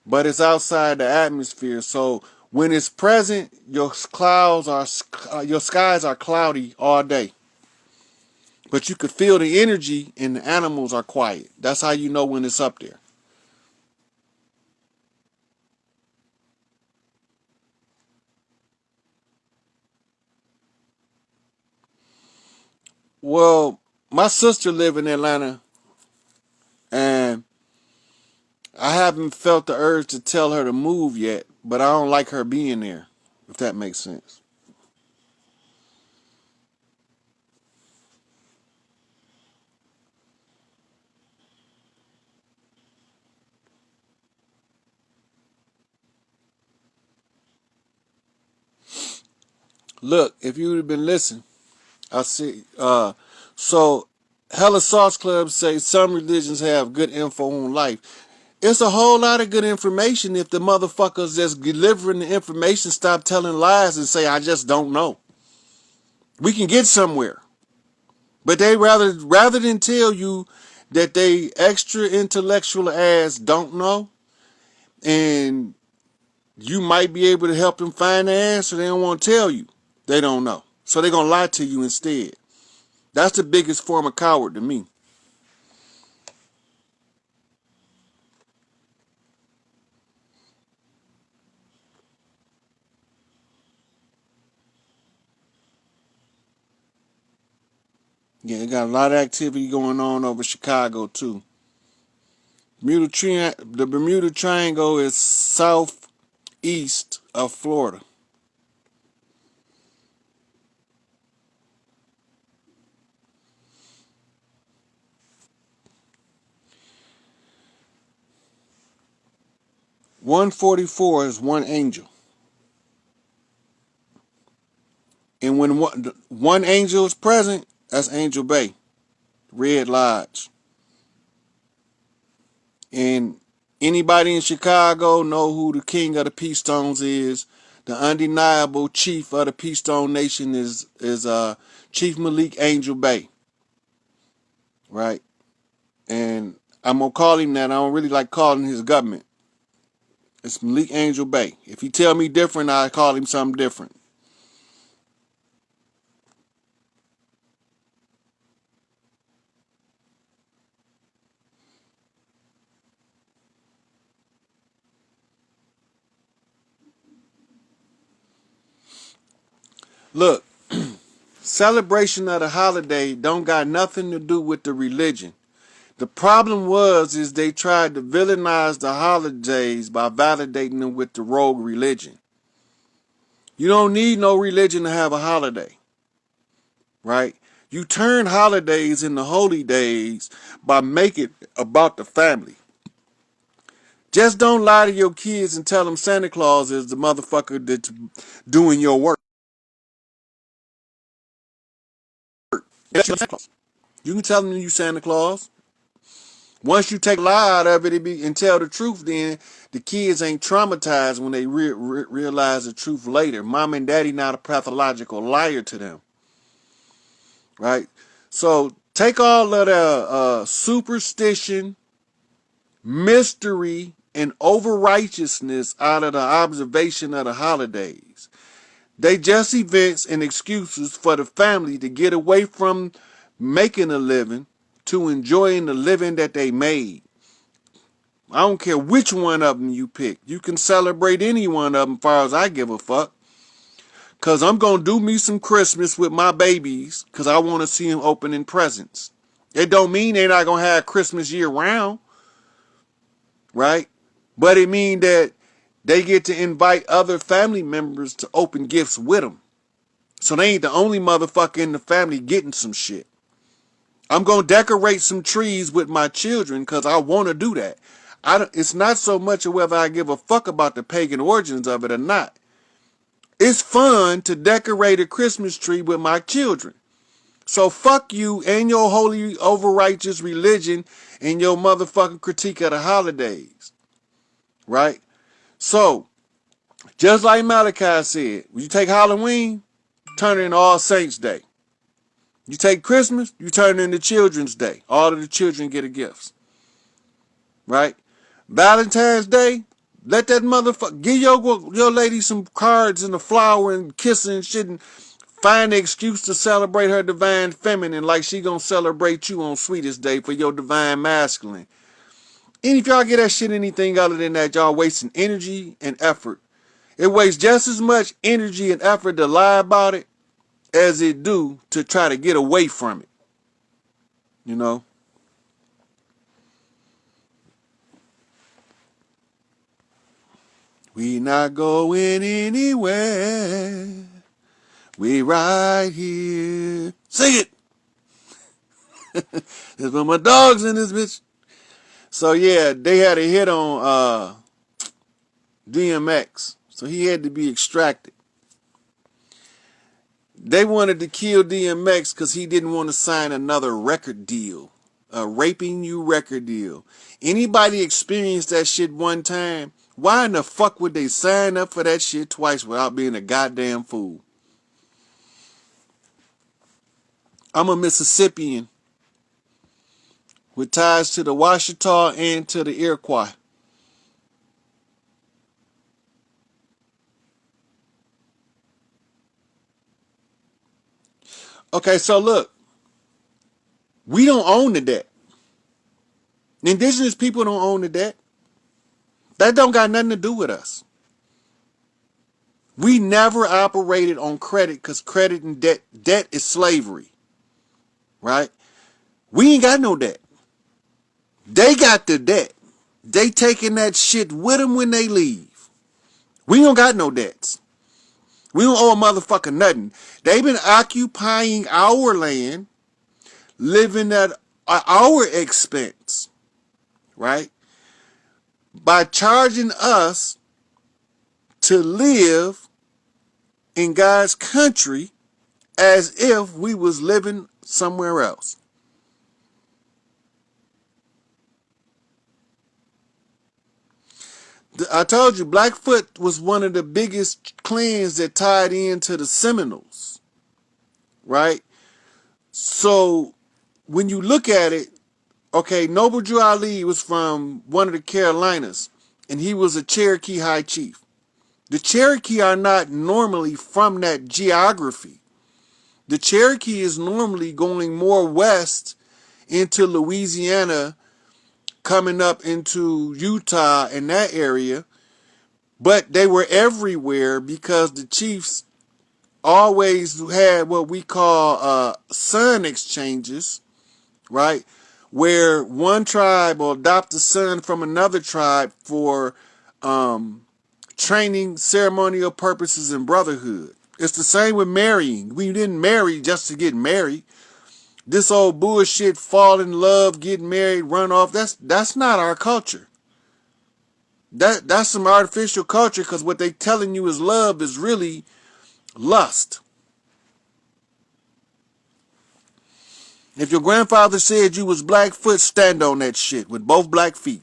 but it's outside the atmosphere. So when it's present, your skies are cloudy all day. But you could feel the energy and the animals are quiet. That's how you know when it's up there. Well, my sister live in Atlanta, and I haven't felt the urge to tell her to move yet, but I don't like her being there, if that makes sense. Look, if you would have been listening, I see. So, Hella Sauce Club say some religions have good info on life. It's a whole lot of good information if the motherfuckers that's delivering the information stop telling lies and say, I just don't know. We can get somewhere. But they rather than tell you that they extra intellectual ass don't know and you might be able to help them find the answer, they don't want to tell you they don't know. So they're going to lie to you instead. That's the biggest form of coward to me. Yeah, they got a lot of activity going on over Chicago too. The Bermuda Triangle is southeast of Florida. $144 is one angel. And when one angel is present, that's Angel Bay, Red Lodge. And anybody in Chicago know who the king of the Peace Stones is. The undeniable chief of the Peace Stone Nation is Chief Malik Angel Bay, right? And I'm gonna call him that. I don't really like calling his government. It's Malik Angel Bay. If he tell me different, I call him something different. Look, celebration of the holiday don't got nothing to do with the religion. The problem is they tried to villainize the holidays by validating them with the rogue religion. You don't need no religion to have a holiday, right? You turn holidays into holy days by making it about the family. Just don't lie to your kids and tell them Santa Claus is the motherfucker that's doing your work. You can tell them you Santa Claus. Once you take a lie out of it and tell the truth, then the kids ain't traumatized when they realize the truth later. Mom and daddy not a pathological liar to them, right? So take all of the superstition, mystery, and over righteousness out of the observation of the holidays. They just events and excuses for the family to get away from making a living to enjoying the living that they made. I don't care which one of them you pick. You can celebrate any one of them as far as I give a fuck. Because I'm going to do me some Christmas with my babies because I want to see them opening presents. It don't mean they're not going to have Christmas year round, right? But it mean that they get to invite other family members to open gifts with them. So they ain't the only motherfucker in the family getting some shit. I'm going to decorate some trees with my children because I want to do that. It's not so much of whether I give a fuck about the pagan origins of it or not. It's fun to decorate a Christmas tree with my children. So fuck you and your holy overrighteous religion and your motherfucking critique of the holidays. Right? So, just like Malachi said, when you take Halloween, turn it into All Saints Day. You take Christmas, you turn it into Children's Day. All of the children get a gift. Right? Valentine's Day, let that motherfucker give your lady some cards and a flower and kissing and shit and find an excuse to celebrate her divine feminine like she gonna celebrate you on Sweetest Day for your divine masculine. And if y'all get that shit anything other than that, y'all wasting energy and effort. It wastes just as much energy and effort to lie about it as it do to try to get away from it. You know? We not going anywhere. We right here. Sing it. There's one of my dogs in this bitch. So yeah, they had a hit on DMX. So he had to be extracted. They wanted to kill DMX because he didn't want to sign another record deal, a raping you record deal. Anybody experienced that shit one time? Why in the fuck would they sign up for that shit twice without being a goddamn fool? I'm a Mississippian with ties to the Washita and to the Iroquois. Okay, so look, we don't own the debt. Indigenous people don't own the debt. That don't got nothing to do with us. We never operated on credit because credit and debt is slavery, right? We ain't got no debt. They got the debt. They taking that shit with them when they leave. We don't got no debts. We don't owe a motherfucker nothing. They been occupying our land, living at our expense, right? By charging us to live in God's country as if we was living somewhere else. I told you, Blackfoot was one of the biggest clans that tied into the Seminoles, right? So when you look at it, okay, Noble Drew Ali was from one of the Carolinas, and he was a Cherokee High Chief. The Cherokee are not normally from that geography. The Cherokee is normally going more west into Louisiana, coming up into Utah and that area. But they were everywhere because the chiefs always had what we call son exchanges, right? Where one tribe will adopt a son from another tribe for training, ceremonial purposes, and brotherhood. It's the same with marrying. We didn't marry just to get married. This old bullshit, fall in love, get married, run off, that's not our culture. That's some artificial culture because what they telling you is love is really lust. If your grandfather said you was Blackfoot, stand on that shit with both black feet.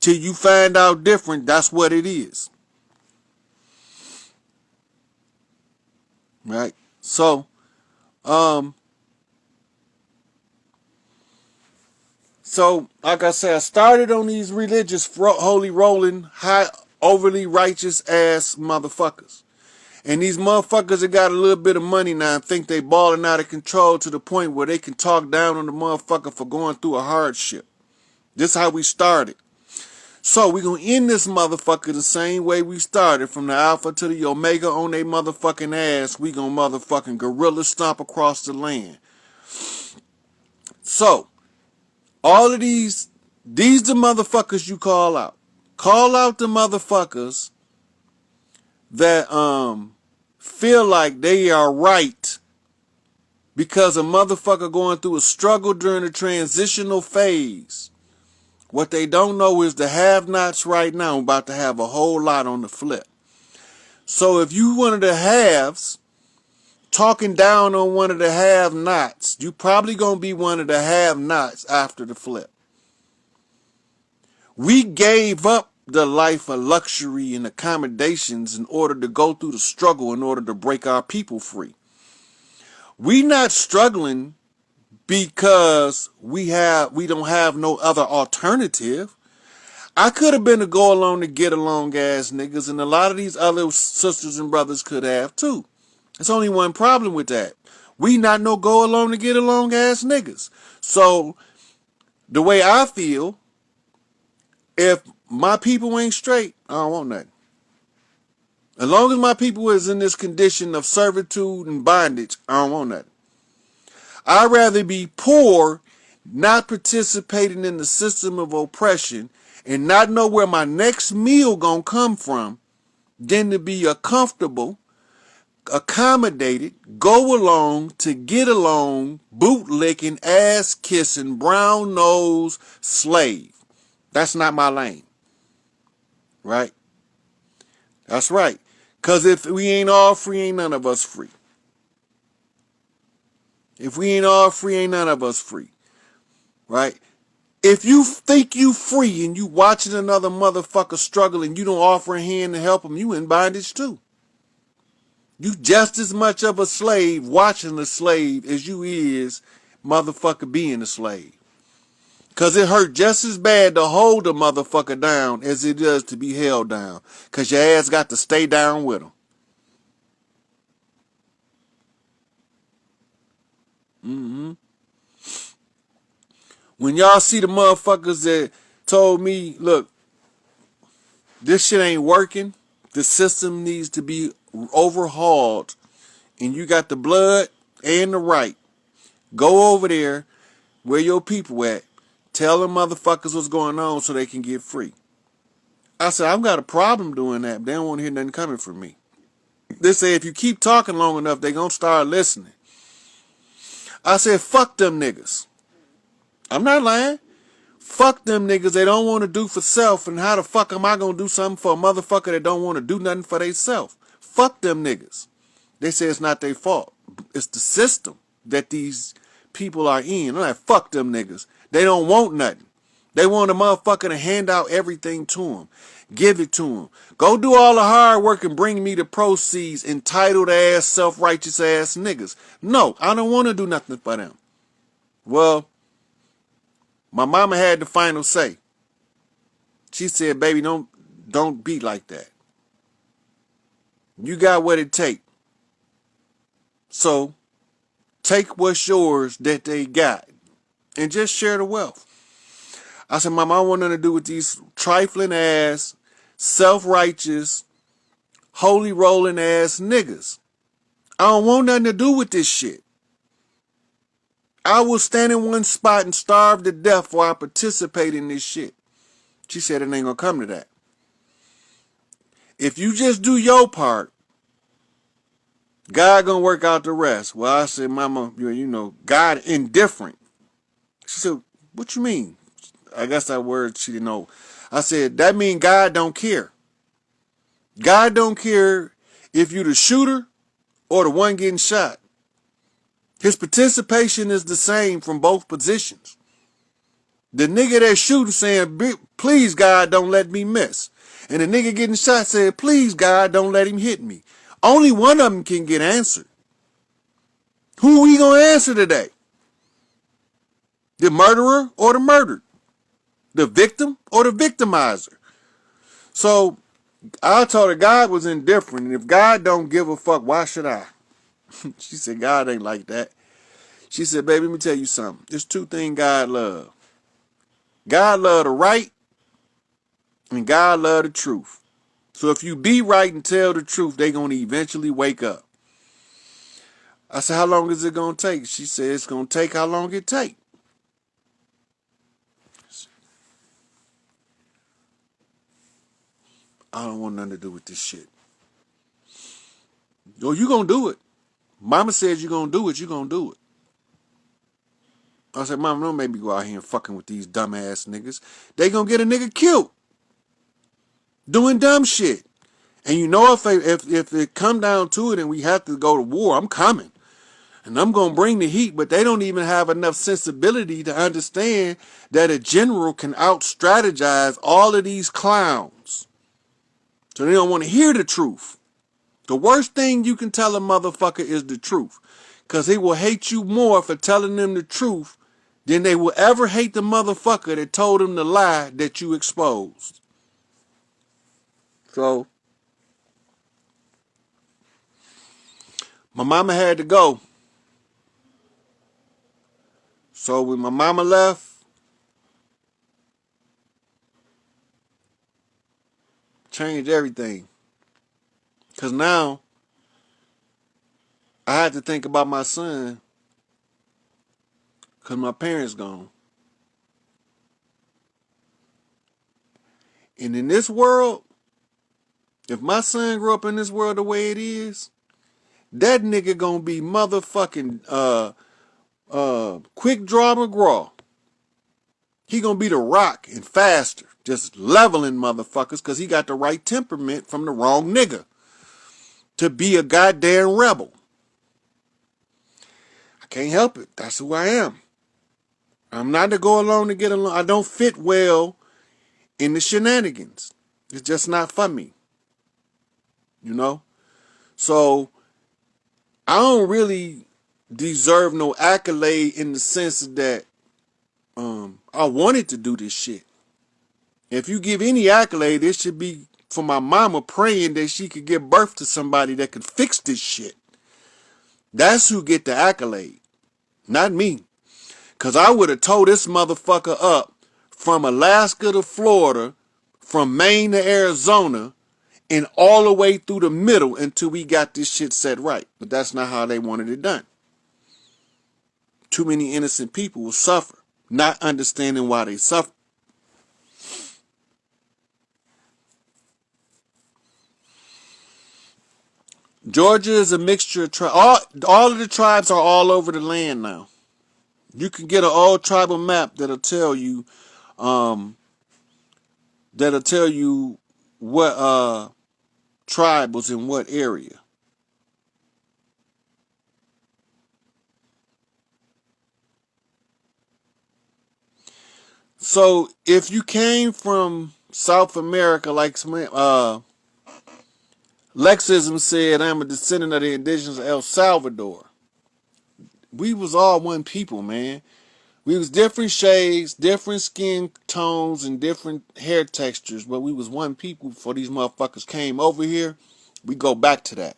Till you find out different, that's what it is. Right? So, like I said, I started on these religious, holy rolling, high, overly righteous ass motherfuckers. And these motherfuckers that got a little bit of money now and think they balling out of control to the point where they can talk down on the motherfucker for going through a hardship. This is how we started. So we gonna end this motherfucker the same way we started, from the alpha to the omega on they motherfucking ass. We gonna motherfucking gorilla stomp across the land. So, all of these the motherfuckers you call out. Call out the motherfuckers that feel like they are right because a motherfucker going through a struggle during a transitional phase. What they don't know is the have-nots right now about to have a whole lot on the flip. So if you one of the haves talking down on one of the have-nots, you probably gonna be one of the have-nots after the flip. We gave up the life of luxury and accommodations in order to go through the struggle in order to break our people free. We not struggling because we don't have no other alternative. I could have been a go along to get along ass niggas, and a lot of these other sisters and brothers could have too. There's only one problem with that. We not no go along to get along ass niggas. So the way I feel, if my people ain't straight, I don't want nothing. As long as my people is in this condition of servitude and bondage, I don't want nothing. I'd rather be poor, not participating in the system of oppression, and not know where my next meal gonna come from, than to be a comfortable, accommodated, go along to get along, bootlicking, ass kissing, brown nose slave. That's not my lane. Right? That's right. Because if we ain't all free, ain't none of us free. If we ain't all free, ain't none of us free. Right? If you think you free and you watching another motherfucker struggle and you don't offer a hand to help him, you in bondage too. You just as much of a slave watching a slave as you is motherfucker being a slave. Because it hurt just as bad to hold a motherfucker down as it does to be held down. Because your ass got to stay down with him. When y'all see the motherfuckers that told me, look, this shit ain't working, the system needs to be overhauled, and you got the blood and the right, go over there where your people at, tell them motherfuckers what's going on so they can get free. I said, I've got a problem doing that, but they don't want to hear nothing coming from me. They say if you keep talking long enough, they gonna start listening. I said, fuck them niggas. I'm not lying. Fuck them niggas. They don't want to do for self, and how the fuck am I gonna do something for a motherfucker that don't want to do nothing for they self? Fuck them niggas. They say it's not their fault. It's the system that these people are in. I'm like, fuck them niggas. They don't want nothing. They want a motherfucker to hand out everything to them. Give it to them. Go do all the hard work and bring me the proceeds, entitled ass, self-righteous ass niggas. No, I don't want to do nothing for them. Well, my mama had the final say. She said, baby, don't be like that. You got what it takes. So take what's yours that they got and just share the wealth. I said, Mama, I want nothing to do with these trifling ass, self-righteous, holy rolling ass niggas. I don't want nothing to do with this shit. I will stand in one spot and starve to death while I participate in this shit. She said it ain't gonna come to that. If you just do your part, God gonna work out the rest. Well, I said, Mama, you know, God indifferent. She said, what you mean? I guess that word she didn't know. I said, that mean God don't care. God don't care if you the shooter or the one getting shot. His participation is the same from both positions. The nigga that shooting saying, please God, don't let me miss. And the nigga getting shot said, please God, don't let him hit me. Only one of them can get answered. Who we gonna answer today? The murderer or the murdered? The victim or the victimizer? So I told her God was indifferent, and if God don't give a fuck, why should I? She said, God ain't like that. She said, baby, let me tell you something. There's two things God love. God love the right, and God love the truth. So if you be right and tell the truth, they gonna eventually wake up. I said, how long is it gonna take? She said, it's gonna take how long it take. I don't want nothing to do with this shit. Oh, you gonna do it. Mama says you gonna do it, you gonna do it. I said, Mama, don't make me go out here and fucking with these dumbass niggas. They gonna get a nigga killed doing dumb shit. And you know, if it come down to it and we have to go to war, I'm coming. And I'm going to bring the heat, but they don't even have enough sensibility to understand that a general can out-strategize all of these clowns. So they don't want to hear the truth. The worst thing you can tell a motherfucker is the truth. Because he will hate you more for telling them the truth than they will ever hate the motherfucker that told them the lie that you exposed. So, my mama had to go. So when my mama left, changed everything. Because now, I had to think about my son because my parents gone. And in this world, if my son grew up in this world the way it is, that nigga gonna be motherfucking Quick Draw McGraw. He gonna be the Rock and faster, just leveling motherfuckers because he got the right temperament from the wrong nigga. to be a goddamn rebel. I can't help it. That's who I am. I'm not to go along to get along. I don't fit well in the shenanigans. It's just not for me. You know? So I don't really deserve no accolade in the sense that I wanted to do this shit. If you give any accolade, it should be for my mama praying that she could give birth to somebody that could fix this shit. That's who get the accolade, not me. Cause I would have tore this motherfucker up from Alaska to Florida, from Maine to Arizona, and all the way through the middle until we got this shit set right. But that's not how they wanted it done. Too many innocent people will suffer, not understanding why they suffer. Georgia is a mixture of tribes. All of the tribes are all over the land now. You can get an old tribal map um, that'll tell you what tribe was in what area. So if you came from South America, like Lexism said, I'm a descendant of the indigenous of El Salvador. We was all one people, man. We was different shades, different skin tones, and different hair textures, but we was one people before these motherfuckers came over here. We go back to that.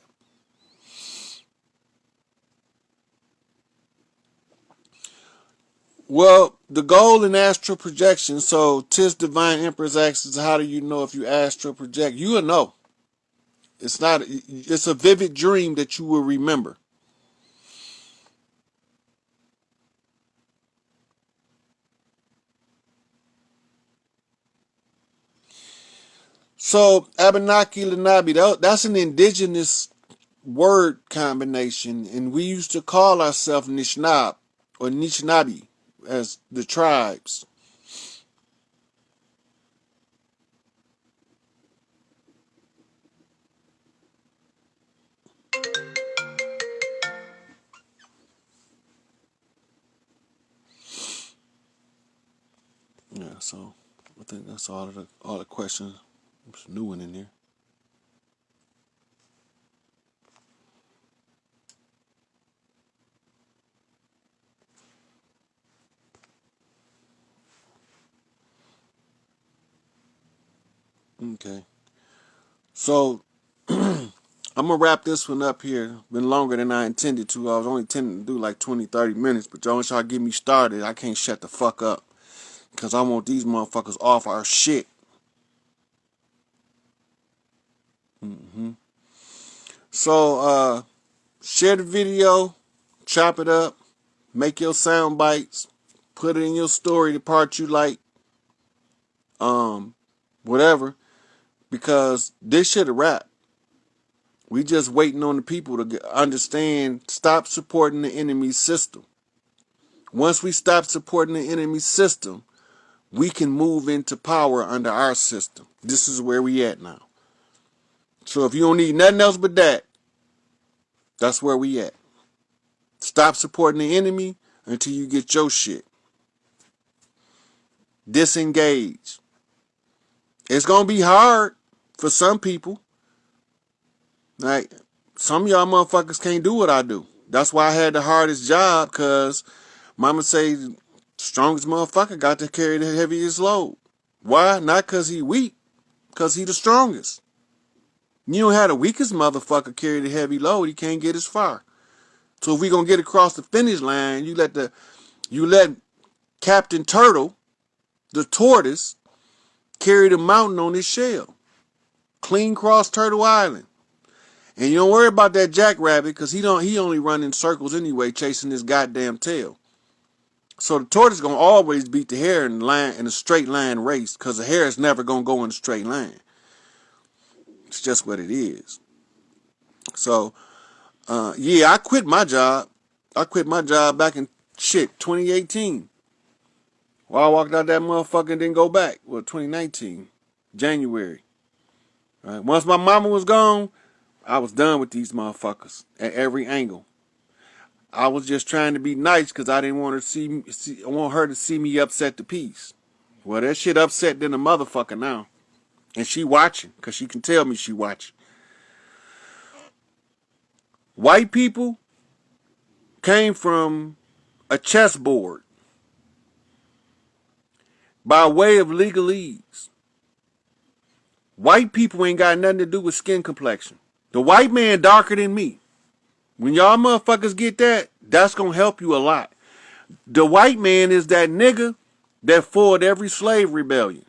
Well, the goal in astral projection, so Tis Divine Empress asks, how do you know if you astral project? You will know. It's not, it's a vivid dream that you will remember. So, Abenaki Lenabi, that's an indigenous word combination, and we used to call ourselves Nishnab or Nishnabi as the tribes. Yeah, so I think that's all the questions. There's a new one in there. Okay. So I'm gonna wrap this one up here. Been longer than I intended to. I was only intending to do like 20, 30 minutes, but once y'all get me started, I can't shut the fuck up. Cause I want these motherfuckers off our shit. So share the video, chop it up, make your sound bites, put it in your story, the part you like, whatever. Because this shit a wrap. We just waiting on the people to understand, stop supporting the enemy system. Once we stop supporting the enemy system, we can move into power under our system. This is where we at now. So if you don't need nothing else but that, that's where we at. Stop supporting the enemy until you get your shit. Disengage. It's gonna be hard for some people. Like, some of y'all motherfuckers can't do what I do. That's why I had the hardest job, cause mama say strongest motherfucker got to carry the heaviest load. Why? Not cause he weak, cause he the strongest. You don't have the weakest motherfucker carry the heavy load, he can't get as far. So if we gonna get across the finish line, you let Captain Turtle, the tortoise, carry the mountain on his shell. Clean cross Turtle Island. And you don't worry about that jackrabbit, because he only run in circles anyway, chasing his goddamn tail. So the tortoise gonna always beat the hare in a straight line race, because the hare is never gonna go in a straight line. It's just what it is. So yeah, I quit my job. I quit my job back in 2018. Well, I walked out that motherfucker and didn't go back. Well, 2019, January. Right. Once my mama was gone, I was done with these motherfuckers at every angle. I was just trying to be nice because I didn't want her I want her to see me upset to peace. Well, that shit upset than a motherfucker now. And she watching, because she can tell me she watching. White people came from a chessboard by way of legalese. White people ain't got nothing to do with skin complexion. The white man darker than me. When y'all motherfuckers get that, that's gonna help you a lot. The white man is that nigga that fought every slave rebellion.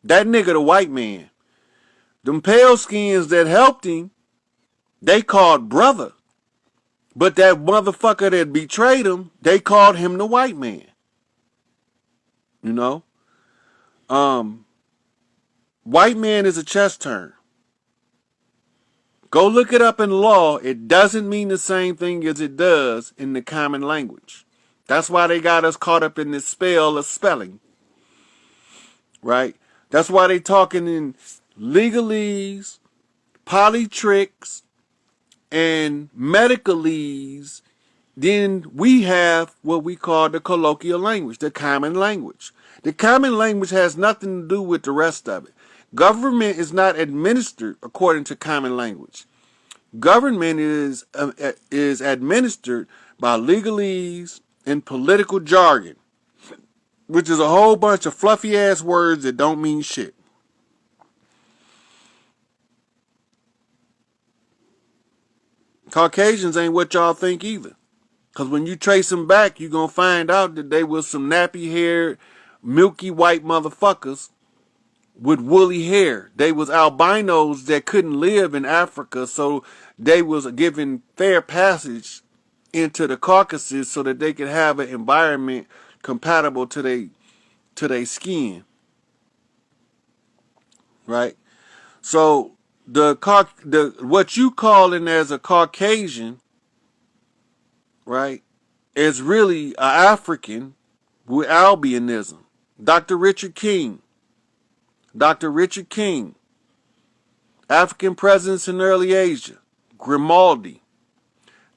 That nigga the white man. Them pale skins that helped him, they called brother. But that motherfucker that betrayed him, they called him the white man. You know? White man is a chess term. Go look it up in law. It doesn't mean the same thing as it does in the common language. That's why they got us caught up in this spell of spelling. Right? That's why they talking in legalese, polytricks, and medicalese. Then we have what we call the colloquial language, the common language. The common language has nothing to do with the rest of it. Government is not administered according to common language. Government is administered by legalese and political jargon, which is a whole bunch of fluffy ass words that don't mean shit. Caucasians ain't what y'all think either. Because when you trace them back, you're going to find out that they was some nappy-haired, milky white motherfuckers with woolly hair. They was albinos that couldn't live in Africa, so they was given fair passage into the Caucasus so that they could have an environment compatible to their skin. Right? So what you calling as a Caucasian, right, is really an African with albinism. Dr. Richard King, African presence in early Asia, Grimaldi.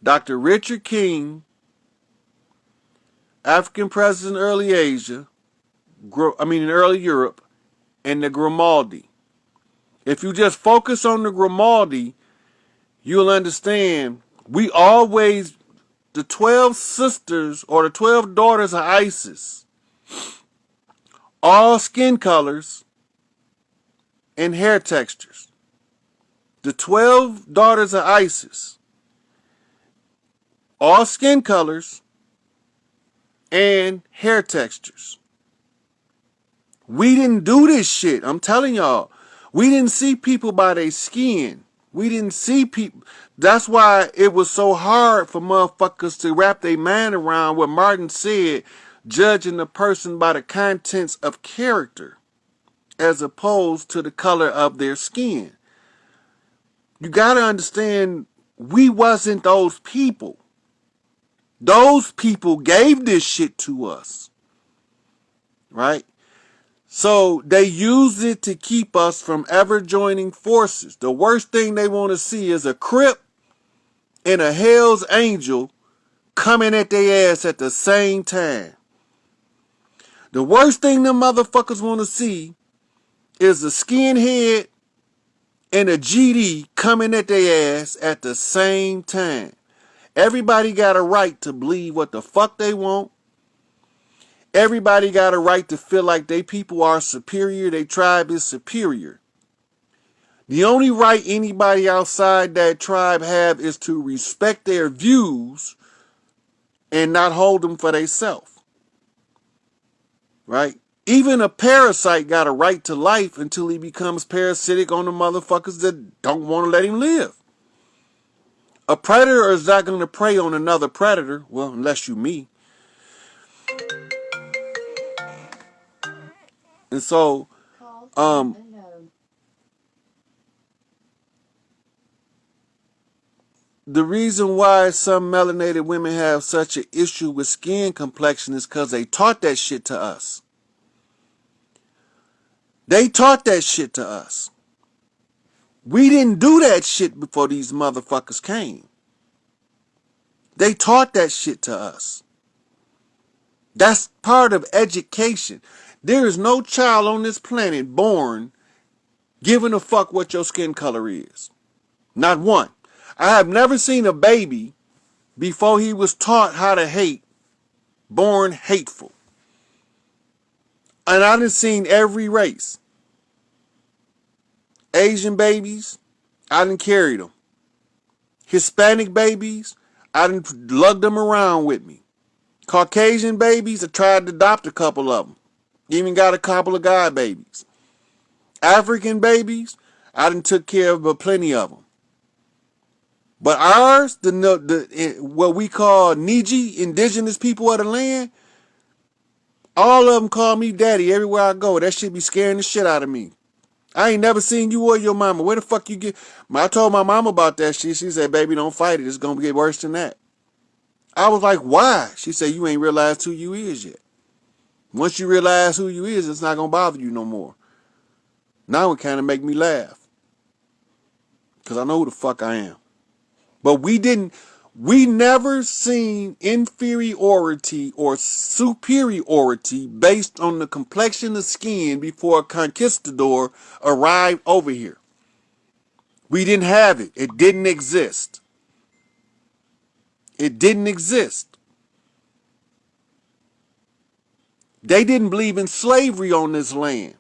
Dr. Richard King, African presence in early Asia, in early Europe, and the Grimaldi. If you just focus on the Grimaldi, you'll understand the 12 sisters or the 12 daughters of Isis, all skin colors and hair textures. The 12 daughters of Isis, all skin colors and hair textures. We didn't do this shit. I'm telling y'all. We didn't see people by their skin. We didn't see people. That's why it was so hard for motherfuckers to wrap their mind around what Martin said, judging the person by the contents of character as opposed to the color of their skin. You gotta understand, we wasn't those people. Those people gave this shit to us. Right? So they used it to keep us from ever joining forces. The worst thing they want to see is a Crip and a Hell's Angel coming at their ass at the same time. The worst thing them motherfuckers want to see is a skinhead and a GD coming at their ass at the same time. Everybody got a right to believe what the fuck they want. Everybody got a right to feel like they people are superior, their tribe is superior. The only right anybody outside that tribe have is to respect their views and not hold them for themselves. Right? Even a parasite got a right to life until he becomes parasitic on the motherfuckers that don't want to let him live. A predator is not going to prey on another predator, well, unless you me. And so, the reason why some melanated women have such an issue with skin complexion is because they taught that shit to us. They taught that shit to us. We didn't do that shit before these motherfuckers came. They taught that shit to us. That's part of education. There is no child on this planet born giving a fuck what your skin color is. Not one. I have never seen a baby before he was taught how to hate, born hateful. And I done seen every race. Asian babies, I done carried them. Hispanic babies, I done lugged them around with me. Caucasian babies, I tried to adopt a couple of them. Even got a couple of guy babies. African babies, I done took care of plenty of them. But ours, what we call Niji, indigenous people of the land, all of them call me daddy everywhere I go. That shit be scaring the shit out of me. I ain't never seen you or your mama. Where the fuck you get? I told my mama about that shit. She said, baby, don't fight it. It's going to get worse than that. I was like, why? She said, you ain't realized who you is yet. Once you realize who you is, it's not going to bother you no more. Now it kind of make me laugh. Because I know who the fuck I am. But we never seen inferiority or superiority based on the complexion of skin before a conquistador arrived over here. We didn't have it. It didn't exist. It didn't exist. They didn't believe in slavery on this land.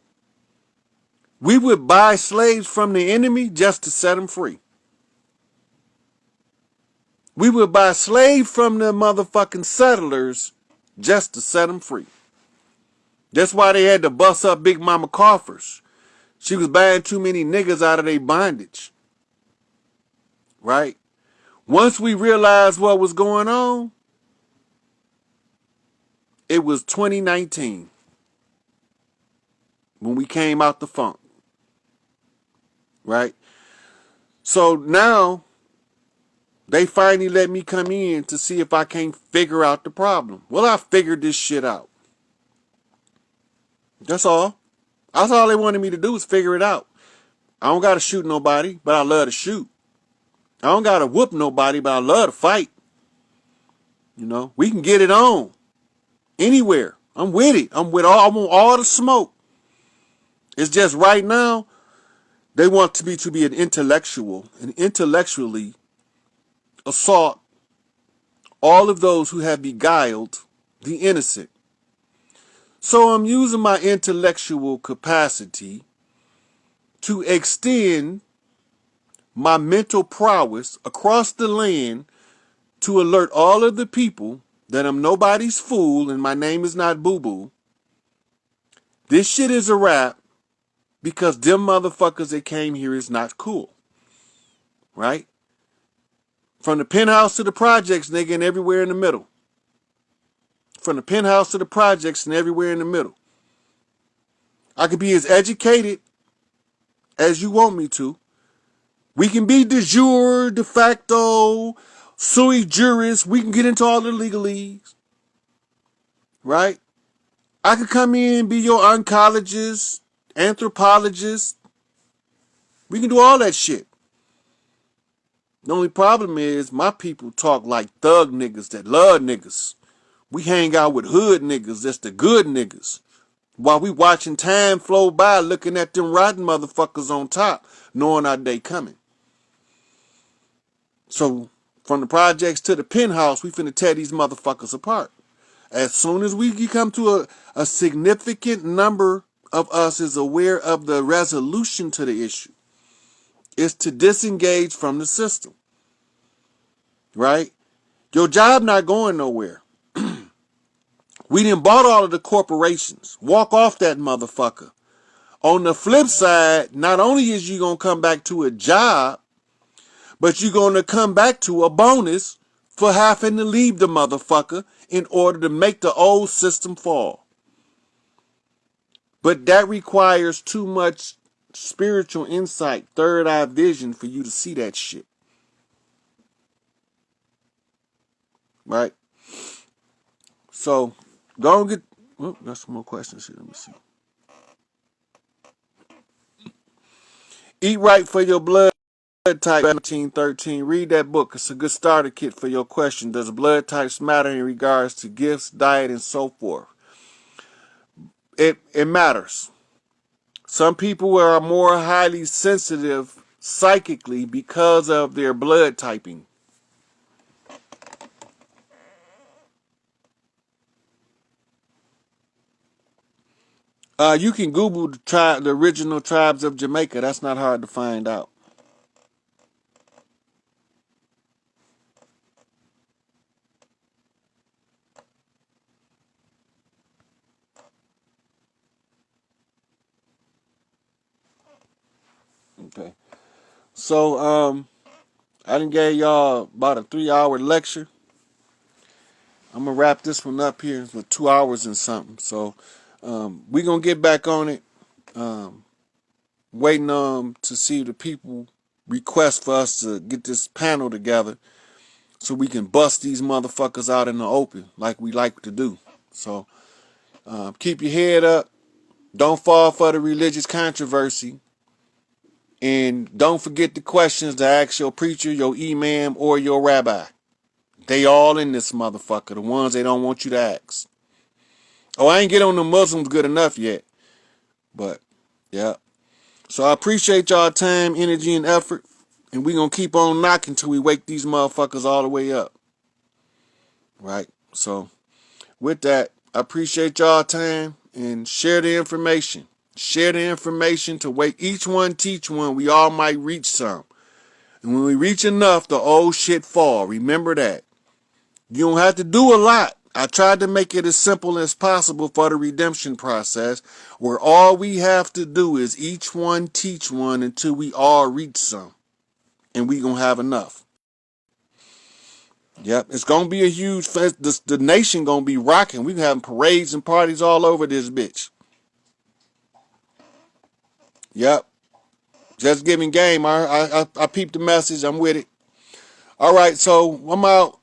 We would buy slaves from the enemy just to set them free. We would buy slaves from the motherfucking settlers just to set them free. That's why they had to bust up Big Mama coffers. She was buying too many niggas out of their bondage. Right? Once we realized what was going on, it was 2019 when we came out the funk. Right? So now they finally let me come in to see if I can't figure out the problem. Well, I figured this shit out. That's all. That's all they wanted me to do was figure it out. I don't got to shoot nobody, but I love to shoot. I don't got to whoop nobody, but I love to fight. You know, we can get it on anywhere. I'm with it. I want all the smoke. It's just right now, they want me to be an intellectual and intellectually assault all of those who have beguiled the innocent. So I'm using my intellectual capacity to extend my mental prowess across the land to alert all of the people that I'm nobody's fool and my name is not Boo Boo. This shit is a wrap because them motherfuckers that came here is not cool. Right? From the penthouse to the projects, nigga, and everywhere in the middle. From the penthouse to the projects and everywhere in the middle. I could be as educated as you want me to. We can be de jure, de facto, sui juris. We can get into all the legalese. Right? I could come in and be your oncologist, anthropologist. We can do all that shit. The only problem is my people talk like thug niggas that love niggas. We hang out with hood niggas that's the good niggas. While we watching time flow by looking at them rotten motherfuckers on top, knowing our day coming. So from the projects to the penthouse, we finna tear these motherfuckers apart. As soon as we come to a significant number of us is aware of the resolution to the issue, is to disengage from the system. Right? Your job not going nowhere. We done bought all of the corporations. Walk off that motherfucker. On the flip side, not only is you going to come back to a job, but you're going to come back to a bonus for having to leave the motherfucker in order to make the old system fall. But that requires too much spiritual insight, third eye vision for you to see that shit. Right? So, go and get... Oh, got some more questions here. Let me see. Eat Right for Your Blood Type 1913. Read that book. It's a good starter kit for your question. Does blood types matter in regards to gifts, diet, and so forth? It matters. Some people are more highly sensitive psychically because of their blood typing. You can Google the original tribes of Jamaica. That's not hard to find out. Okay. So, I done gave y'all about a 3-hour lecture. I'm gonna wrap this one up here for 2 hours and something. So, we gonna get back on it. Um, Waiting to see the people request for us to get this panel together so we can bust these motherfuckers out in the open like we like to do. So, keep your head up. Don't fall for the religious controversy. And don't forget the questions to ask your preacher, your imam, or your rabbi. They all in this motherfucker. The ones they don't want you to ask. Oh, I ain't get on the Muslims good enough yet. But, yeah. So I appreciate y'all time, energy, and effort. And we gonna keep on knocking till we wake these motherfuckers all the way up. Right? So, with that, I appreciate y'all time and share the information. Share the information to wake each one, teach one. We all might reach some. And when we reach enough, the old shit fall. Remember that. You don't have to do a lot. I tried to make it as simple as possible for the redemption process, where all we have to do is each one teach one until we all reach some. And we gonna have enough. Yep, it's gonna be a huge fest. The nation gonna be rocking. We having parades and parties all over this bitch. Yep, just giving game. I peeped the message. I'm with it. All right, so I'm out.